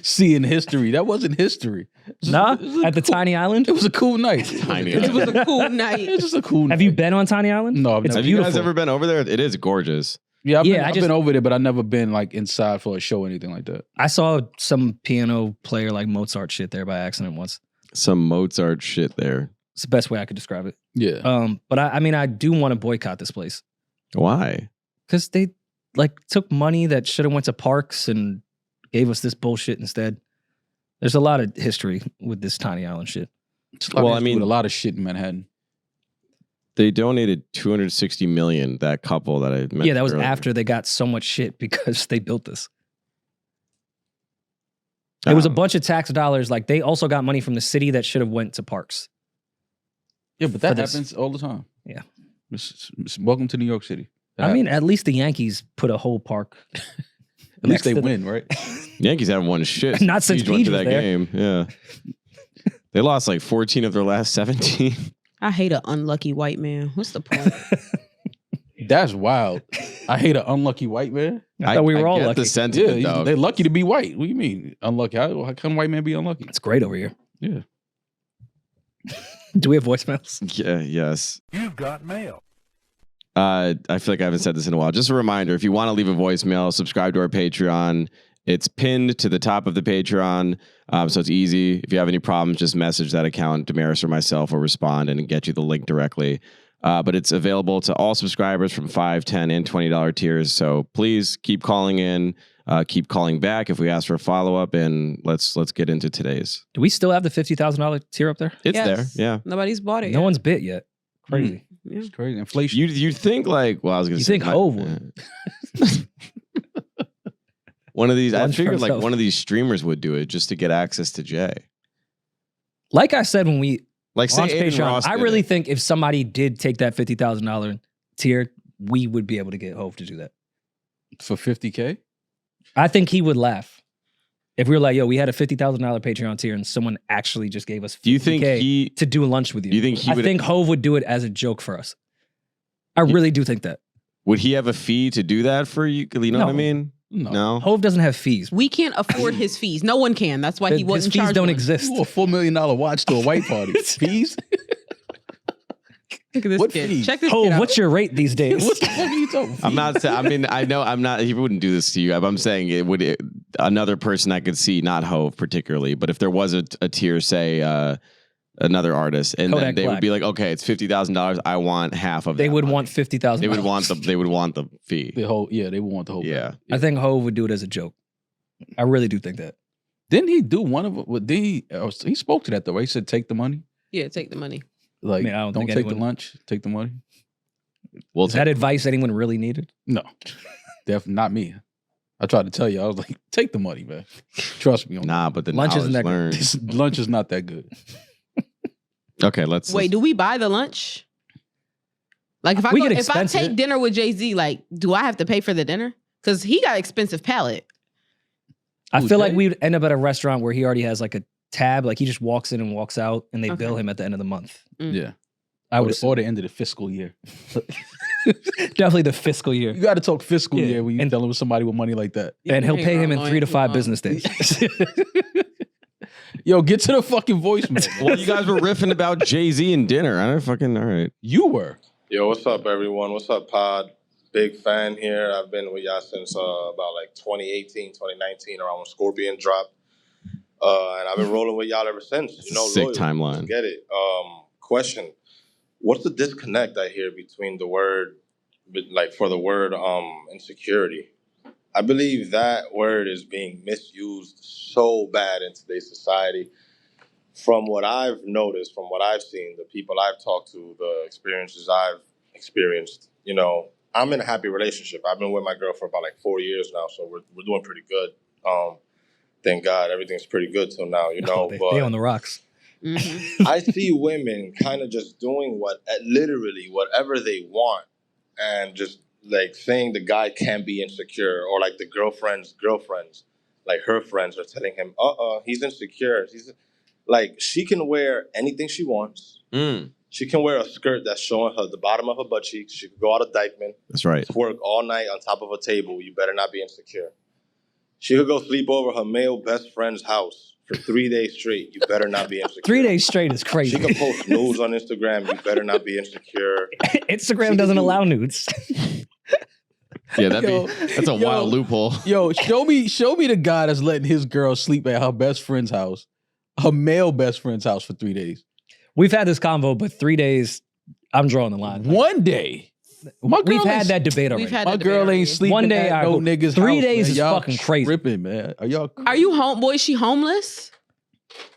Seeing history. That wasn't history. Nah, It was a at the cool- Tiny Island. It was a cool night. Tiny It It was was a cool night. It was just a cool night. Have you been on Tiny Island? No, I've It's never. Have you guys beautiful. ever been over there? It is gorgeous. Yeah, I've, Yeah, been, I I've just- been over there, but I've never been like inside for a show or anything like that. I saw some piano player like Mozart shit there by accident once. Some Mozart shit there. It's the best way I could describe it. Yeah. But I mean, I do want to boycott this place. Why? Because they like took money that should have went to parks and gave us this bullshit instead. There's a lot of history with this tiny island shit. Well, I mean, a lot of shit in Manhattan. They donated $260 million. That couple that I mentioned. Yeah, that was earlier. after they got so much shit because they built this. It was a bunch of tax dollars. Like they also got money from the city that should have went to parks. Yeah, but that happens all the time. Yeah. Welcome to New York City. I mean, at least the Yankees put a whole park. At least they win, right? Yankees haven't won shit. Not since Siege went Pete to was that there. game. Yeah. They lost like 14 of their last 17. I hate an unlucky white man. What's the point? That's wild. I hate an unlucky white man. I thought we were all get lucky. the sentiment, Yeah, though. they're lucky to be white. What do you mean unlucky? How can white man be unlucky? It's great over here. Yeah. Do we have voicemails? Yeah, yes. You've got mail. I feel like I haven't said this in a while. Just a reminder, if you want to leave a voicemail, subscribe to our Patreon. It's pinned to the top of the Patreon, so it's easy. If you have any problems, just message that account. Demaris or myself will respond and get you the link directly. But it's available to all subscribers from $5, $10, and $20 tiers. So please keep calling in, keep calling back if we ask for a follow-up, and let's get into today's. Do we still have the $50,000 tier up there? It's Yes. there, yeah. Nobody's bought it No yet. one's bit yet. Crazy. Yeah. It's crazy. Inflation. You think like, well, I was going to You say. think Hove would? One of these, I Lunch for figured like himself. one of these streamers would do it just to get access to Jay. Like I said when we Like say launched Aiden Patreon, Ross I did really it. think if somebody did take that $50,000 tier, we would be able to get Hove to do that. For $50K? I think he would laugh. If we were like, yo, we had a $50,000 Patreon tier and someone actually just gave us $50K Do you think he? to do lunch with you. Do you think he I would? think Hove would do it as a joke for us. I really do think that. Would he have a fee to do that for you? You know what I No. mean? No. Hove doesn't have fees. We can't afford his fees. No one can. That's why he His wasn't fees charged. don't one. exist. You a $4 million watch to a white party. Fees? Look at this What kid. fees? Check this kid Hove, out. what's your rate these days? What the fuck are you talking about? I'm not. I mean, I know I'm not. He wouldn't do this to you. I'm saying it would. Another person I could see, not Hove particularly, but if there was a tier, say another artist, and Kodak then they Black. would be like, okay, it's $50,000. I want half of. They that would money. want $50,000. They would want the. They would want the fee. They would want the whole Yeah. thing. I think Hove would do it as a joke. I really do think that. Didn't he do one of them? He spoke to that though, right? He said, take the money. Yeah, take the money. Like, I mean, I don't don't think take the anyone- lunch, take the money. Well, Is that advice anyone really needed? No, definitely not me. I tried to tell you. I was like, take the money, man. Trust me on nah, but the Lunch isn't knowledge that good. learned. This lunch is not that good. Okay, let's. Wait, do we buy the lunch? Like if I We go, could if I expense take it. dinner with Jay-Z, like do I have to pay for the dinner? Because he got expensive palate. I Who, feel like Jay? we'd end up at a restaurant where he already has like a tab. Like he just walks in and walks out and they Okay. bill him at the end of the month. Yeah. I would or the end of the fiscal year. definitely the fiscal year. You got to talk fiscal Yeah. year when you're And- dealing with somebody with money like that. And he'll Hang pay him in around 3 to long. 5 business days. Yo, get to the fucking voicemail. Well, you guys were riffing about Jay-Z and dinner. I don't fucking. All right. You were. Yo, what's up, everyone? What's up, Pod? Big fan here. I've been with y'all since about like 2018, 2019, around when Scorpion dropped. And I've been rolling with y'all ever since. You know, Sick loyal. timeline. Let's get it. Question. What's the disconnect I hear between the word, for the word insecurity? I believe that word is being misused so bad in today's society. From what I've noticed, from what I've seen, the people I've talked to, the experiences I've experienced, you know, I'm in a happy relationship. I've been with my girl for about like 4 years now, so we're doing pretty good. Thank God, everything's pretty good till now, you know. they but on the rocks. Mhm. I see women kind of just doing literally whatever they want, and just like saying the guy can't be insecure, or like the girlfriends, like her friends are telling him, he's insecure. He's like, she can wear anything she wants. She can wear a skirt that's showing her the bottom of her butt cheeks. She could go out of Dykeman, That's right. twerk all night on top of a table. You better not be insecure. She could go sleep over her male best friend's house for 3 days straight. You better not be insecure. 3 days straight is crazy. She can post nudes on Instagram. You better not be insecure. Instagram doesn't allow nudes. Yeah, Yo, that's a yo. wild loophole. Yo, show me the guy that's letting his girl sleep at her best friend's house, her male best friend's house for 3 days. We've had this convo, but 3 days, I'm drawing the line. One day. We've had that debate already. We've had My that debate girl already. ain't sleeping One day, at no niggas 3 house, days man. is Y'all fucking crazy. Tripping, man. Are y'all? Are you boy? Is she homeless?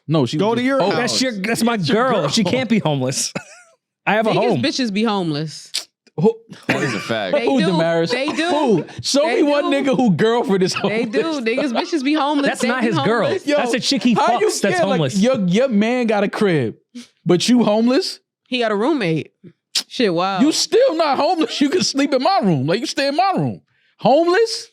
No, she Go was to your just- house. That's my girl. She can't be homeless. I have a home. Bitches be homeless. That is a fact. They Who, do. Demaris? They do. Who? Show They me one do. nigga who girlfriend is homeless. They do. Niggas, bitches be homeless. That's They not be his girl. homeless. Yo, That's a chick he How you fucks that's scared? Like, homeless. your man got a crib, but you homeless? He got a roommate. Shit, wow. You still not homeless. You can sleep in my room. Like you stay in my room. Homeless?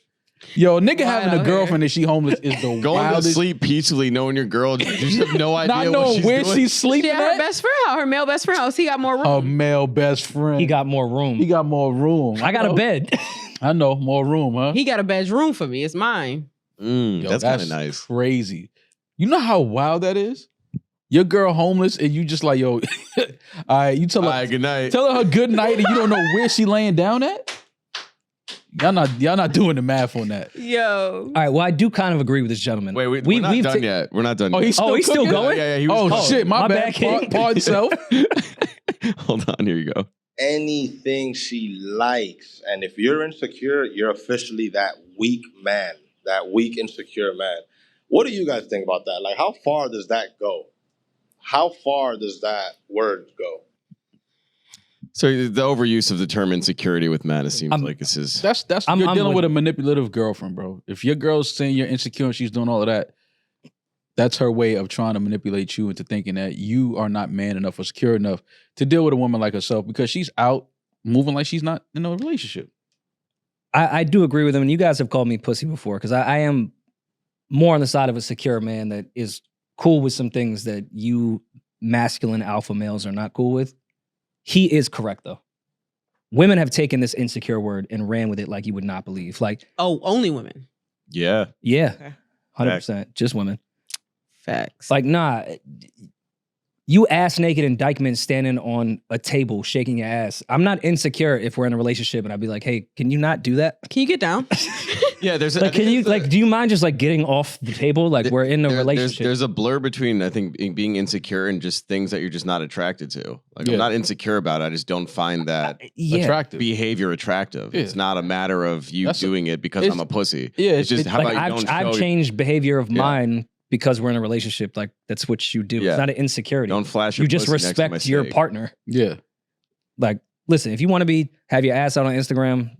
Yo, nigga having out a here. girlfriend and she homeless is the Going to wildest. sleep peacefully, knowing your girl, you just have no idea Not what knowing she's where doing. she's She sleeping at her at. best friend house, her male best friend house. He got more room. A male best friend. He got more room. He got more room. I got a know. bed. I know more room, huh? He got a bedroom for me. It's mine. Yo, That's kind of nice. Crazy. You know how wild that is? Your girl homeless and you just like, yo, all right, you tell All her, right, good night. tell her good night and you don't know where she laying down at? Y'all not doing the math on that. Yo. All right. Well, I do kind of agree with this gentleman. Wait, we're not we've done ta- yet. We're not done Oh, yet. he's still, he's still cooking? going? Yeah, he was. Oh, shit, my my bad. bad, King. Pardon self. Hold on, here you go. Anything she likes, and if you're insecure, you're officially that weak man, that weak, insecure man. What do you guys think about that? Like, how far does that go? How far does that word go? So the overuse of the term insecurity with men, it seems like this is. That's I'm you're dealing with- with a manipulative girlfriend, bro. If your girl's saying you're insecure and she's doing all of that, that's her way of trying to manipulate you into thinking that you are not man enough or secure enough to deal with a woman like herself because she's out moving like she's not in a relationship. I do agree with him, and you guys have called me pussy before because I am more on the side of a secure man that is cool with some things that you masculine alpha males are not cool with. He is correct though. Women have taken this insecure word and ran with it like you would not believe. Like, Oh, only women. Yeah. yeah, Okay. 100%, just women. Facts. Like, nah, you ass naked and Dykeman standing on a table shaking your ass. I'm not insecure if we're in a relationship and I'd be like, hey, can you not do that? Can you get down? Yeah, there's Like, can you, like, do you mind just like getting off the table? Like, we're in a relationship. There's a blur between, I think, being insecure and just things that you're just not attracted to. Like, Yeah. I'm not insecure about it. I just don't find that yeah. Attractive. behavior attractive. Yeah. It's not a matter of you That's- doing it because it's- I'm a pussy. Yeah, It's just how Like, about you don't I've show changed behavior of Yeah. mine because we're in a relationship. Like, that's what you do. Yeah. It's not an insecurity. don't flash your You just pussy next to my respect your steak. partner. Yeah. Like, listen, if you want to have your ass out on Instagram,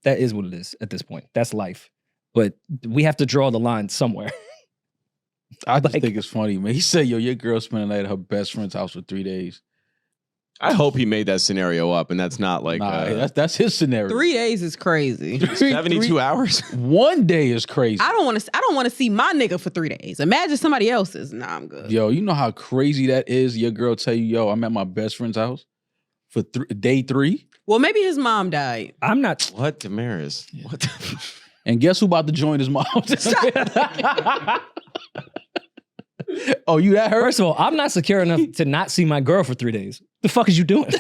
that is what it is at this point. That's life. But we have to draw the line somewhere. I just Like- think it's funny, man. He said, yo, your girl spent the night at her best friend's house for 3 days. I hope he made that scenario up, and that's not like Nah, that's his scenario. 3 days is crazy. 72 hours. 1 day is crazy. I don't want to see my nigga for 3 days. Imagine somebody else's. Nah, I'm good. Yo, you know how crazy that is? Your girl tell you, yo, I'm at my best friend's house for day 3. Well, maybe his mom died. I'm not. What, Demaris? What? And guess who about to join his mom? Oh, you that hurt? First of all, I'm not secure enough to not see my girl for 3 days. The fuck is you doing?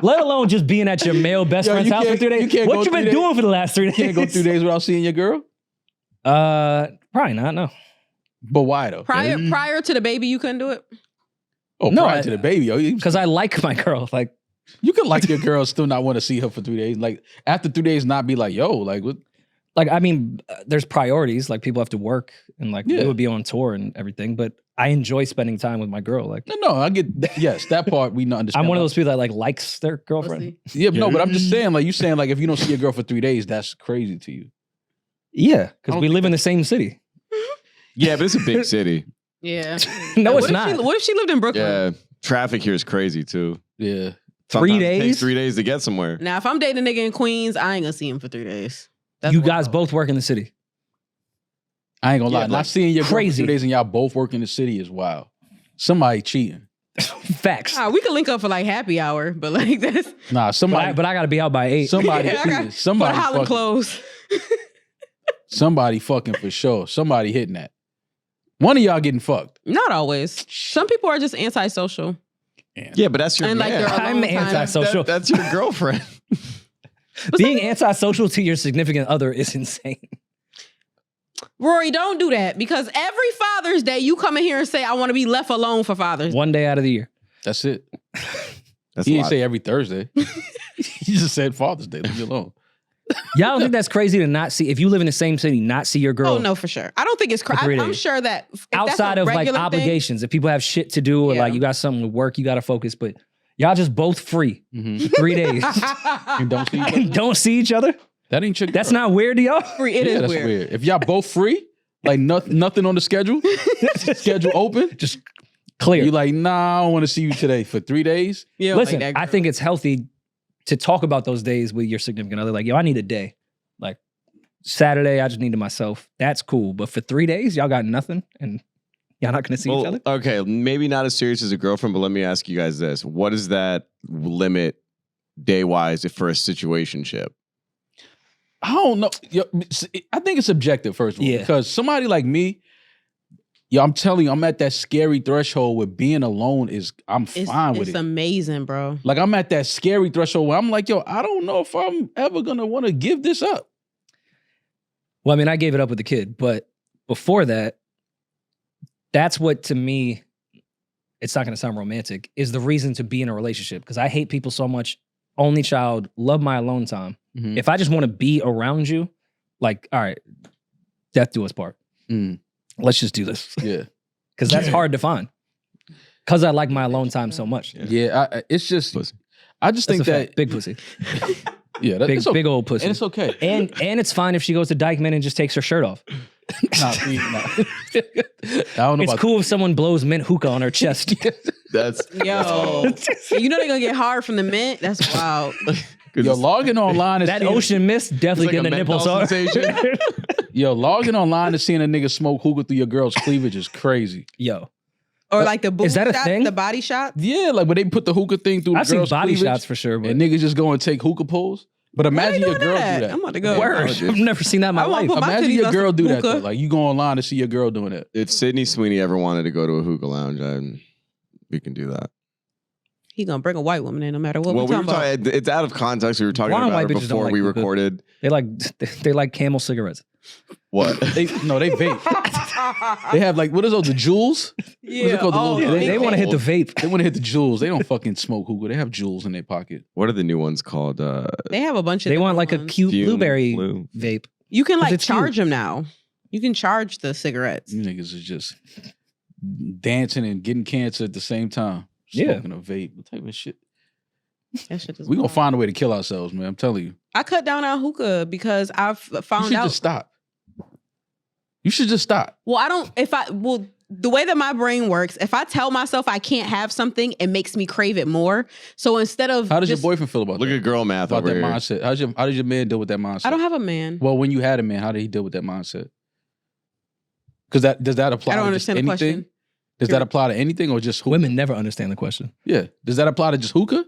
Let alone just being at your male best Yo, friend's you house for can't- 3 days. you can't What go you 3 been days. doing for the last 3 days? Can't go 3 days without seeing your girl? Probably not. No. But why though? Prior to the baby, you couldn't do it. Oh, No, prior to the baby, yo. Because I like my girl. Like, You could like your girl, still not want to see her for 3 days. Like after 3 days, not be like, yo, like what? I mean, there's priorities. Like, people have to work and like Yeah. they would be on tour and everything. But I enjoy spending time with my girl. Like, No, I get that. Yes, that part we not understand. I'm one of those people that like likes their girlfriend. Pussy. Yeah, no, but I'm just saying, like you saying, like if you don't see your girl for 3 days, that's crazy to you. Yeah, because we live in the same city. Yeah, but it's a big city. Yeah. No, What it's if not. What if she lived in Brooklyn? Yeah, traffic here is crazy too. Yeah. Sometimes 3 It takes days? 3 days to get somewhere. Now, if I'm dating a nigga in Queens, I ain't gonna see him for 3 days. You guys both work in the city. I ain't gonna lie. Yeah, Not like, seeing your girl for crazy. 3 days and y'all both work in the city is wild. Somebody cheating. Facts. Ah, we could link up for like happy hour, but like that's Nah, somebody. But I got to be out by 8. Somebody I got- cheating. Somebody for Holland fucking. clothes. Somebody fucking for sure. Somebody hitting that. One of y'all getting fucked. Not always. Some people are just antisocial. Yeah, but that's your And like man. they're I'm alone time. antisocial. That's your girlfriend. Being antisocial to your significant other is insane. Rory, don't do that because every Father's Day you come in here and say I want to be left alone for Father's Day. One day out of the year. That's it. That's He a didn't lot. say every Thursday. He just said Father's Day. Leave me alone. Y'all don't think that's crazy to not see, if you live in the same city, not see your girl Oh no, for sure. I don't think it's. For 3 I'm days. sure that if outside that's a of like regular thing- obligations. If people have shit to do or Yeah. like you got something to work, you got to focus. But y'all just both free Mhm. 3 days You don't see each and other? don't see each other. That ain't your That's girl. not weird to y'all. It is that's weird. If y'all both free, like nothing on the schedule, schedule open, Just clear. you like, nah, I don't want to see you today for 3 days. Yeah, Listen, like that I girl. think it's healthy to talk about those days with your significant other. Like, yo, I need a day. Like Saturday, I just need to myself. That's cool. But for 3 days, y'all got nothing and y'all not gonna see each other. Okay, maybe not as serious as a girlfriend, but let me ask you guys this: what is that limit day wise for a situationship? I don't know. Yo, I think it's subjective, first of all, Yeah. because somebody like me, I'm telling you, I'm at that scary threshold where being alone I'm fine with it's it. amazing, bro. Like I'm at that scary threshold where I'm like, yo, I don't know if I'm ever gonna want to give this up. Well, I mean, I gave it up with the kid, but before that, that's what to me, it's not gonna sound romantic, is the reason to be in a relationship. Because I hate people so much. Only child, love my alone time. Mhm. If I just want to be around you, like, all right, death do us part. Mm. Let's just do this. Yeah, Because that's hard to find. Because I like my alone time so much. yeah. It's just, Pussy. I just That's think a that fact. Big pussy. yeah, Big, it's okay. big old pussy. And it's okay. And it's fine if she goes to Dykeman and just takes her shirt off. Nah, see, nah. I don't know It's about cool if someone blows mint hookah on her chest. That's Yo, you know they're gonna get hard from the mint. That's wild. Yo, logging online is That ocean mist definitely It's like getting a the nipples menthol hard. sensation. Yo, logging online and seeing a nigga smoke hookah through your girl's cleavage is crazy. Yo, Or like the boob Is that a shot, thing? the body shot. Yeah, like when they put the hookah thing through I've the seen girl's body cleavage, shots for sure, but and niggas just go and take hookah pulls. But imagine your doing girl that? do that. I'm about to go. word. I've never seen that in my I want life. put my Imagine titties your on girl some do that. Though. hookah. Like you go online to see your girl doing that. If Sydney Sweeney ever wanted to go to a hookah lounge, we can do that. He gonna bring a white woman in no matter what Well, we we were talking about. talking. It's out of context. We were talking Why about white it bitches don't before like we hookah? recorded. They like Camel cigarettes. What? They vape. They have like what is those? The jewels? Yeah, What's it called? The oh, little- They want to hit the vape. They want to hit the jewels. They don't fucking smoke hookah. They have jewels in their pocket. What are the new ones called? They have a bunch of. They want different like a ones. cute Fume blueberry Blue. vape. You can 'Cause like it's cute. charge them now. You can charge the cigarettes. You niggas is just dancing and getting cancer at the same time. Yeah. Smoking a vape. What type of shit? That shit is We gonna wild. find a way to kill ourselves, man. I'm telling you. I cut down on hookah because I've You found should out. just stop. You should just stop. Well, I don't. The way that my brain works, if I tell myself I can't have something, it makes me crave it more. So instead of How does just, your boyfriend feel about Look that? at girl math About over that here. mindset. How does your man deal with that mindset? I don't have a man. Well, when you had a man, how did he deal with that mindset? Because does that apply I don't to just understand the anything? question. Does that apply to anything or just hookah? Women never understand the question. Yeah. Does that apply to just hookah?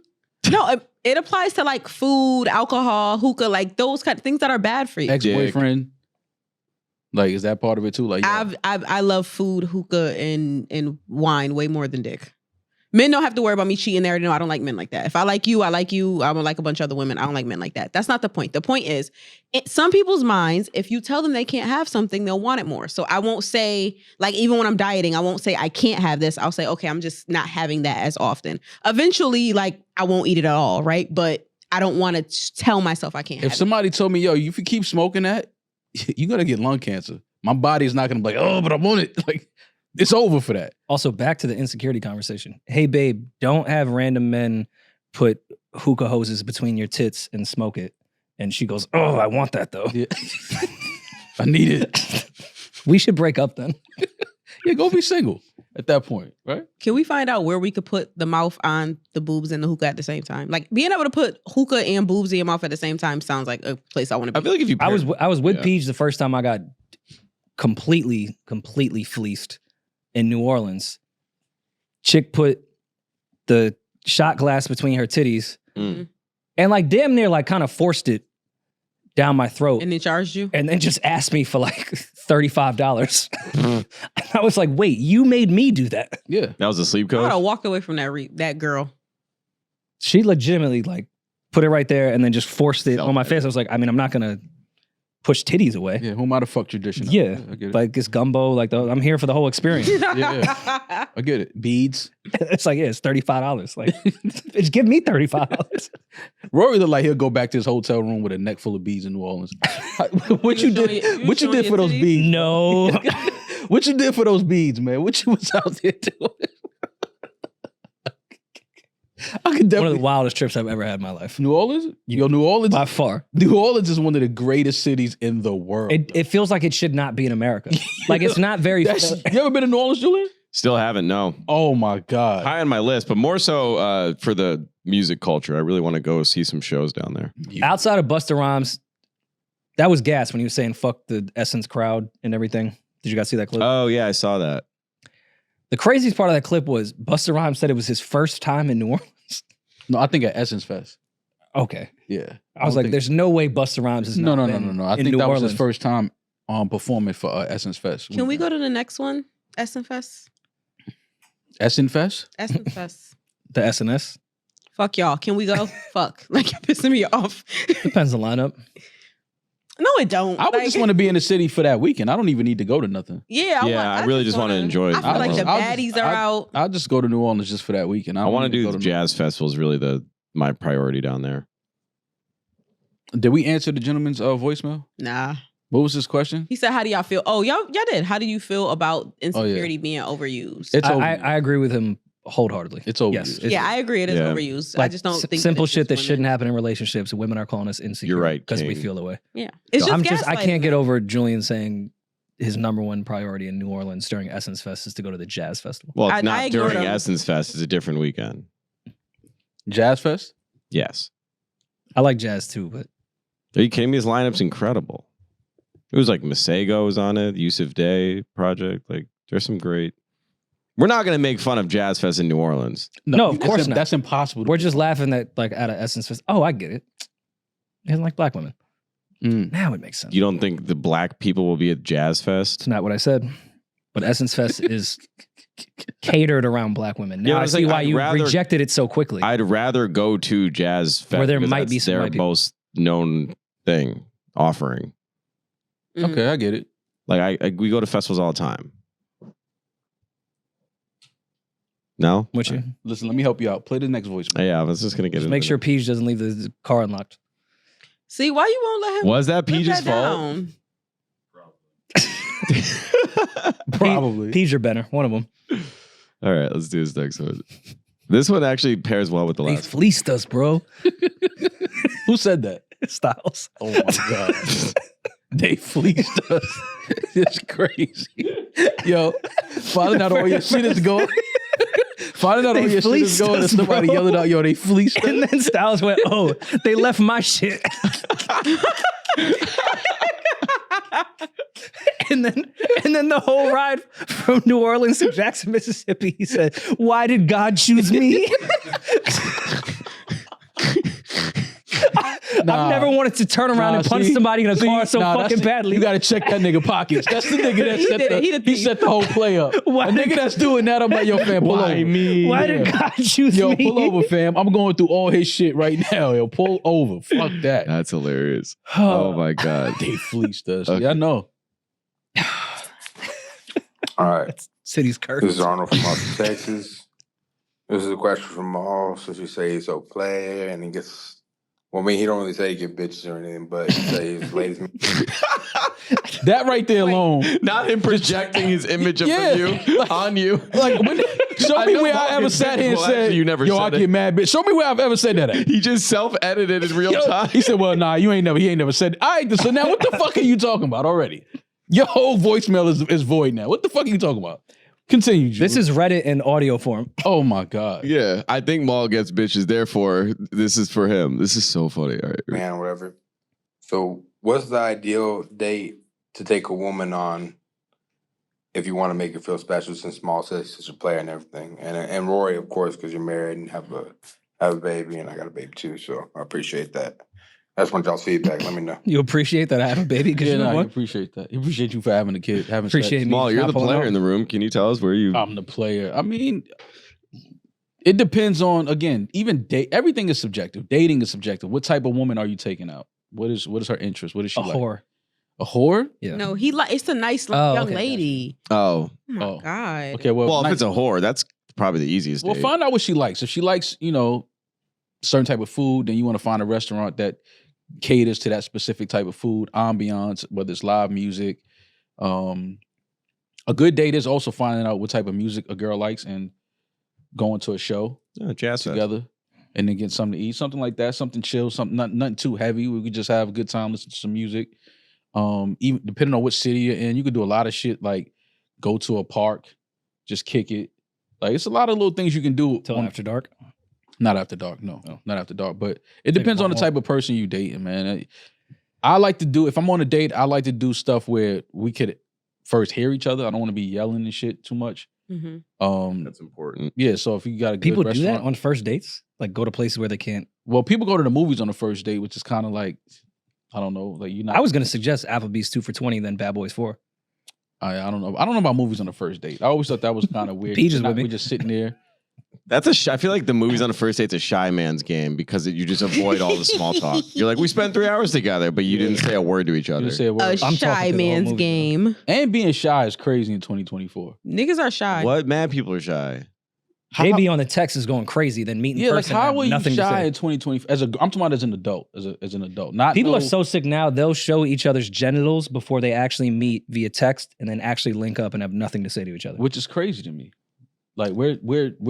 No, it applies to like food, alcohol, hookah, like those kind of things that are bad for you. Ex-boyfriend? Like, is that part of it too? Like, I love food, hookah, and wine way more than dick. Men don't have to worry about me cheating there. No, I don't like men like that. If I like you, I like you. I'm gonna like a bunch of other women. I don't like men like that. That's not the point. The point is, in some people's minds, if you tell them they can't have something, they'll want it more. So I won't say, like, even when I'm dieting, I won't say I can't have this. I'll say, okay, I'm just not having that as often. Eventually, like, I won't eat it at all, right? But I don't want to tell myself I can't if have somebody told me, yo, if you keep smoking that, you're gonna get lung cancer. My body's not gonna be like, oh, but I want it. Like, it's over for that. Also, back to the insecurity conversation. Hey, babe, don't have random men put hookah hoses between your tits and smoke it. And she goes, oh, I want that though. Yeah. I need it. We should break up then. Yeah, go be single at that point, right? Can we find out where we could put the mouth on the boobs and the hookah at the same time? Like being able to put hookah and boobs in your mouth at the same time sounds like a place I want to be. I feel like if you, I was with Yeah. Peach the first time I got completely fleeced in New Orleans. Chick put the shot glass between her titties Mm. and like damn near like kind of forced it down my throat. And they charged you? And then just asked me for like $35. I was like, wait, you made me do that. Yeah. that was a sleep I would coach. have walked away from that girl. She legitimately like put it right there and then just forced it Felt on my it. face. I was like, I mean, I'm not gonna push titties away. Yeah, who might have fucked tradition? Yeah, I get it. like it's gumbo. Like I'm here for the whole experience. yeah, I get it. Beads. It's like, yeah, it's $35. Like, bitch, give me $35. Rory look like he'll go back to his hotel room with a neck full of beads in New Orleans. What you did? What you did for those beads? No. What you did for those beads, man? What you was out there doing? I could One definitely. of the wildest trips I've ever had in my life. New Orleans? Yo, New Orleans. By far. New Orleans is one of the greatest cities in the world. It feels like it should not be in America. Like, it's not very... You ever been to New Orleans, Julian? Still haven't, no. Oh my God. High on my list, but more so for the music culture. I really want to go see some shows down there. Outside of Busta Rhymes, that was gas when he was saying fuck the Essence crowd and everything. Did you guys see that clip? Oh, yeah, I saw that. The craziest part of that clip was Busta Rhymes said it was his first time in New Orleans. No, I think at Essence Fest. Okay. Yeah. I was like, there's no way Busta Rhymes is No. not I think New that Orleans. was his first time performing for Essence Fest. Can we go to the next one? Essence Fest? Essence Fest? Essence Fest. The SNS? Fuck y'all. Can we go? Fuck. Like, you're pissing me off. Depends on the lineup. No, it don't. I would just want to be in the city for that weekend. I don't even need to go to nothing. Yeah, I really just want to enjoy it. I feel like the I'll baddies just- are out. I'll just go to New Orleans just for that weekend. I want to do go the jazz festival is really my priority down there. Did we answer the gentleman's voicemail? Nah. What was his question? He said, how do y'all feel? Oh, y'all did. How do you feel about insecurity being overused? It's over. I agree with him wholeheartedly. It's overused. Yes, Yeah, I agree. It is overused. I just don't think simple that it's shit that just shouldn't women. happen in relationships. Women are calling us insecure. You're right, because we King. feel the way. Yeah, it's So just. I can't gaslighting. get over Julian saying his number one priority in New Orleans during Essence Fest is to go to the jazz festival. Well, it's I not ignored during him. Essence Fest. It's a different weekend. Jazz Fest? Yes. I like jazz too, but Are you kidding me? His lineup's incredible. It was like Masego was on it, Yusuf Day project. Like, there's some great. We're not going to make fun of Jazz Fest in New Orleans. No, of course not. That's impossible. we're just laughing at like out of Essence Fest. Oh, I get it. He doesn't like black women. Now it makes sense. You don't think the black people will be at Jazz Fest? It's not what I said. But Essence Fest is catered around black women. Now Yeah, I it's see like, why I'd you rather- rejected it so quickly. I'd rather go to Jazz Fest Where there because might that's be some their white people. most known thing offering. Mhm. Okay, I get it. Like we go to festivals all the time. No? With you. Listen, let me help you out. Play the next voicemail. Yeah, I was just gonna get Just into make sure that. Peach doesn't leave the car unlocked. See, why you won't let him? Was that live Peach's that fault? down? Probably. Peach or Benner, one of them. All right, let's do this next one. This one actually pairs well with the They last one. fleeced us, bro. Who said that? Styles. Oh my God. They fleeced us. It's crazy. Yo, finding out all your shit is going. Finding out all They your shit is fleeced going and us, somebody bro. yelling out, yo, they fleeced us. And then Styles went, oh, they left my shit. And then the whole ride from New Orleans to Jackson, Mississippi, he said, why did God choose me? I've never wanted to turn around and punch somebody in a car so fucking badly. You got to check that nigga pockets. That's the nigga that He set the whole play up. Why A nigga that's doing that, I'm like, yo, fam, pull over. Why did God choose Yo, me? pull over, fam. I'm going through all his shit right now. Yo, pull over. Fuck that. That's hilarious. Oh my God. They fleeced us. Okay. Yeah, I know. All right. City's curse. This is Arnold from Austin, Texas. This is a question from Maul. Since you say he's so player and he gets, well, I mean, he don't really say he get bitches or anything, but he say his ladies. That right there alone. Not him projecting his image of Yeah, you on you. Like, show I me know where Mark I ever is sat here and well, said, actually, you never yo, said I it. get mad bitch. Show me where I've ever said that at. He just self-edited in real time. He said, well, nah, he ain't never said it. All right, so now what the fuck are you talking about already? Your whole voicemail is void now. What the fuck are you talking about? Continue, Jules. This is Reddit in audio form. Oh my God. Yeah, I think Maul gets bitches. Therefore, this is for him. This is so funny. All right. Man, whatever. So, what's the ideal date to take a woman on if you want to make her feel special? Since Maul says she's a player and everything, and Rory, of course, because you're married and have a baby, and I got a baby too, so I appreciate that. I just want y'all's feedback. Let me know. You appreciate that I have a baby? Because Yeah, you know I what? appreciate that. I appreciate you for having a kid. Appreciate me. Maul, you're not the pulling player out. in the room. Can you tell us where you? I'm the player. I mean, it depends on, again, even everything is subjective. Dating is subjective. What type of woman are you taking out? What is her interest? What is she A like? whore. A whore? Yeah. No, it's a nice Oh, young okay, lady. Oh, Oh my Oh. God. Okay, well, if it's a whore, that's probably the easiest. well, date. find out what she likes. If she likes, certain type of food, then you want to find a restaurant that caters to that specific type of food, ambiance, whether it's live music. A good date is also finding out what type of music a girl likes and going to a show Jazz fest. together and then get something to eat, something like that, something chill, something nothing too heavy. We could just have a good time, listen to some music. Even depending on which city you're in, you could do a lot of shit like go to a park, just kick it. Like it's a lot of little things you can do Till after dark. Not after dark, no, Oh. not after dark. But it depends on the one type of person you dating, man. I like to do, if I'm on a date, I like to do stuff where we could first hear each other. I don't want to be yelling and shit too much. Mm-hmm. That's important. Yeah, so if you got a good People do restaurant, that on first dates? Like go to places where they can't. well, people go to the movies on the first date, which is kind of like, I don't know, like you're not. I was gonna suggest Applebee's 2 for $20, then Bad Boys 4. I don't know. I don't know about movies on the first date. I always thought that was kind of weird. Peach is We're with me. We're just sitting there. That's I feel like the movies on the first date's a shy man's game because you just avoid all the small talk. You're like, we spent 3 hours together, but you didn't say a word to each You other. didn't say a A word. I'm talking shy through the whole man's movie, game. And being shy is crazy in 2024. Niggas are shy. What? Mad people are shy. They be on the text is going crazy, then meeting Yeah, like person. how have were you nothing to shy say. in 2020? I'm talking about as an adult, as an adult. Not People no, are so sick now, they'll show each other's genitals before they actually meet via text and then actually link up and have nothing to say to each other. which is crazy to me. Like we're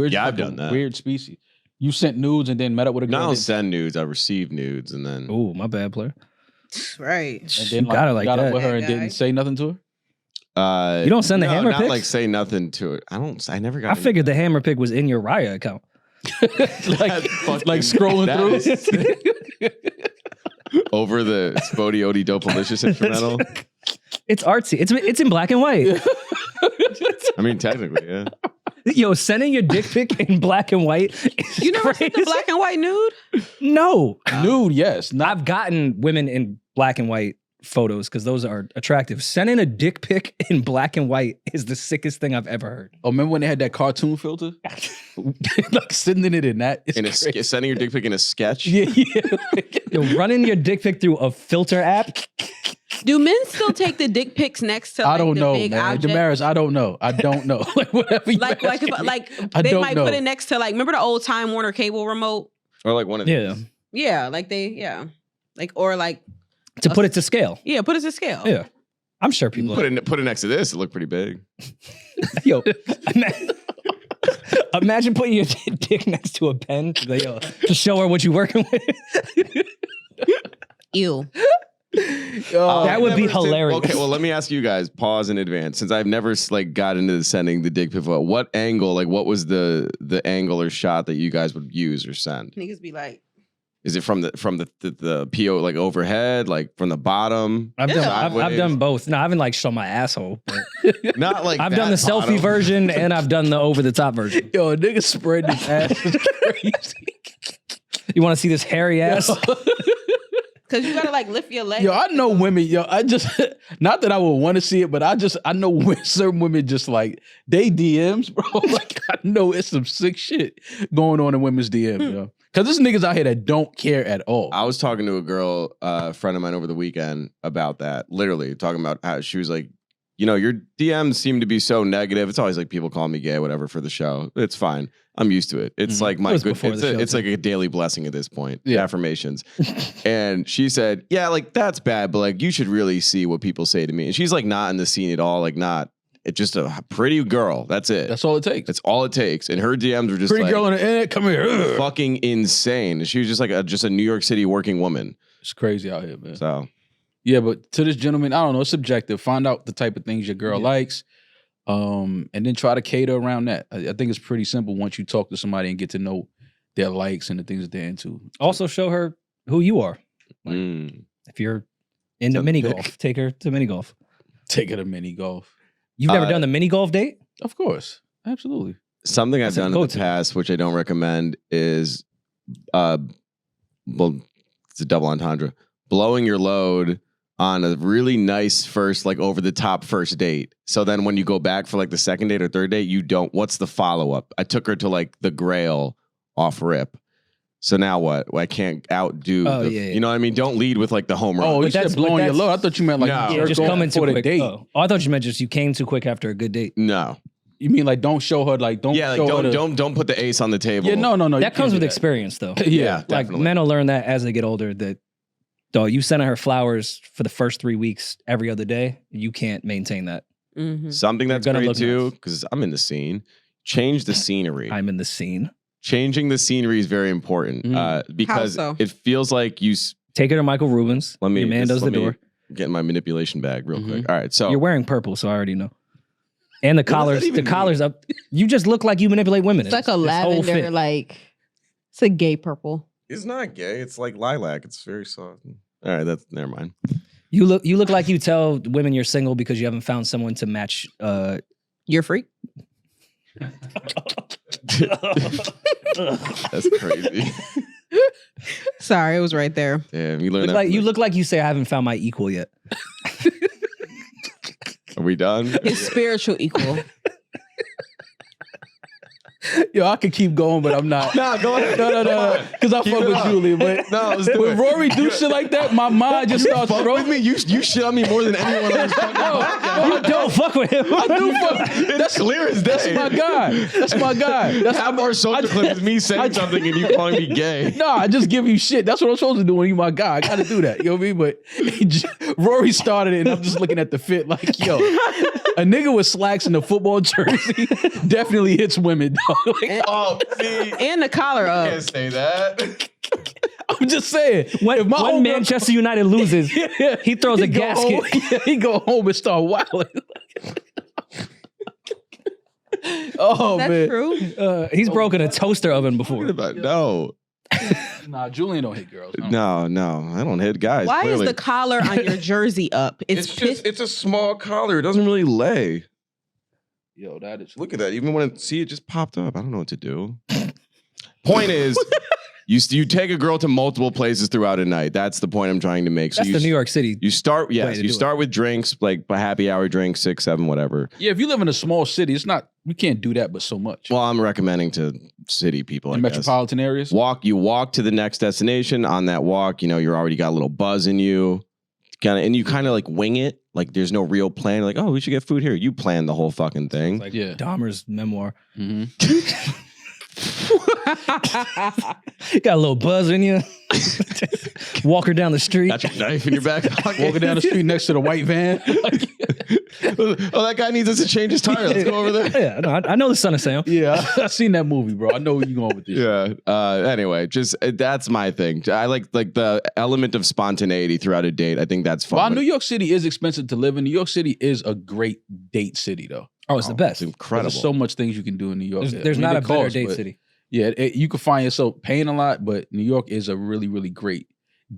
Yeah, I've like a done that. weird species. You sent nudes and then met up with a No, girl. I don't and send nudes. I receive nudes, and then Ooh, my bad, player. Right. then You got it like got up that. with her and That guy. didn't say nothing to her. You don't send the no, hammer not pics? like say nothing to it. I never got. I figured the hammer pic was in your Raya account. like scrolling through. over the Spodioti Dopalicious instrumental. It's artsy. It's in black and white. I mean, technically, yeah. Yo, sending your dick pic in black and white is You never seen crazy. the black and white nude? No. Nude, yes. I've gotten women in black and white photos because those are attractive. Sending a dick pic in black and white is the sickest thing I've ever heard. Oh, remember when they had that cartoon filter? Like sending it in that. It's In a crazy. sending your dick pic in a sketch. Yeah. Yo, running your dick pic through a filter app. Do men still take the dick pics next to like, I don't the know, big man. object? Demaris, I don't know. Like whatever. You Like asking if, me. like I they don't might know. put it next to like remember the old Time Warner cable remote? Or like one of Yeah. these. Yeah, like like or like To put it to scale. yeah, put it to scale. Yeah. I'm sure people Put it next to this. It looked pretty big. Yo, imagine putting your dick next to a pen to show her what you're working with. Ew. That would be hilarious. Okay, well, let me ask you guys. Pause in advance, since I've never like got into sending the dick pic. What angle? Like, what was the angle or shot that you guys would use or send? Niggas be like, Is it from the PO like overhead, like from the bottom? I've sideways? done both. No, I haven't like shown my asshole. But Not like I've done the that selfie bottom. version and I've done the over the top version. Yo, a nigga spreading his ass is crazy. You want to see this hairy ass? because you gotta like lift your leg. Yo, I know women. Yo, I just not that I would want to see it, but I know certain women just like they DMs, bro. Like I know it's some sick shit going on in women's DMs, yo. Because there's niggas out here that don't care at all. I was talking to a girl, a friend of mine over the weekend about that. Literally talking about how she was like, you know, your DMs seem to be so negative. It's always like people calling me gay, whatever, for the show. It's fine. I'm used to it. It's like my It was good. before the show, It's too. like a daily blessing at this point. Yeah. Affirmations. And she said, yeah, like that's bad, but like you should really see what people say to me. And she's like not in the scene at all. Like not. It's just a pretty girl. That's it. That's all it takes. That's all it takes. And her DMs were just Pretty like girl on the internet, come here. fucking insane. She was just like a New York City working woman. It's crazy out here, man. So Yeah, but to this gentleman, I don't know. It's subjective. Find out the type of things your girl likes, and then try to cater around that. I think it's pretty simple once you talk to somebody and get to know their likes and the things that they're into. Also show her who you are. mm. If you're into Send mini the pic. golf, take her to mini golf. Take her to mini golf. You've never done the mini golf date? Of course, absolutely. Something I've That's a done in the go-to. past, which I don't recommend, is well, it's a double entendre. Blowing your load on a really nice first, like over the top first date. So then when you go back for like the second date or third date, you don't. What's the follow up? I took her to like the Grail off rip. So now what? Well, I can't outdo. Yeah. You know what I mean? Don't lead with like the home run. Oh, you said that's- blowing your that's- load. I thought you meant like No. you're just going coming too for the quick. date. Oh, I thought you meant just you came too quick after a good date. No. You mean like don't show her like don't Yeah, like show her don't put the ace on the table. Yeah, no. you That can't comes with do experience, though. Yeah, Like definitely. men will learn that as they get older. That dog, you sending her flowers for the first 3 weeks every other day, you can't maintain that. Mhm. Something that's They're gonna great look too, nice. because I'm in the scene. Change the scenery. I'm in the scene. Changing the scenery is very important because How so? it feels like you. Take her to Michael Rubin's. Let me. Your man does the door. Get in my manipulation bag real quick. Mhm. All right, so You're wearing purple, so I already know. And the does that collars, even the collars up. You just look like you manipulate women. It's like a This whole lavender, fit. like it's a gay purple. it's not gay. It's like lilac. It's very soft. All right, that's never mind. You look like you tell women you're single because you haven't found someone to match. You're a freak. That's crazy. Sorry, it was right there. Damn, you learned Look that. like from you the- look like you say I haven't found my equal yet. Are we done? His spiritual equal. Yo, I could keep going, but I'm not. Nah, go ahead. No. Because I Keep fuck it with up. Julian, but No, let's do when it. Rory do shit like that, my mind just starts Fuck rolling. with me. You shit on me more than anyone on this fucking podcast. You don't fuck with him. I do fuck. That's clear as day. That's my guy. That's my guy. That's Half our social clip is me saying something and you calling me gay. No, I just give you shit. That's what I'm supposed to do when you my guy. I gotta do that. You know what I mean? But Rory started it, and I'm just looking at the fit like, yo, a nigga with slacks in a football jersey definitely hits women, dog. Like, Oh, see, And the collar I up. can't say that. I'm just saying. When my when homegirl- Manchester United loses, he throws a go gasket. home- he go home and start wilding. Oh That's man. true. He's broken a toaster oven before. No, Nah, Julian don't hit girls. no, I don't hit guys. Why clearly. is the collar on your jersey up? It's a small collar. It doesn't really lay. Yo, that is. Look at that. Even when it just popped up. I don't know what to do. Point is, you take a girl to multiple places throughout a night. That's the point I'm trying to make. So That's the New York City. You start, way yes, to you do start with drinks, like a happy hour drinks, 6, 7, whatever. Yeah, if you live in a small city, it's not. We can't do that, but so much. Well, I'm recommending to city people. in I guess. metropolitan areas. You walk to the next destination. On that walk, you're already got a little buzz in you. And you kind of like wing it. Like there's no real plan. Like, oh, we should get food here. You plan the whole fucking thing. Like Yeah. Dahmer's memoir. Mm-hmm. Got a little buzz in you. Walk her down the street. Got your knife in your back pocket. Walking down the street next to the white van. Oh, that guy needs us to change his tire. Let's go over there. Yeah, no, I know the son of Sam. Yeah, I seen that movie, bro. I know where you going with this. Yeah. Anyway, just that's my thing. I like the element of spontaneity throughout a date. I think that's fun. While New York City is expensive to live in, New York City is a great date city, though. Oh, it's the best. It's incredible. There's so much things you can do in New York. There's I mean, not they a better cost, date but city. Yeah, you can find yourself paying a lot, but New York is a really, really great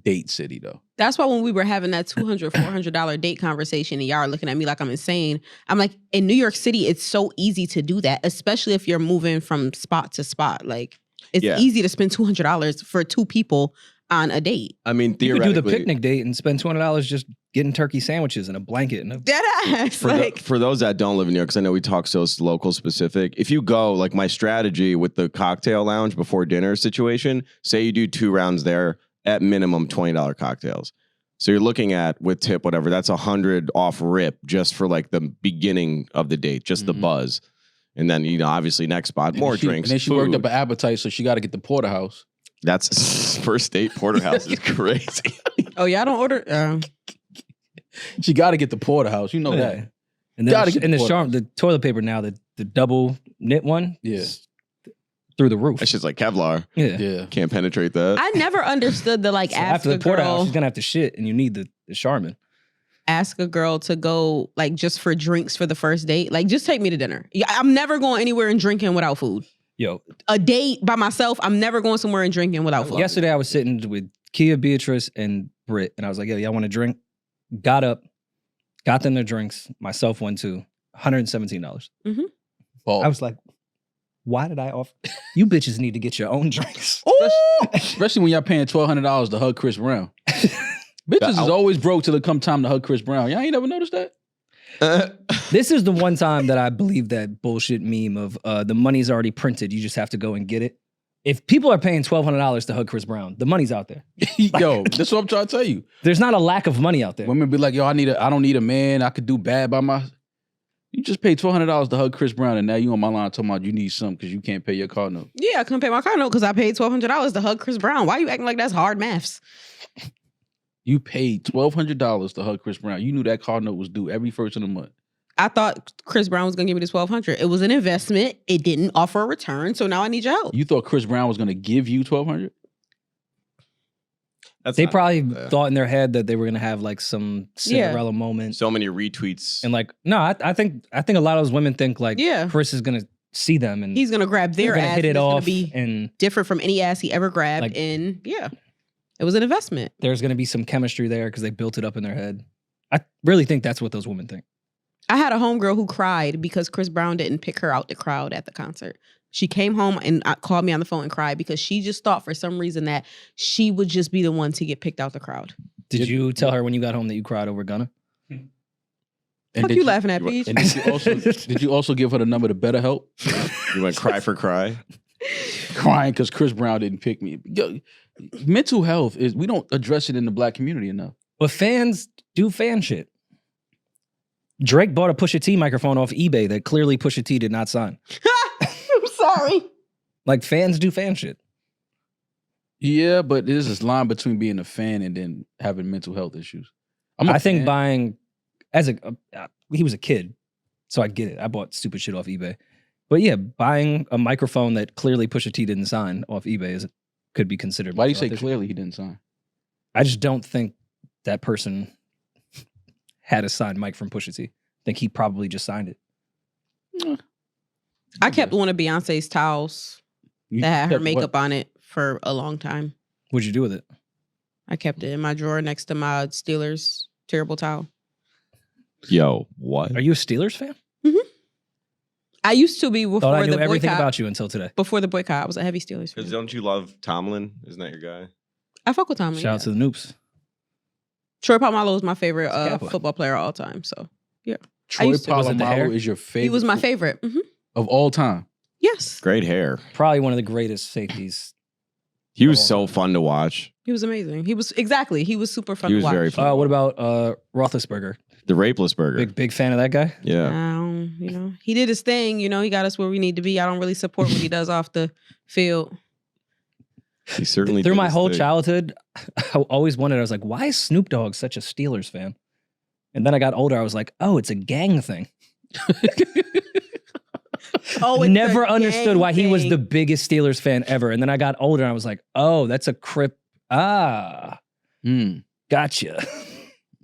date city, though. That's why when we were having that $200, $400 date conversation and y'all are looking at me like I'm insane, I'm like, in New York City, it's so easy to do that, especially if you're moving from spot to spot. Like, it's Yeah. easy to spend $200 for 2 people on a date. I mean, You could do theoretically, the picnic date and spend $200 just getting turkey sandwiches and a blanket. And Dead ass. For those that don't live in New York, because I know we talk so local specific, if you go, like my strategy with the cocktail lounge before dinner situation, say you do 2 rounds there, at minimum $20 cocktails. So you're looking at, with tip, whatever, that's $100 off rip just for like the beginning of the date, just the buzz. And then, obviously next spot, more drinks. And then she food. worked up an appetite, so she got to get the porterhouse. That's first date porterhouse is crazy. Oh, y'all don't order? She got to get the porterhouse. You know that. Yeah. And Gotta then get the the toilet paper now, the double knit one, Yeah. is through the roof. That shit's like Kevlar. Yeah. Yeah. Can't penetrate that. I never understood the So ask after a the porterhouse, girl, she's gonna have to shit, and you need the Charmin. ask a girl to go like just for drinks for the first date. Like, just take me to dinner. Yeah, I'm never going anywhere and drinking without food. Yo, A date by myself, I'm never going somewhere and drinking without food. yesterday I was sitting with Kia, Beatrice, and Britt, and I was like, "Yo, y'all want a drink?" Got up, got them their drinks. Myself one too. $117. Paul. I was like, "Why did I offer?" You bitches need to get your own drinks. Especially when y'all paying $1,200 to hug Chris Brown. Bitches is always broke till it come time to hug Chris Brown. Y'all ain't never noticed that? This is the one time that I believe that bullshit meme of the money's already printed. You just have to go and get it. if people are paying $1,200 to hug Chris Brown, the money's out there. Yo, that's what I'm trying to tell you. There's not a lack of money out there. Women be like, yo, I don't need a man. I could do bad by my. You just paid $1,200 to hug Chris Brown, and now you on my line talking about you need something because you can't pay your car note. Yeah, I couldn't pay my car note because I paid $1,200 to hug Chris Brown. Why are you acting like that's hard maths? You paid $1,200 to hug Chris Brown. You knew that car note was due every first of the month. I thought Chris Brown was gonna give me the $1,200. It was an investment. It didn't offer a return, so now I need your help. You thought Chris Brown was going to give you $1,200? They probably thought in their head that they were gonna have like some Cinderella moment. So many retweets. And like, no, I think a lot of those women think like Chris is gonna see them and he's gonna grab their gonna ass. hit it and off it's gonna be and different from any ass he ever grabbed. Like- And yeah, it was an investment. there's gonna be some chemistry there because they built it up in their head. I really think that's what those women think. I had a homegirl who cried because Chris Brown didn't pick her out the crowd at the concert. She came home and called me on the phone and cried because she just thought for some reason that she would just be the one to get picked out the crowd. Did you tell her when you got home that you cried over Gunna? And Fuck did you laughing at, Peach. And did you also give her the number to BetterHelp? You went cry for cry. Crying because Chris Brown didn't pick me. Yo, mental health is, we don't address it in the black community enough. But fans do fan shit. Drake bought a Pusha T microphone off eBay that clearly Pusha T did not sign. I'm sorry. Like fans do fan shit. Yeah, but there's this line between being a fan and then having mental health issues. I think buying he was a kid, so I get it. I bought stupid shit off eBay. But yeah, buying a microphone that clearly Pusha T didn't sign off eBay could be considered. Why do you say mental health clearly he didn't sign? I just don't think that person had a signed mic from Pusha T. I think he probably just signed it. I kept one of Beyonce's towels You that had her kept makeup what? on it for a long time. What'd you do with it? I kept it in my drawer next to my Steelers terrible towel. Yo, what? Are you a Steelers fan? I used to be Thought before I knew the everything boycott. about you until today. Before the boycott, I was a heavy Steelers fan. Because don't you love Tomlin? Isn't that your guy? I fuck with Tomlin. Shout out to the Noops. Troy Polamalu is my favorite Kappa. football player of all time. So Troy used to- Was it the hair? Polamalu is your favorite. he was my favorite. of all time. Yes, Great hair. Probably one of the greatest safeties. He was so fun to watch. he was amazing. He was super fun He to was watch. very fun. What about Roethlisberger? The Rapeless Burger. Big fan of that guy. Yeah. He did his thing. He got us where we need to be. I don't really support what he does off the field. He certainly Through did my his whole thing. childhood, I always wondered, I was like, why is Snoop Dogg such a Steelers fan? And then I got older, I was like, oh, it's a gang thing. Oh, it's Never a understood gang why he was thing. the biggest Steelers fan ever. And then I got older and I was like, oh, that's a Crip. Ah, gotcha.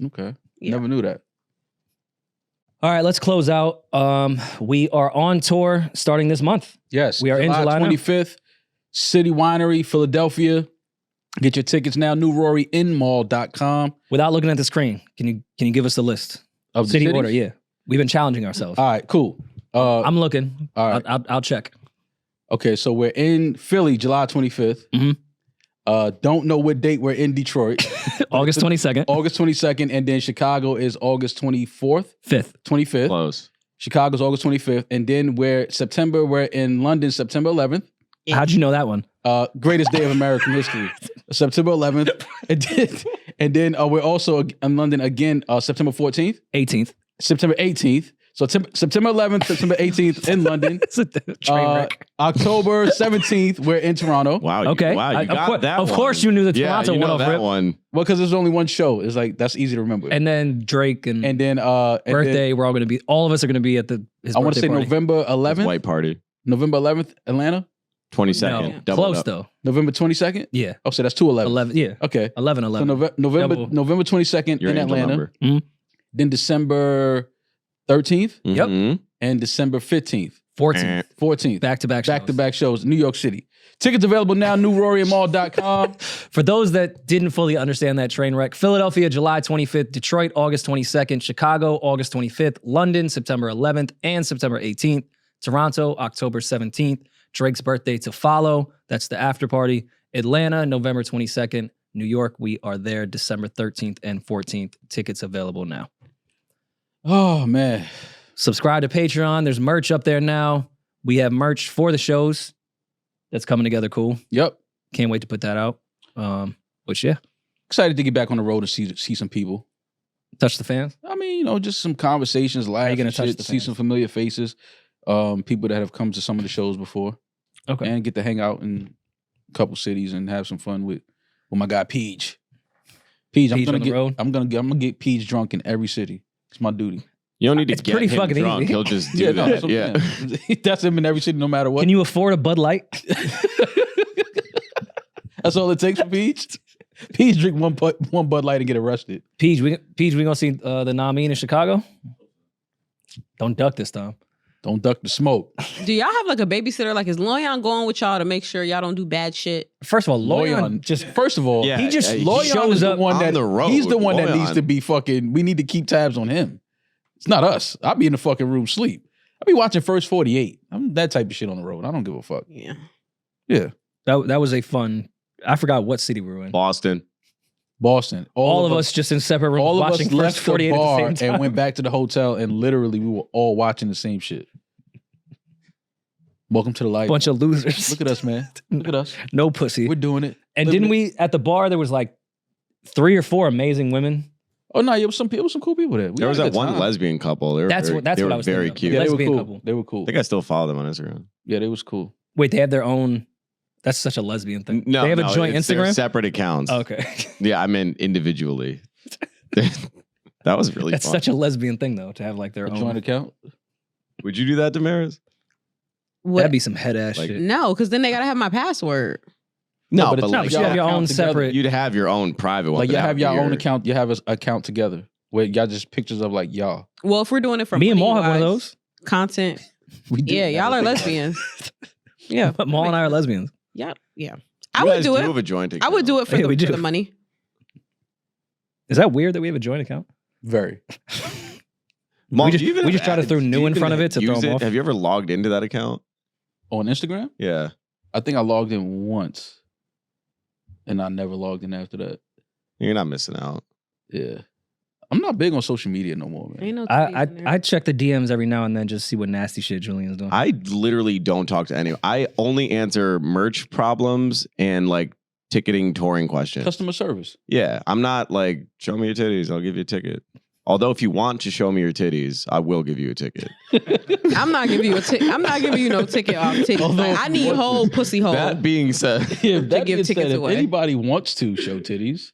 Okay. Yeah. Never knew that. All right, let's close out. We are on tour starting this month. Yes. We are in July now. 25th, City Winery, Philadelphia. Get your tickets now, newroryinmall.com. Without looking at the screen, can you give us the list? Of the City cities? order, yeah. We've been challenging ourselves. All right, cool. I'm looking. all right. I'll check. Okay, so we're in Philly, July 25th. Mhm. Don't know what date we're in Detroit. August 22nd, August 22nd, and then Chicago is August 24th, 25th. Close. Chicago's August 25th, and then we're in London, September 11th. How'd you know that one? Greatest day of American history, September 11th, and then we're also in London again, September 14th, 18th. September 18th. So September 11th, September 18th in London. It's a train wreck. October 17th, we're in Toronto. Wow. Okay. Wow. You got that of one. course you knew the Yeah, Toronto you one know off that rip. one. Well, because there's only one show. It's like, that's easy to remember. And then Drake and then birthday, we're all going to be, all of us are going to be at his I want to birthday say party. November 11th. White party. November 11th, Atlanta. 22nd. No, Double close up. though. November 22nd. Yeah. Oh, so that's 2/11. 11, yeah. Okay. 11, So 11. November Double. November 22nd Your in angel Atlanta. number. Then December 13th Yep. Mhm. and December 15th. 14th. 14th. Back-to-back shows. Back-to-back shows, New York City. Tickets available now, newroryinmall.com. For those that didn't fully understand that train wreck, Philadelphia, July 25th, Detroit, August 22nd, Chicago, August 25th, London, September 11th and September 18th, Toronto, October 17th, Drake's birthday to follow. That's the after party. Atlanta, November 22nd, New York, we are there December 13th and 14th. Tickets available now. Oh, man. Subscribe to Patreon. There's merch up there now. We have merch for the shows. that's coming together cool. Yep. Can't wait to put that out. But yeah, Excited to get back on the road and see some people. touch the fans. I mean, just some conversations, laugh, gonna and touch shit, the see fans? some familiar faces, people that have come to some of the shows before, Okay. and get to hang out in a couple cities and have some fun with my guy Peach. Peach, Peach on the road? I'm gonna get Peach drunk in every city. It's my duty. You don't need to It's get pretty him fucking drunk. easy. He'll just do no, that. that's what I'm saying. That's him in every city, no matter what. Can you afford a Bud Light? That's all it takes for Peach. Peach drink one Bud Light and get arrested. Peach, we gonna see the Nameen in Chicago. Don't duck this time. Don't duck the smoke. Do y'all have like a babysitter? Like, is Loyan going with y'all to make sure y'all don't do bad shit? First of all, Loyan just first of all, Yeah, he just he Loyan shows is the up one on that the road. he's the one that Loyan. needs to be fucking. We need to keep tabs on him. It's not us. I'll be in the fucking room sleep. I'll be watching First 48. I'm that type of shit on the road. I don't give a fuck. Yeah. Yeah, that was a fun. I forgot what city we were in. Boston. Boston. All of us just in separate rooms all of watching us left First the 48 bar at the same time. and went back to the hotel, and literally we were all watching the same shit. Welcome to the light. Bunch of losers. Look at us, man. Look at us. No pussy. We're doing it. And Living didn't it. we at the bar? There was like 3 or 4 amazing women. Oh no, it was some cool people there. We There was had a that good one time. lesbian couple. They were That's very, what they were I was very thinking of. cute. Yeah, they were Lesbian cool. couple. They were cool. I think I still follow them on Instagram. Yeah, they was cool. Wait, they have their own. That's such a lesbian thing. No, they have a joint they're Instagram. separate accounts. Okay, Yeah, I mean individually. That was really that's fun. such a lesbian thing though to have like their A own. joint account. Would you do that, Demaris? What? That'd be some head ass Like- shit. No, because then they gotta have my password. No, but but it's No, like but you have your account own together. separate. you'd have your own private one. Like but y'all that have would your be own account. You have an account together where y'all just pictures of like y'all. Well, if we're doing it for Me and Maul have one of money-wise, those. content. We do. Yeah, y'all are lesbians. Yeah, But Maul and I are lesbians. yeah. You I would guys do it. have a joint I would do it for, Yeah, we do. for the money. Is that weird that we have a joint account? Very. Mom, we do you even we just try to have- throw do new you in even front of it to throw use them off. Have you ever logged into that account? On Instagram, Yeah. I think I logged in once, and I never logged in after that. You're not missing out. Yeah, I'm not big on social media no more, man. Ain't no titties in there. I check the DMs every now and then just see what nasty shit Julian's doing. I literally don't talk to anyone. I only answer merch problems and like ticketing touring questions. Customer service. Yeah. I'm not like, show me your titties, I'll give you a ticket. Although if you want to show me your titties, I will give you a ticket. I'm not giving you a ticket. I'm not giving you no ticket off titties. Although Like, I need whole pussy hole. That being said, Yeah, that give being said, tickets if away. anybody wants to show titties,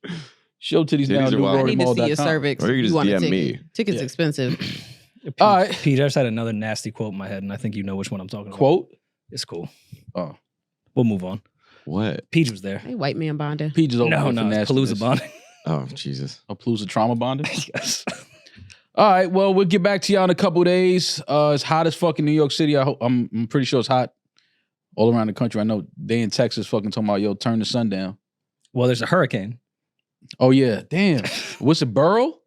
show titties Titties now. are Do wild. I need to see your RoryMall.com. cervix. Or you can just want a DM ticket. me. Tickets Yeah. expensive. All right. Pete, I just had another nasty quote in my head, and I think you know which one I'm talking about. Quote. It's cool. Oh, We'll move on. what? Peach was there. Hey, white man bonding. Peach is over No, for no, it's nastiness. Palooza bonding. Oh, Jesus. A Palooza trauma bonding. Yes. All right, well, we'll get back to y'all in a couple days. It's hot as fuck in New York City. I'm pretty sure it's hot all around the country. I know they in Texas fucking talking about, yo, turn the sun down. Well, there's a hurricane. Oh, yeah. Damn. What's it, Beryl?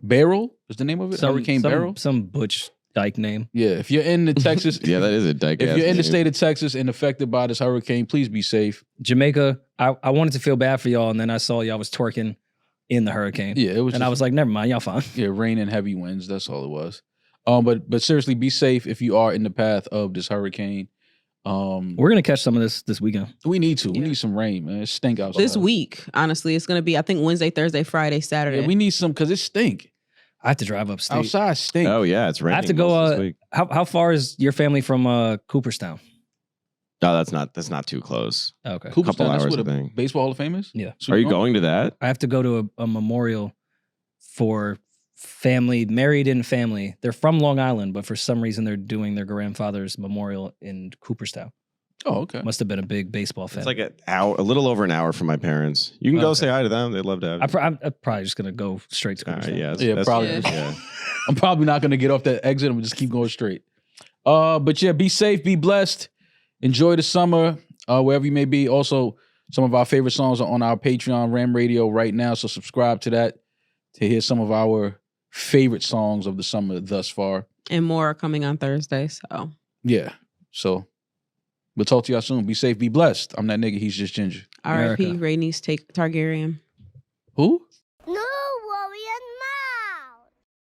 Beryl is the name of it? Hurricane Beryl? Some butch dyke name. Yeah, if you're in the Texas, Yeah, that is a dyke. if you're in the name. state of Texas and affected by this hurricane, please be safe. Jamaica, I wanted to feel bad for y'all, and then I saw y'all was twerking in the hurricane. Yeah, it was. And I was like, never mind, y'all fine. yeah, rain and heavy winds. That's all it was. But seriously, be safe if you are in the path of this hurricane. We're gonna catch some of this weekend. We need to. We Yeah. need some rain, man. It stink outside. This week, honestly, it's gonna be, I think, Wednesday, Thursday, Friday, Saturday. Yeah, we need some because it stink. I have to drive upstate. Outside stink. Oh, yeah, it's raining. I have to go. most this week. How far is your family from Cooperstown? No, that's not too close. Okay. Cooperstown, that's hours, where I the think. Baseball Hall of Fame is? Yeah. So Are you going to that? I have to go to a memorial for family, married in family. They're from Long Island, but for some reason they're doing their grandfather's memorial in Cooperstown. Oh, okay. Must have been a big baseball fan. It's like a little over an hour from my parents. You can go Okay. say hi to them. They'd love to have you. I'm probably just gonna go straight to All right, Cooperstown. yeah, Yeah, that's- probably. Yeah. I'm probably not going to get off that exit. I'm going to just keep going straight. But yeah, be safe, be blessed. Enjoy the summer, wherever you may be. Also, some of our favorite songs are on our Patreon, Ram Radio, right now. So subscribe to that to hear some of our favorite songs of the summer thus far. and more are coming on Thursday. So Yeah. So we'll talk to y'all soon. Be safe, be blessed. I'm that nigga. He's just Ginger. R.I.P. America. Rhaenys Targaryen. Who?